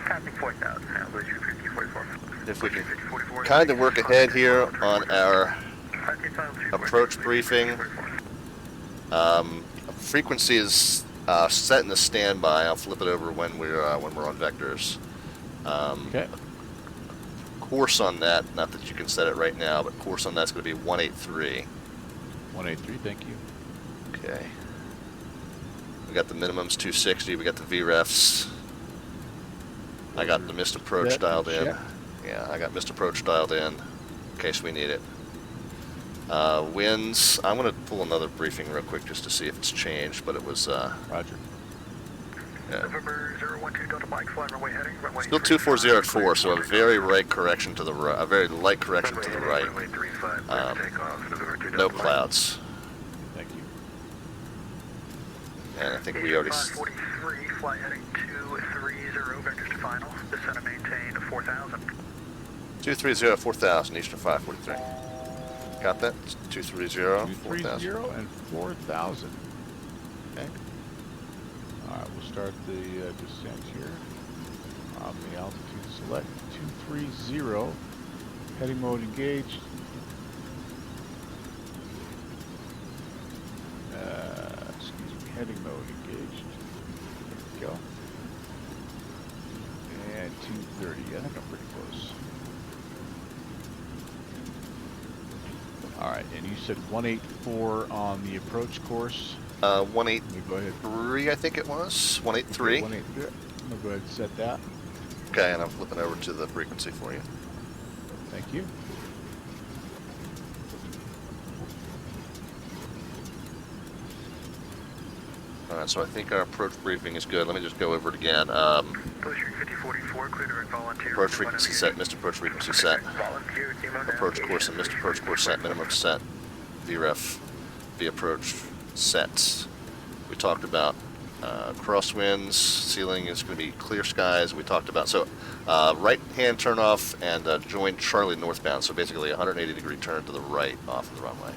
Passing 4000, now Blue Streak 5044. If we can kind of work ahead here on our approach briefing. Frequency is set in the standby. I'll flip it over when we're on vectors. Okay. Course on that, not that you can set it right now, but course on that's going to be 183. 183, thank you. Okay. We got the minimums 260. We got the VREFs. I got the missed approach That dialed in. check. Yeah, I got missed approach dialed in case we need it. Winds. I'm going to pull another briefing real quick just to see if it's changed, but it was Roger. yeah. November 012 Delta Mike, flying runway heading. Runway Still 240 at 4, so a very right correction to the right, a very light correction to the right. No clouds. Thank you. And I think we already. 543, flight heading 230, vectors to final. Descent and maintain 4000. 230 4000, Eastern 543. Got that? 230 4000. 230 and 4,000. Okay. All right, we'll start the descent here. On the altitude select 230. Heading mode engaged. Excuse me, heading mode engaged. There we go. And 230. I think I'm pretty close. All right, and you said 184 on the approach course. 183, Let me go ahead. I think it was. 183. 183. I'm gonna go ahead and set that. Okay, and I'm flipping over to the frequency for you. Thank you. Alright, so I think our approach briefing is good. Let me just go over it again. Blue Streak 5044, clear direct volunteer. Approach frequency set, missed approach frequency set. Volunteer, demo Approach course and missed approach course set, minimum set. VREF, V approach set. We talked about crosswinds, ceiling is going to be clear skies. We talked about, so right hand turn off and join Charlie northbound. So basically a 180 degree turn to the right off of the runway.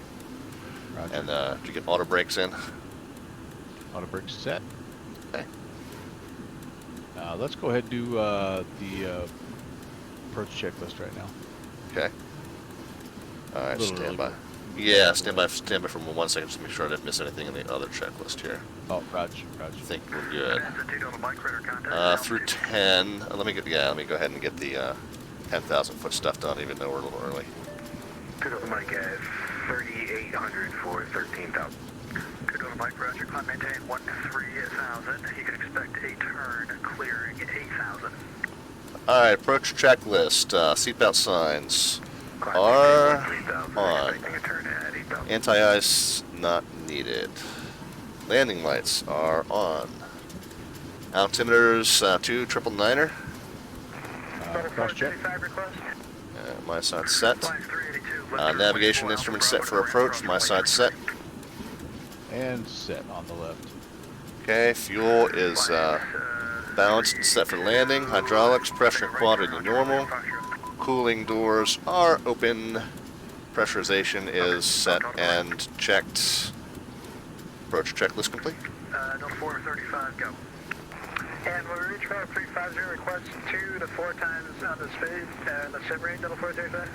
Roger. And did you get auto brakes in? Auto brakes set. Okay. Let's go ahead and do the approach checklist right now. Okay. All right, Little stand early, by. but- Yeah, stand by for 1 second just to make sure I didn't miss anything in the other checklist here. Oh, Roger, I Roger. think we're good. Contact. Through 10. Let me go ahead and get the 10,000 foot stuff done, even though we're a little early. Good on the mic at 3,800 for 13,000. Good on the mic, Roger. Climb maintain 13,000. You can expect a turn clearing 8,000. All right, approach checklist. Seatbelt signs are on. Anti-ice not needed. Landing lights are on. Altimeters 2 999er. Cross check. My side set. Navigation instrument set for approach. My side set. And set on the left. Okay, fuel is balanced and set for landing. Hydraulics, pressure and quantity normal. Cooling doors are open. Pressurization is set and checked. Approach checklist complete. Delta 435, go. And we'll reach 350, request 2 to 4 times on the speed and the sim rate, Delta 435.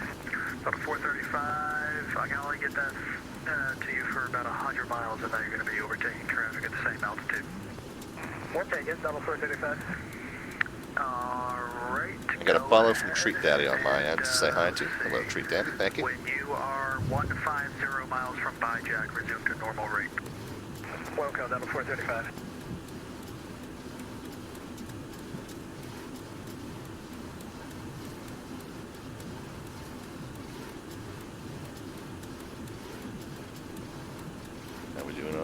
Delta 435, I can only get that to you for about 100 miles, and now you're going to be overtaking traffic at the same altitude. We'll take it, Delta 435. Alright. I got a follow from Treat Daddy on my end to say hi to. Hello, Treat Daddy. Thank you. When you are 150 miles from Bijack, resume to normal rate. Welcome, Delta 435.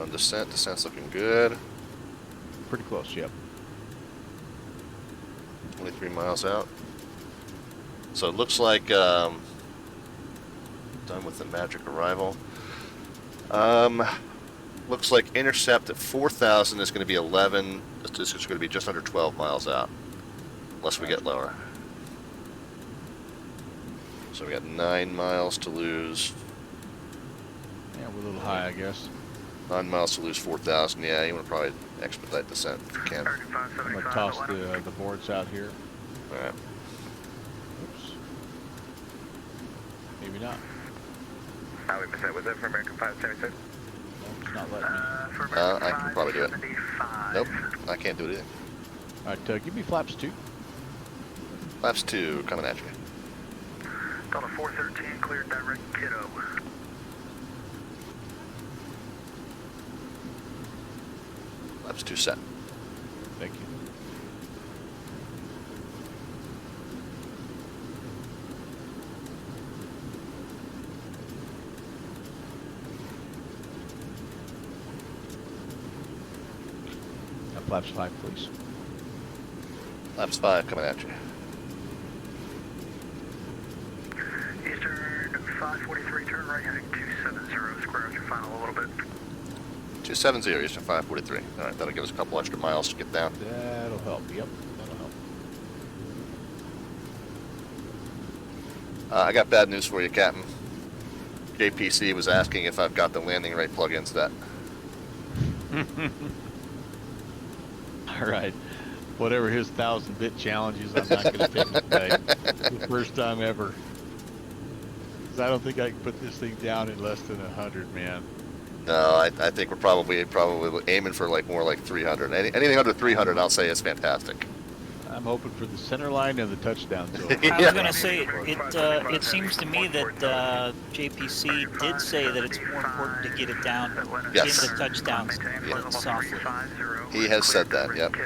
On descent, descent's looking good. Pretty close, yep. 23 miles out. So it looks like done with the magic arrival. Looks like intercept at 4,000 is going to be 11. This is going to be just under 12 miles out, unless we get lower. So we got 9 miles to lose. Yeah, we're a little high, I guess. 9 miles to lose 4,000. Yeah, you want to probably expedite descent if you can. I'm going to toss the boards out here. All right. Oops. Maybe not. How we missed that? Was that for American 576? No, it's not letting me. For American I can probably do it. 575. Nope, I can't do it either. All right, give me flaps 2. Flaps 2 coming at you. Delta 413, cleared direct Kiddo. Flaps 2 set. Thank you. Now flaps 5, please. Flaps 5 coming at you. Eastern 543, turn right heading 270, square out your final a little bit. 270 Eastern 543. All right, that'll give us a couple extra miles to get down. That'll help. Yep, that'll help. I got bad news for you, Captain. JPC was asking if I've got the landing rate plug-in set. All right. Whatever his 1,000-bit challenge is, I'm not going to take it today. The first time ever. Because I don't think I can put this thing down in less than 100, man. No, I think we're probably aiming for more like 300. Anything under 300, I'll say is fantastic. I'm hoping for the center line and the touchdown zone. I was going to say, it seems to me that JPC did say that it's more important to get it down Yes. in the touchdowns than softly. He has said that, yep.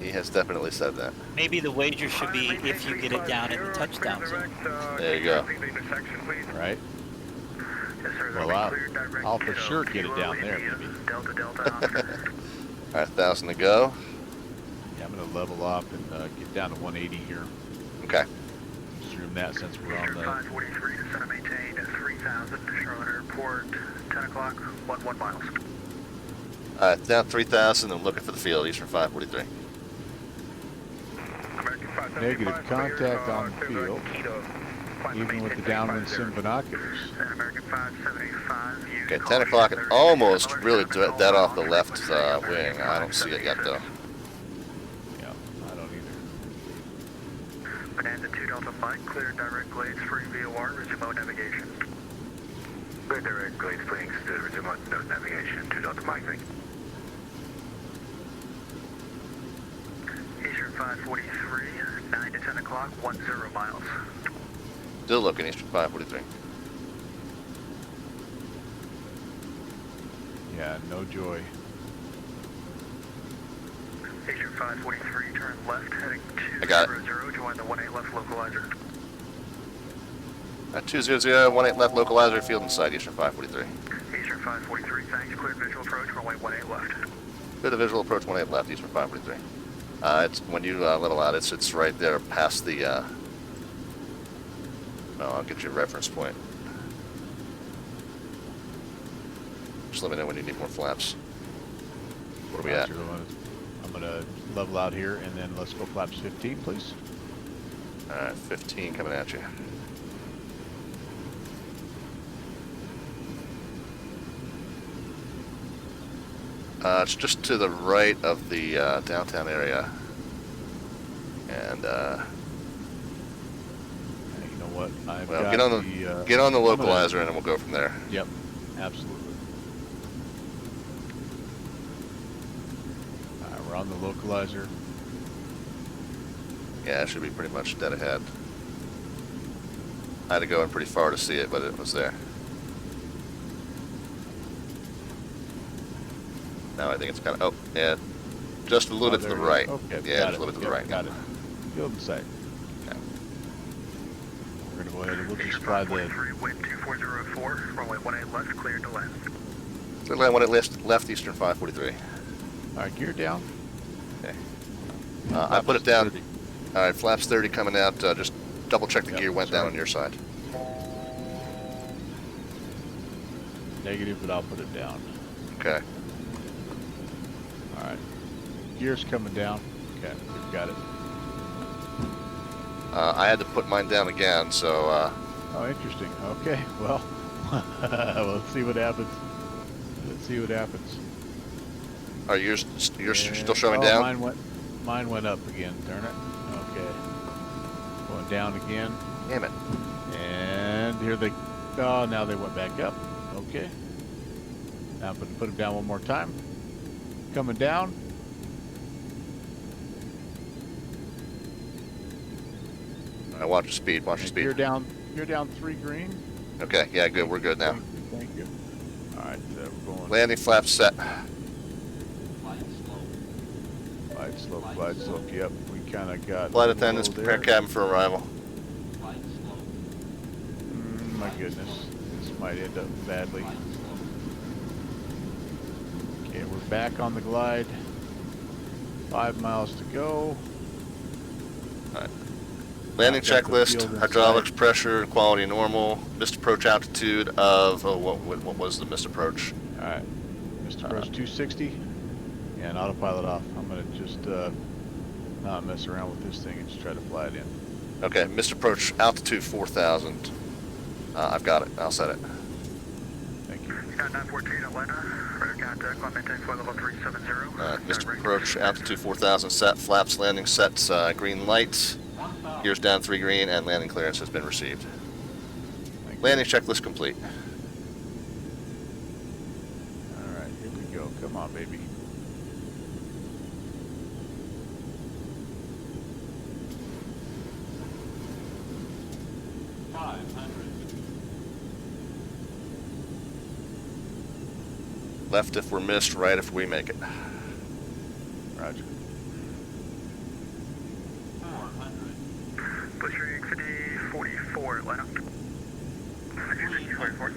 He has definitely said that. Maybe the wager should be if you get it down in the touchdown zone. There you go. Right? Well, I'll for sure get it down there, maybe. Delta, Delta, Oscar. All right, 1,000 to go. Yeah, I'm going to level off and get down to 180 here. Okay. Assume that since we're on Eastern the... 543, descend and maintain 3,000 to Charlotte Airport, 10 o'clock, 1 miles. All right, down 3,000 and looking for the field, Eastern 543. Negative contact on the field, even with the DownwindSim binoculars. Okay, 10 o'clock and almost really dead off the left wing. I don't see it yet, though. Yeah, I don't either. Bonanza 2 Delta Mike, clear direct glades, free VOR, resume mode navigation. Clear direct glades, please, resume mode navigation, 2 Delta Mike, thank you. Eastern 543, 9 to 10 o'clock, 10 miles. Still looking, Eastern 543. Yeah, no joy. Eastern 543, turn left, heading I got it. 200, join the 18 left localizer. 200, 18 left, localizer, field inside, Eastern 543. Eastern 543, thanks, cleared visual approach, runway 18 left. Clear the visual approach, 18 left, Eastern 543. It's when you level out, it's right there past the. No, I'll get you a reference point. Just let me know when you need more flaps. Where are we at? I'm going to level out here, and then let's go flaps 15, please. All right, 15 coming at you. It's just to the right of the downtown area. And You know what? I've well, got get on the localizer, and then we'll go from there. Yep, absolutely. All right, we're on the localizer. Yeah, it should be pretty much dead ahead. I had to go in pretty far to see it, but it was there. Now I think it's kind of, oh, yeah, just a little bit to the right. Okay, Yeah, just a little bit to the right. Got it. Field in sight. Okay. We're going to go ahead and we'll just fly the... Wind 24004, runway 18 left, cleared to land. Clear land when it left Eastern 543. All right, gear down. Okay. I put it down. All right, flaps 30 coming out. Just double check the gear went down on your side. Negative, but I'll put it down. Okay. All right. Gear's coming down. Okay, we've got it. I had to put mine down again, so... Oh, interesting. Okay, well, let's see what happens. Let's see what happens. Are yours still showing oh, down? Mine went up again, darn it. Okay. Going down again. Damn it. And here they... Oh, now they went back up. Okay. Now I'm going to put them down one more time. Coming down. All right, watch your speed. Watch your speed. You're down 3 green. Okay, yeah, good. We're good now. Thank you. All right, we're going. Landing flaps set. Glide slope. Yep, we kind of got. Flight attendants, prepare cabin for arrival. My goodness, this might end up badly. Okay, we're back on the glide. 5 miles to go. All right. Landing checklist, hydraulics, pressure, quality normal, missed approach altitude of, what was the missed approach? Alright, missed approach 260, and autopilot off. I'm going to just not mess around with this thing and just try to fly it in. Okay, missed approach altitude 4,000. I've got it, I'll set it. Thank you. Sky 914 Atlanta, radar contact, climb maintain flight level 370. Missed approach altitude 4,000 set, flaps landing set, green light. Gears down 3 green, and landing clearance has been received. Landing checklist complete. Alright, here we go. Come on, baby. Left if we're missed, right if we make it. Roger. Push rig 5044 Atlanta. 44.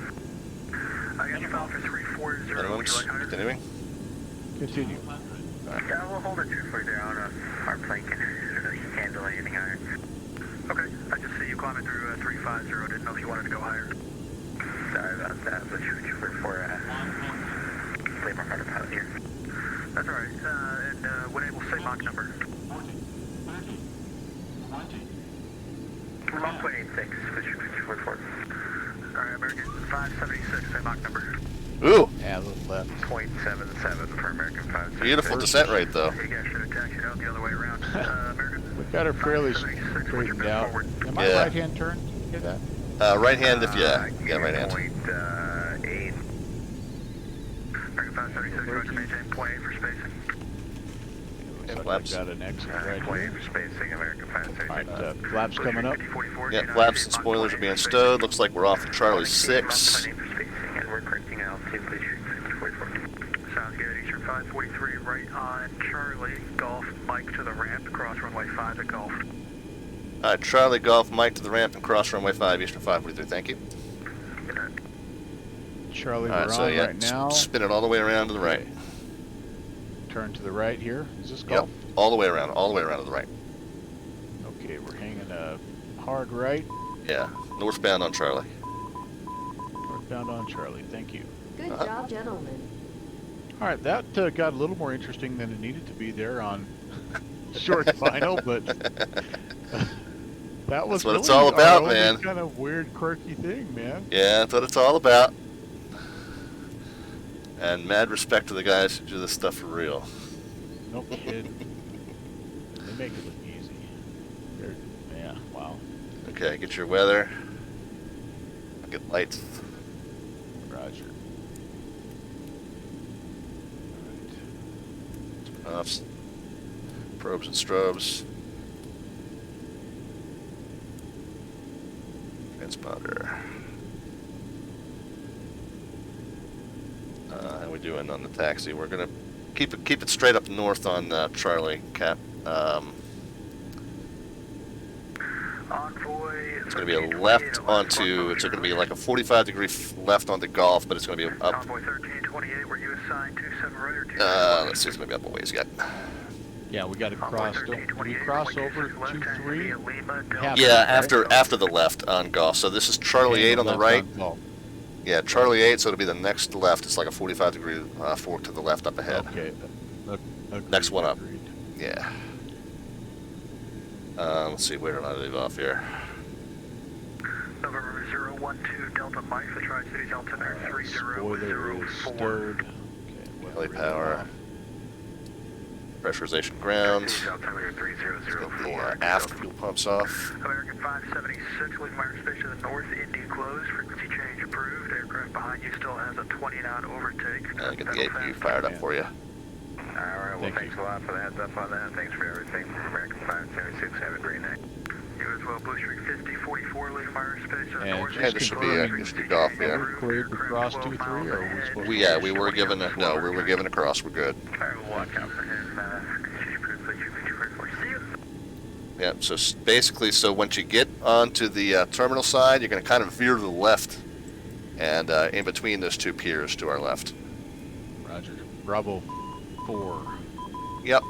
I got your file for 340. Would you like 100? Continuing. Continue. Yeah, we'll hold it 240 down. Our plane can handle anything higher. Okay, I just see you climbing through 350. Didn't know if you wanted to go higher. Sorry about that. Push rig 244. Labor hard pilot here. That's alright. And when able, say Mach number. 1.86, push 244. Alright, American 576, say Mach number. Ooh! Yeah, a little left. 0.77 for American 576. Beautiful descent rate, though. You guys should have taxied out the other way around. American. We've got her fairly straightened out. Am I right hand turn? Did you hear that? Right hand if yeah right hand. 0.8. American 576, roger, maintain 0.8 for spacing. And I've flaps. got an exit right 0.8 here. for spacing, American 576. Alright, flaps coming up. Yeah, flaps and spoilers are being stowed. Looks like we're off of Charlie 6. And we're correcting altitude, please. 44. Sounds good. Eastern 543, right on Charlie. Golf, Mike to the ramp, cross runway 5 at Golf. Alright, Charlie Golf, Mike to the ramp and cross runway 5, Eastern 543. Thank you. Charlie, Alright, we're so on yeah, right now. spin it all the way around to the right. Turn to the right here. Is this Yep, golf? all the way around to the right. Okay, we're hanging a hard right. Yeah, northbound on Charlie. Northbound on Charlie. Thank you. Good job, gentlemen. All right, that got a little more interesting than it needed to be there on short final, but that was That's what really it's all about, our only man. kind of weird, quirky thing, man. Yeah, that's what it's all about. And mad respect to the guys who do this stuff for real. Nope, kid. They make it look easy. Yeah, wow. Okay, get your weather. Get lights. Roger. Offs. Probes and strobes. Transponder. How we doing on the taxi? We're gonna keep it straight up north on Charlie, Cap. Envoy It's going to be a left onto, it's going to be like a 45-degree left onto Golf, but it's going to be up. Convoy 1328, were you assigned 27 right or 2? Let's see, it's going to be up a ways yet. Yeah, we got to cross. Did we cross over 2-3? Yeah, after the left on Golf. So this is Charlie 8 on the right. Yeah, Charlie 8, so it'll be the next left. It's like a 45-degree fork to the left up ahead. Okay. Agreed, Next one up. agreed. Yeah. Let's see, where did I leave off here? November 012 Delta Mike, the Tri-Cities altimeter Spoiler is 3004. stowed. Heli power. Pressurization ground. Altimeter 3004. The aft fuel pumps off. American 576, leaving my airspace to the north, Indy closed, frequency change approved. Aircraft behind you still has a 20-knot overtake. I'll get the APU fired up for you. Alright, well, thanks a lot for the heads up on that. Thanks for everything. American 576, have a great night. You as well, Blue Streak 5044, leaving my airspace to the north. Yeah, this should be just a Golf, yeah. Are we cleared to cross 2-3, or are we supposed to? Yeah, we were given a, no, we were given a cross, we're good. Alright, we'll watch out for him. See you. Yeah, so basically, so once you get onto the terminal side, you're going to kind of veer to the left, and in between those two piers to our left. Roger. Bravo 4. Yep.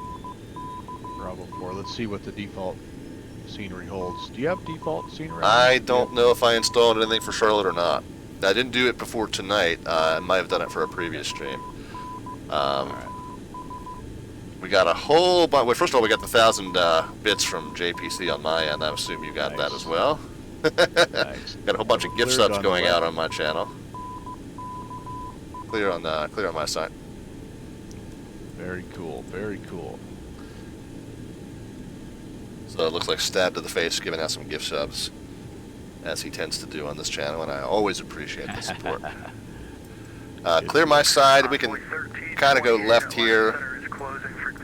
Bravo 4. Let's see what the default scenery holds. Do you have default scenery? I don't know if I installed anything for Charlotte or not. I didn't do it before tonight. I might have done it for a previous stream. Alright. We got a whole bunch. Well, first of all, we got the 1,000 bits from JPC on my end. I assume you got that as well. Nice. Got a whole bunch of gift Cleared subs on going the out left. on my channel. Clear on my side. Very cool. Very cool. So it looks like stab to the face, giving out some gift subs, as he tends to do on this channel, and I always appreciate the support. Clear my side. We can kind of go left here,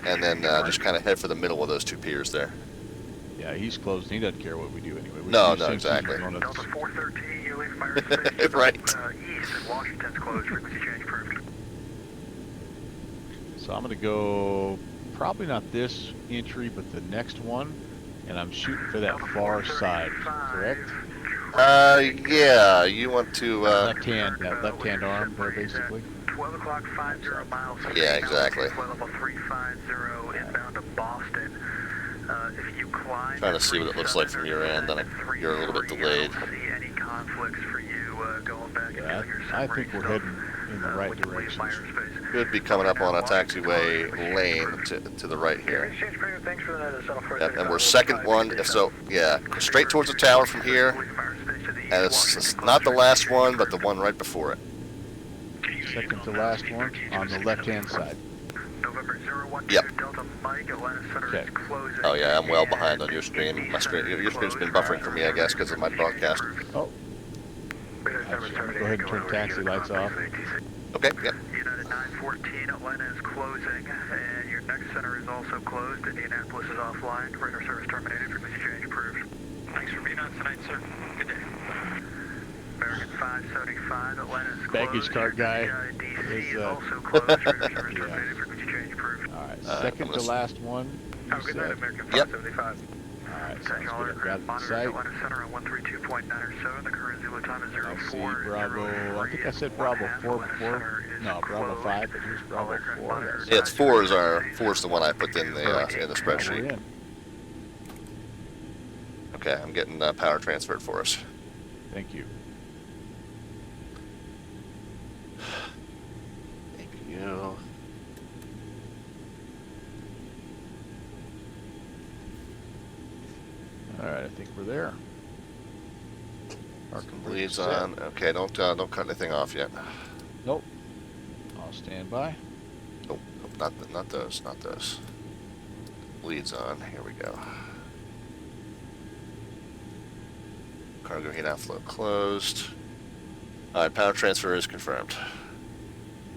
and then just kind of head for the middle of those two piers there. Yeah, he's closed. He doesn't care what we do anyway. No, He no, thinks he's exactly. one of Delta the- 413, you leave my airspace to Right. the east, and Washington's closed, frequency change approved. So I'm going to go probably not this entry, but the next one, and I'm shooting for that far side. Correct? Yeah. You want to? Left hand arm there, basically. 12 o'clock, 50 miles. Yeah, exactly. Level 350 inbound to Boston. If you climb Trying to see what it looks like from your end, then you're a little bit delayed. I don't see any conflicts for you going back Yeah, into your I submarine think we're stuff, heading in the right when you leave my direction. airspace. Could be coming up on a taxiway lane to the right here. Exchange premium, thanks for the shuttle for Yep, and we're second one. So yeah, straight towards the tower from here, and it's not the last one, but the one right before it. Second to last one on the left-hand side. November 012 Yep. Delta Mike, Atlanta Center Okay. is closing. Oh yeah, I'm well behind on your stream. My screen, your screen's been buffering for me, I guess, because of my broadcast. Oh, actually, I'm going to go ahead and turn taxi lights off. Okay, yeah. United 914, Atlanta is closing, and your next center is also closed. Indianapolis is offline. Radar service terminated. Frequency change approved. Thanks for being on tonight, sir. Good day. American 575, Atlanta is closed. Baggage cart guy DC is, is also closed. Radar service yeah. terminated. Frequency change approved. All right, I'm second to gonna- last one. Have a You good night, said. American Yep. 575. All right, sounds Second all good. I've got aircraft it in monitor sight. Atlanta Center on 132.907. The current Zulu time is I see 04. Bravo. I think I said Bravo 4 before. No, Bravo 5, but here's Bravo 4. That's Yeah, it's four's the one I put in the spreadsheet. we're in. Okay, I'm getting power transferred for us. Thank you. Thank you. All right, I think we're there. Parking brake Leads set. on. Okay, don't cut anything off yet. Nope. I'll stand by. Nope, not those, not those. Leads on. Here we go. Cargo heat outflow closed. All right, power transfer is confirmed.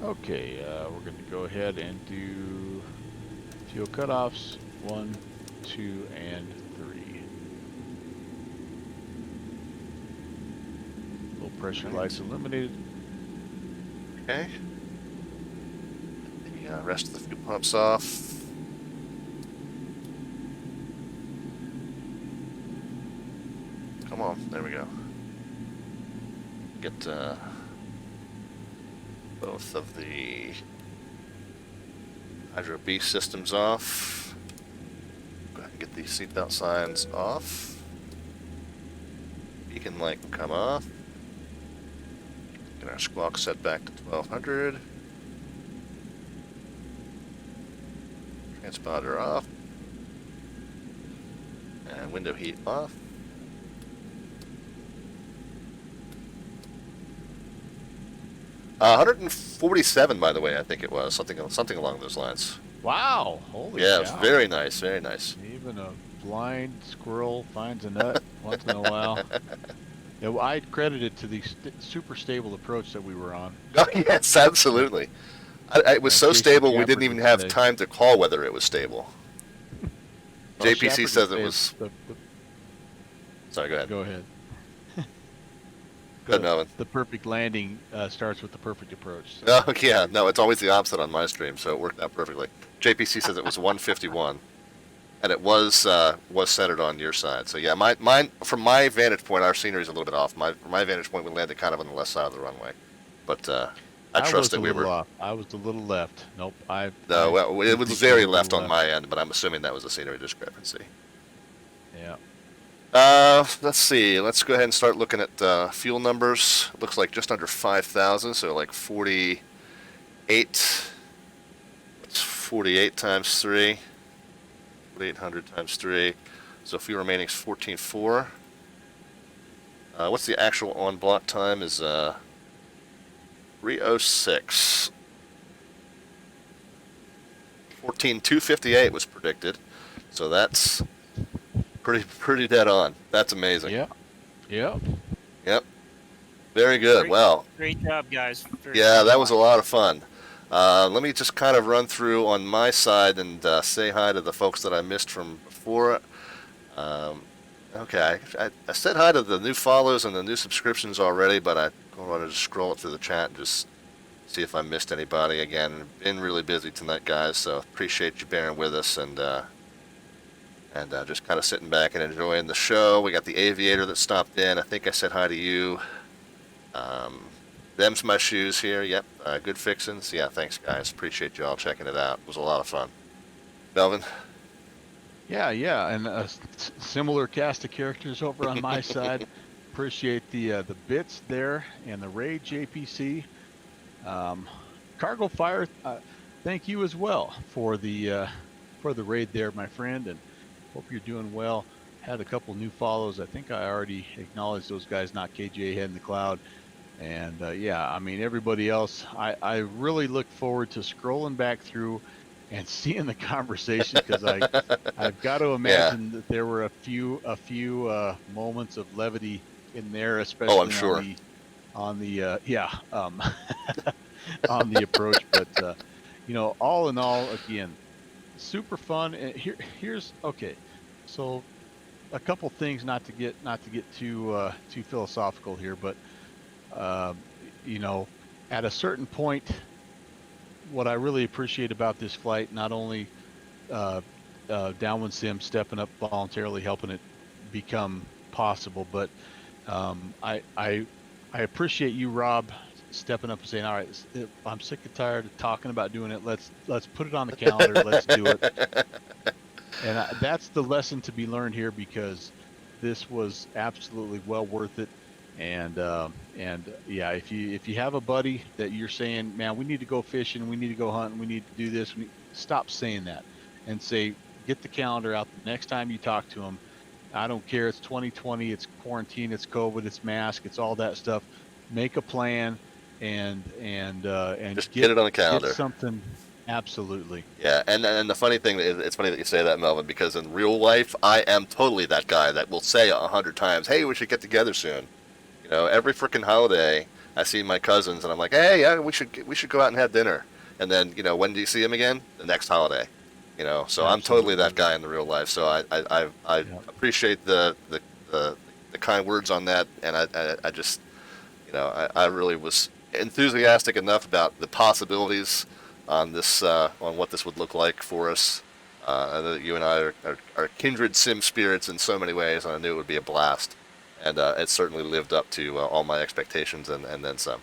Okay, we're going to go ahead and do fuel cutoffs 1, 2, and 3. Low pressure lights illuminated. Okay. The rest of the fuel pumps off. Come come on. There we go. Get both of the Hydro Beast systems off. Go ahead and get these seatbelt signs off. Beacon light can come off. Get our squawk set back to 1200. Transponder off. And window heat off. Uh, 147, by the way, I think it was something along those lines. Wow! Holy Yeah, cow. it was very nice, very nice. Even a blind squirrel finds a nut once in a while. Yeah, well, I'd credit it to the super stable approach that we were on. Oh yes, absolutely. It was so Jason stable we Shepard didn't even would have say. time to call whether it was stable. Well, JPC Shepard says would it say was. Sorry, go ahead. Go ahead. Go ahead, Melvin. The perfect landing starts with the perfect approach. So. Oh yeah, no, it's always the opposite on my stream, so it worked out perfectly. JPC says it was 151, and it was centered on your side. So yeah, mine from my vantage point, our scenery is a little bit off. From my vantage point, we landed kind of on the left side of the runway, but I trust that we were. Off. I was a little left. Nope. No, well, it was very left on my end, but I'm assuming that was a scenery discrepancy. Yeah. Let's see. Let's go ahead and start looking at fuel numbers. Looks like just under 5,000, so like 48. It's 48 times 3. 4,800 times 3. So fuel remaining is 14.4. What's the actual on block time? Is 3:06. 14,258 was predicted, so that's pretty dead on. That's amazing. Yep. Yep. Yep. Very good. Well. Great job, guys. Yeah, that was a lot of fun. Let me just kind of run through on my side and say hi to the folks that I missed from before. Okay, I said hi to the new follows and the new subscriptions already, but I wanted to scroll it through the chat and just see if I missed anybody. Again, been really busy tonight, guys, so appreciate you bearing with us and just kind of sitting back and enjoying the show. We got the Aviator that stopped in. I think I said hi to you. Them's my shoes here. Yep, good fixins. Yeah, thanks, guys. Appreciate you all checking it out. It was a lot of fun. Melvin? Yeah, and a similar cast of characters over on my side. Appreciate the bits there and the raid JPC. Cargo Fire, thank you as well for the raid there, my friend, and hope you're doing well. Had a couple new follows. I think I already acknowledged those guys, not KJ Head in the Cloud. And yeah, I mean, everybody else, I really look forward to scrolling back through and seeing the conversation, because I've got to imagine that there were a few moments of levity in there, especially oh, I'm sure. on the on the approach. But you know, all in all, again, super fun. And here's okay. So a couple things, not to get too philosophical here, but you know, at a certain point, what I really appreciate about this flight, not only DownwindSim stepping up voluntarily, helping it become possible, but I appreciate you, Rob, stepping up and saying, all right, I'm sick and tired of talking about doing it. Let's put it on the calendar. Let's do it. And that's the lesson to be learned here, because this was absolutely well worth it. And yeah, if you have a buddy that you're saying, man, we need to go fishing, we need to go hunting, we need to do this, stop saying that and say, get the calendar out the next time you talk to them. I don't care. It's 2020. It's quarantine. It's COVID. It's mask. It's all that stuff. Make a plan and just get it on the calendar. Get something. Absolutely. Yeah, and the funny thing is, it's funny that you say that, Melvin, because in real life, I am totally that guy that will say 100 times, hey, we should get together soon. You know, every freaking holiday, I see my cousins, and I'm like, hey, yeah, we should go out and have dinner. And then, you know, when do you see them again? The next holiday. You know, so absolutely. I'm totally that guy in the real life. So I appreciate the kind words on that, and I just, you know, I really was enthusiastic enough about the possibilities on this, on what this would look like for us. I know that you and I are kindred sim spirits in so many ways, and I knew it would be a blast. and it certainly lived up to all my expectations and then some.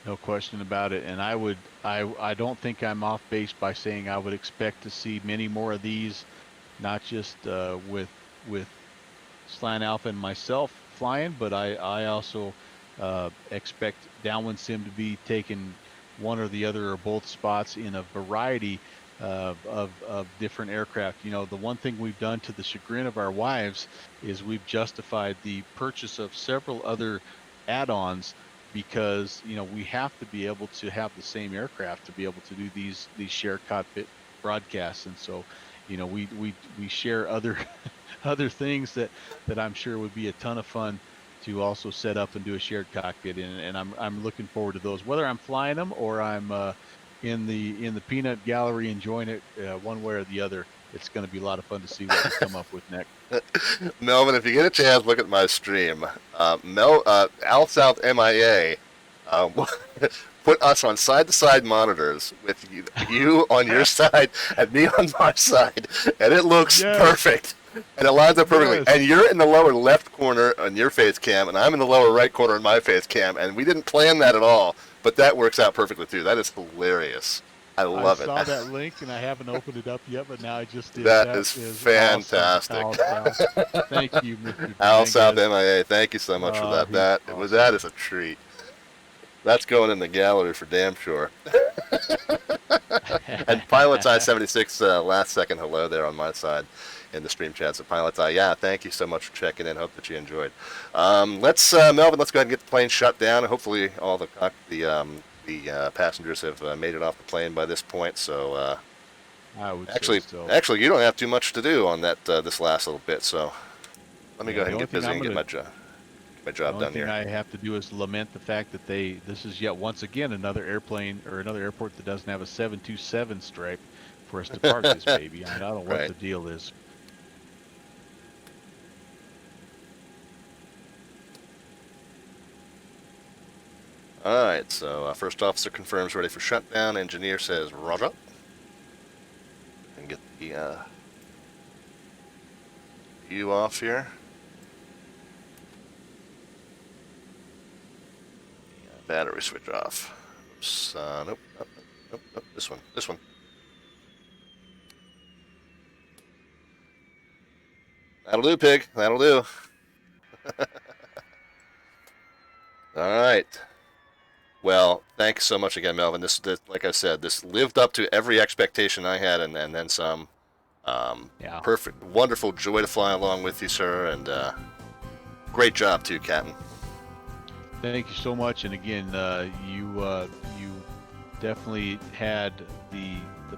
No question about it. And I don't think I'm off base by saying I would expect to see many more of these, not just with Slant Alpha and myself flying, but I also expect DownwindSim to be taking one or the other or both spots in a variety of different aircraft. You know, the one thing we've done to the chagrin of our wives is we've justified the purchase of several other add-ons, because you know we have to be able to have the same aircraft to be able to do these shared cockpit broadcasts. And so, you know, we share other other things that I'm sure would be a ton of fun to also set up and do a shared cockpit in, and I'm looking forward to those, whether I'm flying them or I'm in the peanut gallery enjoying it, one way or the other. It's going to be a lot of fun to see what we come up with next. Melvin, if you get a chance, look at my stream. Al South MIA put us on side-to-side monitors with you on your side and me on my side, and it looks perfect. And it lines up perfectly. And you're in the lower left corner on your face cam, and I'm in the lower right corner on my face cam, and we didn't plan that at all, but that works out perfectly too. That is hilarious. I love it. I saw that link, and I haven't opened it up yet, but now I just did. That is fantastic. Awesome. Thank you, Mr. Al South MIA, thank you so much for that. That is a treat. That's going in the gallery for damn sure. And Pilot's Eye 76, last second hello there on my side in the stream chat. So Pilot's Eye, yeah, thank you so much for checking in. Hope that you enjoyed. Melvin, let's go ahead and get the plane shut down. Hopefully all the passengers have made it off the plane by this point. So I would actually, say so. Actually, you don't have too much to do on that this last little bit. So let me go ahead and get busy and get my job done here. The only thing I have to do is lament the fact that this is yet once again another airplane or another airport that doesn't have a 727 stripe for us to park this baby. I don't know what the deal is. All right, so first officer confirms ready for shutdown. Engineer says roger. And get the view off here. Battery switch off. Oops, nope, this one. That'll do, pig. That'll do. All right. Well, thanks so much again, Melvin. This, like I said, this lived up to every expectation I had, and then some. Perfect, wonderful joy to fly along with you, sir, and great job too, Captain. Thank you so much, and again, you definitely had the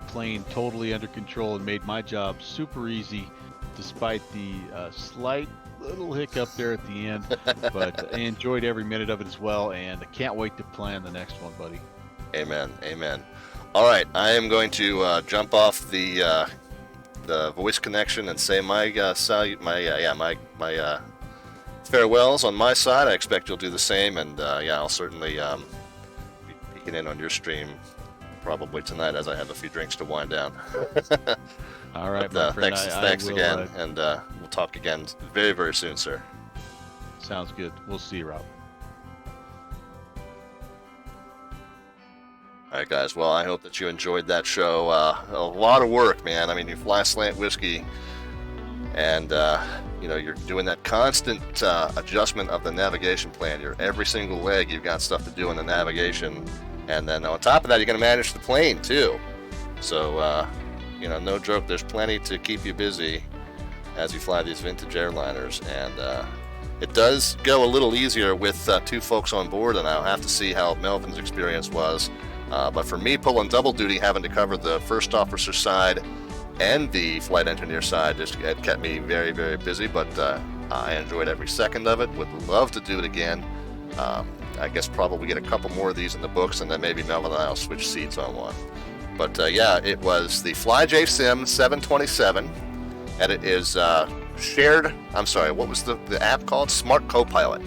plane totally under control and made my job super easy, despite the slight little hiccup there at the end. But I enjoyed every minute of it as well, and I can't wait to plan the next one, buddy. Amen. Amen. All right, I am going to jump off the voice connection and say my farewells on my side. I expect you'll do the same, and I'll certainly be peeking in on your stream probably tonight as I have a few drinks to wind down. All right, my friend. Thanks again, and we'll talk again very, very soon, sir. Sounds good. We'll see you, Rob. All right, guys. Well, I hope that you enjoyed that show. A lot of work, man. I mean, you fly Slant Whiskey, and you're doing that constant adjustment of the navigation plan. You're every single leg, you've got stuff to do in the navigation, and then on top of that, you're going to manage the plane too. So, no joke. There's plenty to keep you busy as you fly these vintage airliners, and it does go a little easier with two folks on board, and I'll have to see how Melvin's experience was. But for me, pulling double duty, having to cover the first officer side and the flight engineer side, it kept me very, very busy, but I enjoyed every second of it. Would love to do it again. I guess probably get a couple more of these in the books, and then maybe Melvin and I will switch seats on one. But it was the FlyJSim 727, and it is shared. I'm sorry, what was the app called? SmartCopilot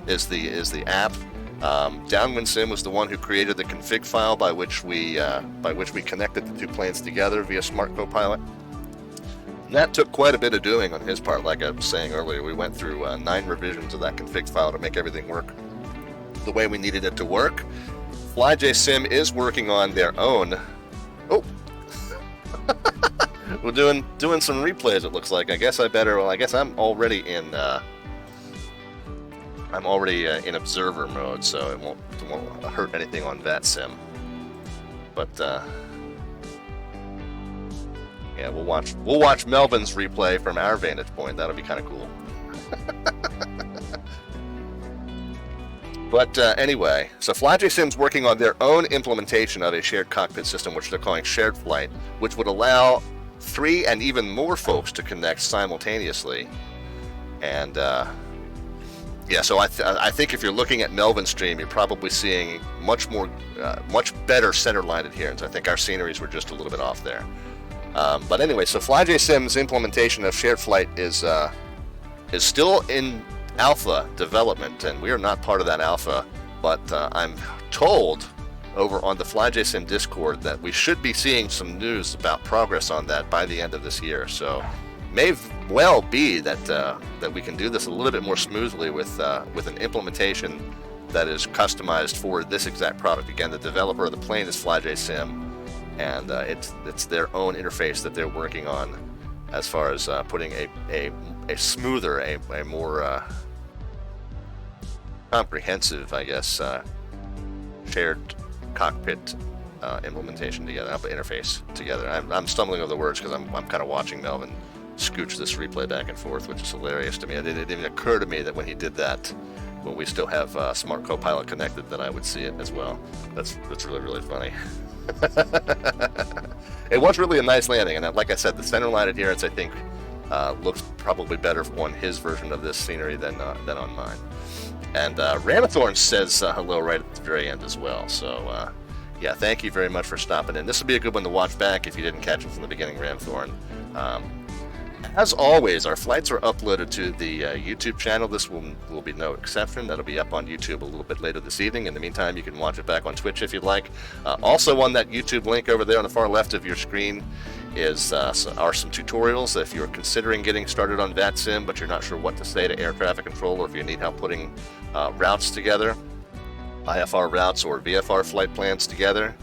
is the app. DownwindSim was the one who created the config file by which we connected the two planes together via SmartCopilot. That took quite a bit of doing on his part. Like I was saying earlier, we went through 9 revisions of that config file to make everything work the way we needed it to work. FlyJSim is working on their own. Oh, we're doing some replays. It looks like. I guess I better. Well, I guess I'm already in. I'm already in observer mode, so it won't hurt anything on VATSIM. But yeah, we'll watch Melvin's replay from our vantage point. That'll be kind of cool. But anyway, so FlyJSim's working on their own implementation of a shared cockpit system, which they're calling Shared Flight, which would allow 3 and even more folks to connect simultaneously. And yeah, so I think if you're looking at Melvin's stream, you're probably seeing much better center-line adherence. I think our sceneries were just a little bit off there. But anyway, so FlyJSim's implementation of Shared Flight is still in alpha development, and we are not part of that alpha, but I'm told over on the FlyJSim Discord that we should be seeing some news about progress on that by the end of this year. So may well be that we can do this a little bit more smoothly with an implementation that is customized for this exact product. Again, the developer of the plane is FlyJSim, and it's their own interface that they're working on as far as putting a smoother, a more comprehensive, I guess, shared cockpit implementation together, interface together. I'm stumbling over the words because I'm kind of watching Melvin scooch this replay back and forth, which is hilarious to me. It didn't even occur to me that when he did that, when we still have SmartCopilot connected, that I would see it as well. That's really, really funny. It was really a nice landing, and like I said, the center line adherence, I think, looks probably better on his version of this scenery than on mine. And Ramathorn says hello right at the very end as well. So yeah, thank you very much for stopping in. This will be a good one to watch back if you didn't catch it from the beginning, Ramathorn. As always, our flights are uploaded to the YouTube channel. This will be no exception. That'll be up on YouTube a little bit later this evening. In the meantime, you can watch it back on Twitch if you'd like. Also on that YouTube link over there on the far left of your screen are some tutorials if you're considering getting started on VATSIM, but you're not sure what to say to air traffic control, or if you need help putting routes together, IFR routes or VFR flight plans together.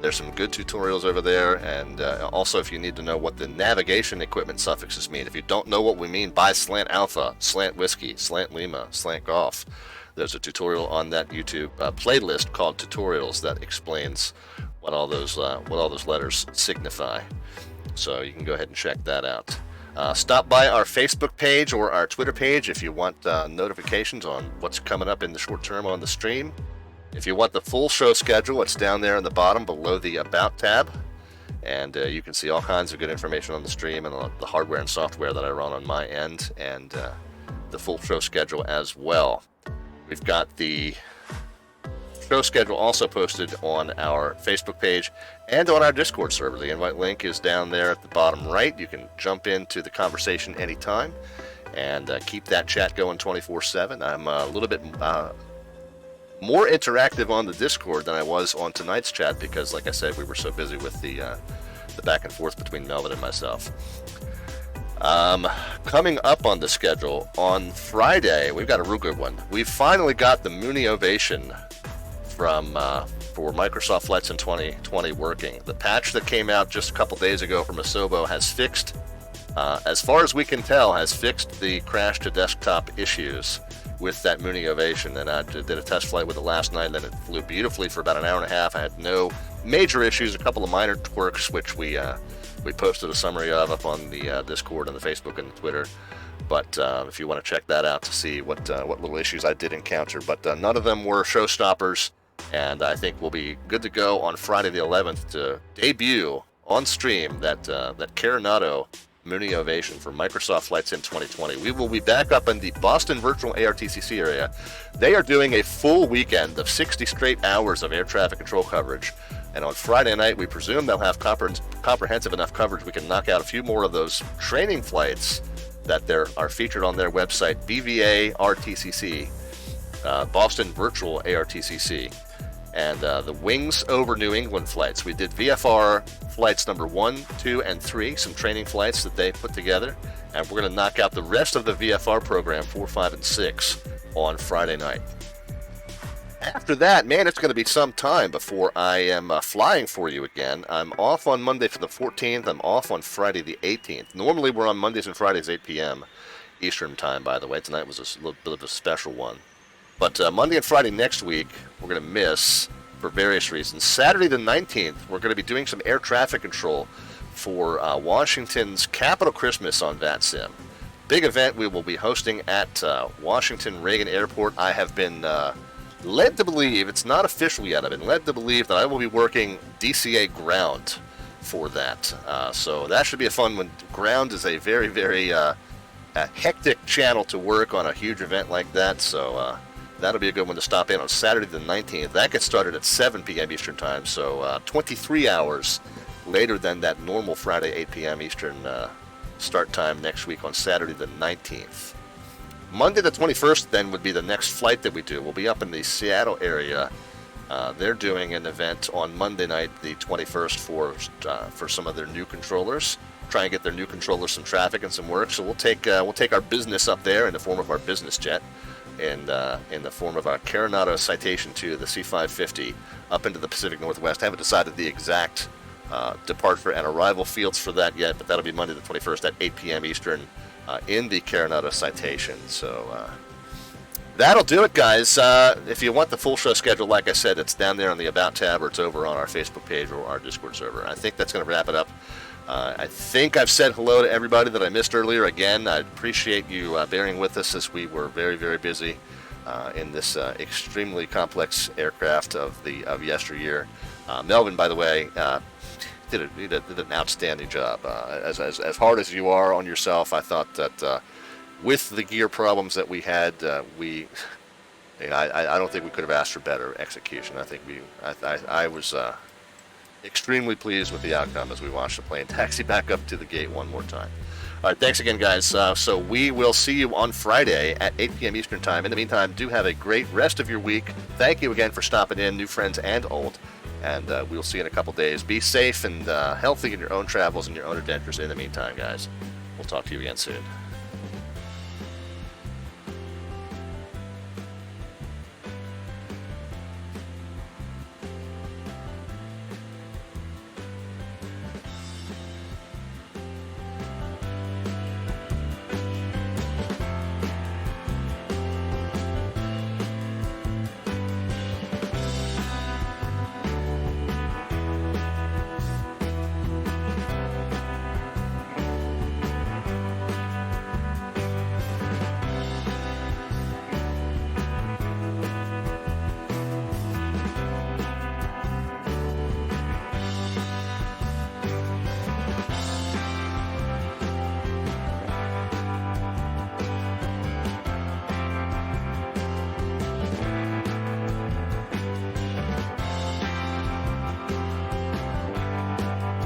There's some good tutorials over there, and also if you need to know what the navigation equipment suffixes mean. If you don't know what we mean by slant alpha, slant whiskey, slant lima, slant golf, there's a tutorial on that YouTube playlist called tutorials that explains what all those letters signify. So you can go ahead and check that out. Stop by our Facebook page or our Twitter page if you want notifications on what's coming up in the short term on the stream. If you want the full show schedule, it's down there in the bottom below the About tab, and you can see all kinds of good information on the stream and the hardware and software that I run on my end, and the full show schedule as well. We've got the show schedule also posted on our Facebook page and on our Discord server. The invite link is down there at the bottom right. You can jump into the conversation anytime and keep that chat going 24/7. I'm a little bit more interactive on the Discord than I was on tonight's chat because, like I said, we were so busy with the back and forth between Melvin and myself. Coming up on the schedule on Friday, we've got a real good one. We've finally got the Mooney Ovation for Microsoft Flight Sim 2020 working. The patch that came out just a couple days ago from Asobo has fixed, as far as we can tell, has fixed the crash to desktop issues with that Mooney Ovation. And I did a test flight with it last night, and then it flew beautifully for about an hour and a half. I had no major issues, a couple of minor twerks, which we posted a summary of up on the Discord and the Facebook and the Twitter. But if you want to check that out to see what little issues I did encounter, but none of them were showstoppers, and I think we'll be good to go on Friday the 11th to debut on stream that Carinado Mooney Ovation for Microsoft Flight Sim 2020. We will be back up in the Boston Virtual ARTCC area. They are doing a full weekend of 60 straight hours of air traffic control coverage. And on Friday night, we presume they'll have comprehensive enough coverage we can knock out a few more of those training flights that are featured on their website, BVA RTCC, Boston Virtual ARTCC. and the Wings over New England flights. We did VFR flights number 1, 2, and 3, some training flights that they put together, and we're going to knock out the rest of the VFR program, 4, 5, and 6, on Friday night. After that, man, it's going to be some time before I am flying for you again. I'm off on Monday for the 14th. I'm off on Friday the 18th. Normally, we're on Mondays and Fridays, 8 p.m. Eastern time, by the way. Tonight was a little bit of a special one. But Monday and Friday next week, we're going to miss for various reasons. Saturday the 19th, we're going to be doing some air traffic control for Washington's Capital Christmas on VATSIM. Big event we will be hosting at Washington Reagan Airport. I have been led to believe, it's not official yet, I've been led to believe that I will be working DCA ground for that. So that should be a fun one. Ground is a very, very hectic channel to work on a huge event like that. So that'll be a good one to stop in on Saturday the 19th. That gets started at 7 p.m. Eastern Time, so 23 hours later than that normal Friday 8 p.m. Eastern start time next week on Saturday the 19th. Monday the 21st then would be the next flight that we do. We'll be up in the Seattle area. They're doing an event on Monday night, the 21st, for some of their new controllers. Try and get their new controllers some traffic and some work. So we'll take our business up there in the form of our business jet, and in the form of our Carenado Citation 2, the C550, up into the Pacific Northwest. Haven't decided the exact departure and arrival fields for that yet, but that'll be Monday the 21st at 8 p.m. Eastern. In the Carenado Citation. So that'll do it, guys. If you want the full show schedule, like I said, it's down there on the About tab, or it's over on our Facebook page or our Discord server. I think that's going to wrap it up. I think I've said hello to everybody that I missed earlier. Again, I appreciate you bearing with us as we were very, very busy in this extremely complex aircraft of yesteryear. Melvin, by the way, did an outstanding job. As hard as you are on yourself, I thought that with the gear problems that we had, I don't think we could have asked for better execution. I think I was extremely pleased with the outcome as we watched the plane taxi back up to the gate one more time. All right, thanks again, guys. So we will see you on Friday at 8 p.m. Eastern Time. In the meantime, do have a great rest of your week. Thank you again for stopping in, new friends and old. And we'll see you in a couple days. Be safe and healthy in your own travels and your own adventures in the meantime, guys. We'll talk to you again soon.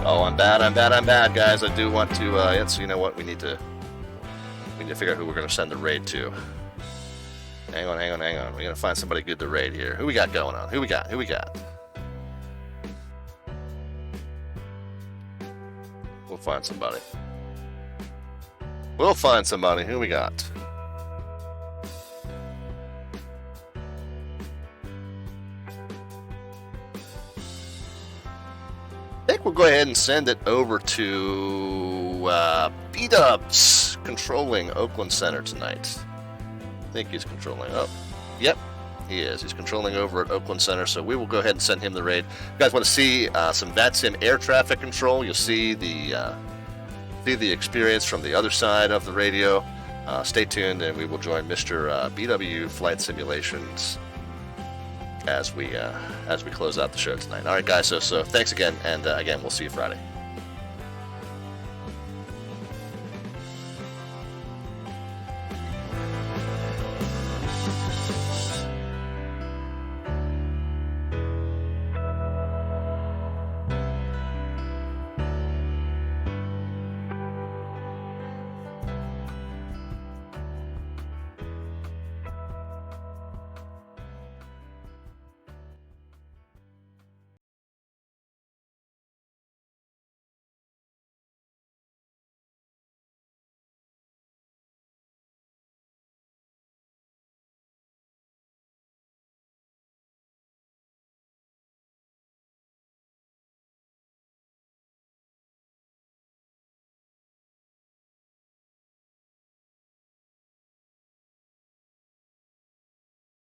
Oh, I'm bad, guys. I do want to, so you know what, we need to figure out who we're going to send the raid to. Hang on. We're going to find somebody good to raid here. Who we got going on? Who we got? We'll find somebody. Who we got? I think we'll go ahead and send it over to B-Dubs, controlling Oakland Center tonight. I think he's controlling. Oh, yep, he is. He's controlling over at Oakland Center, so we will go ahead and send him the raid. If you guys want to see some VATSIM air traffic control, you'll see the experience from the other side of the radio. Stay tuned, and we will join Mr. BW Flight Simulations as we close out the show tonight. All right, guys. So thanks again, and again, we'll see you Friday.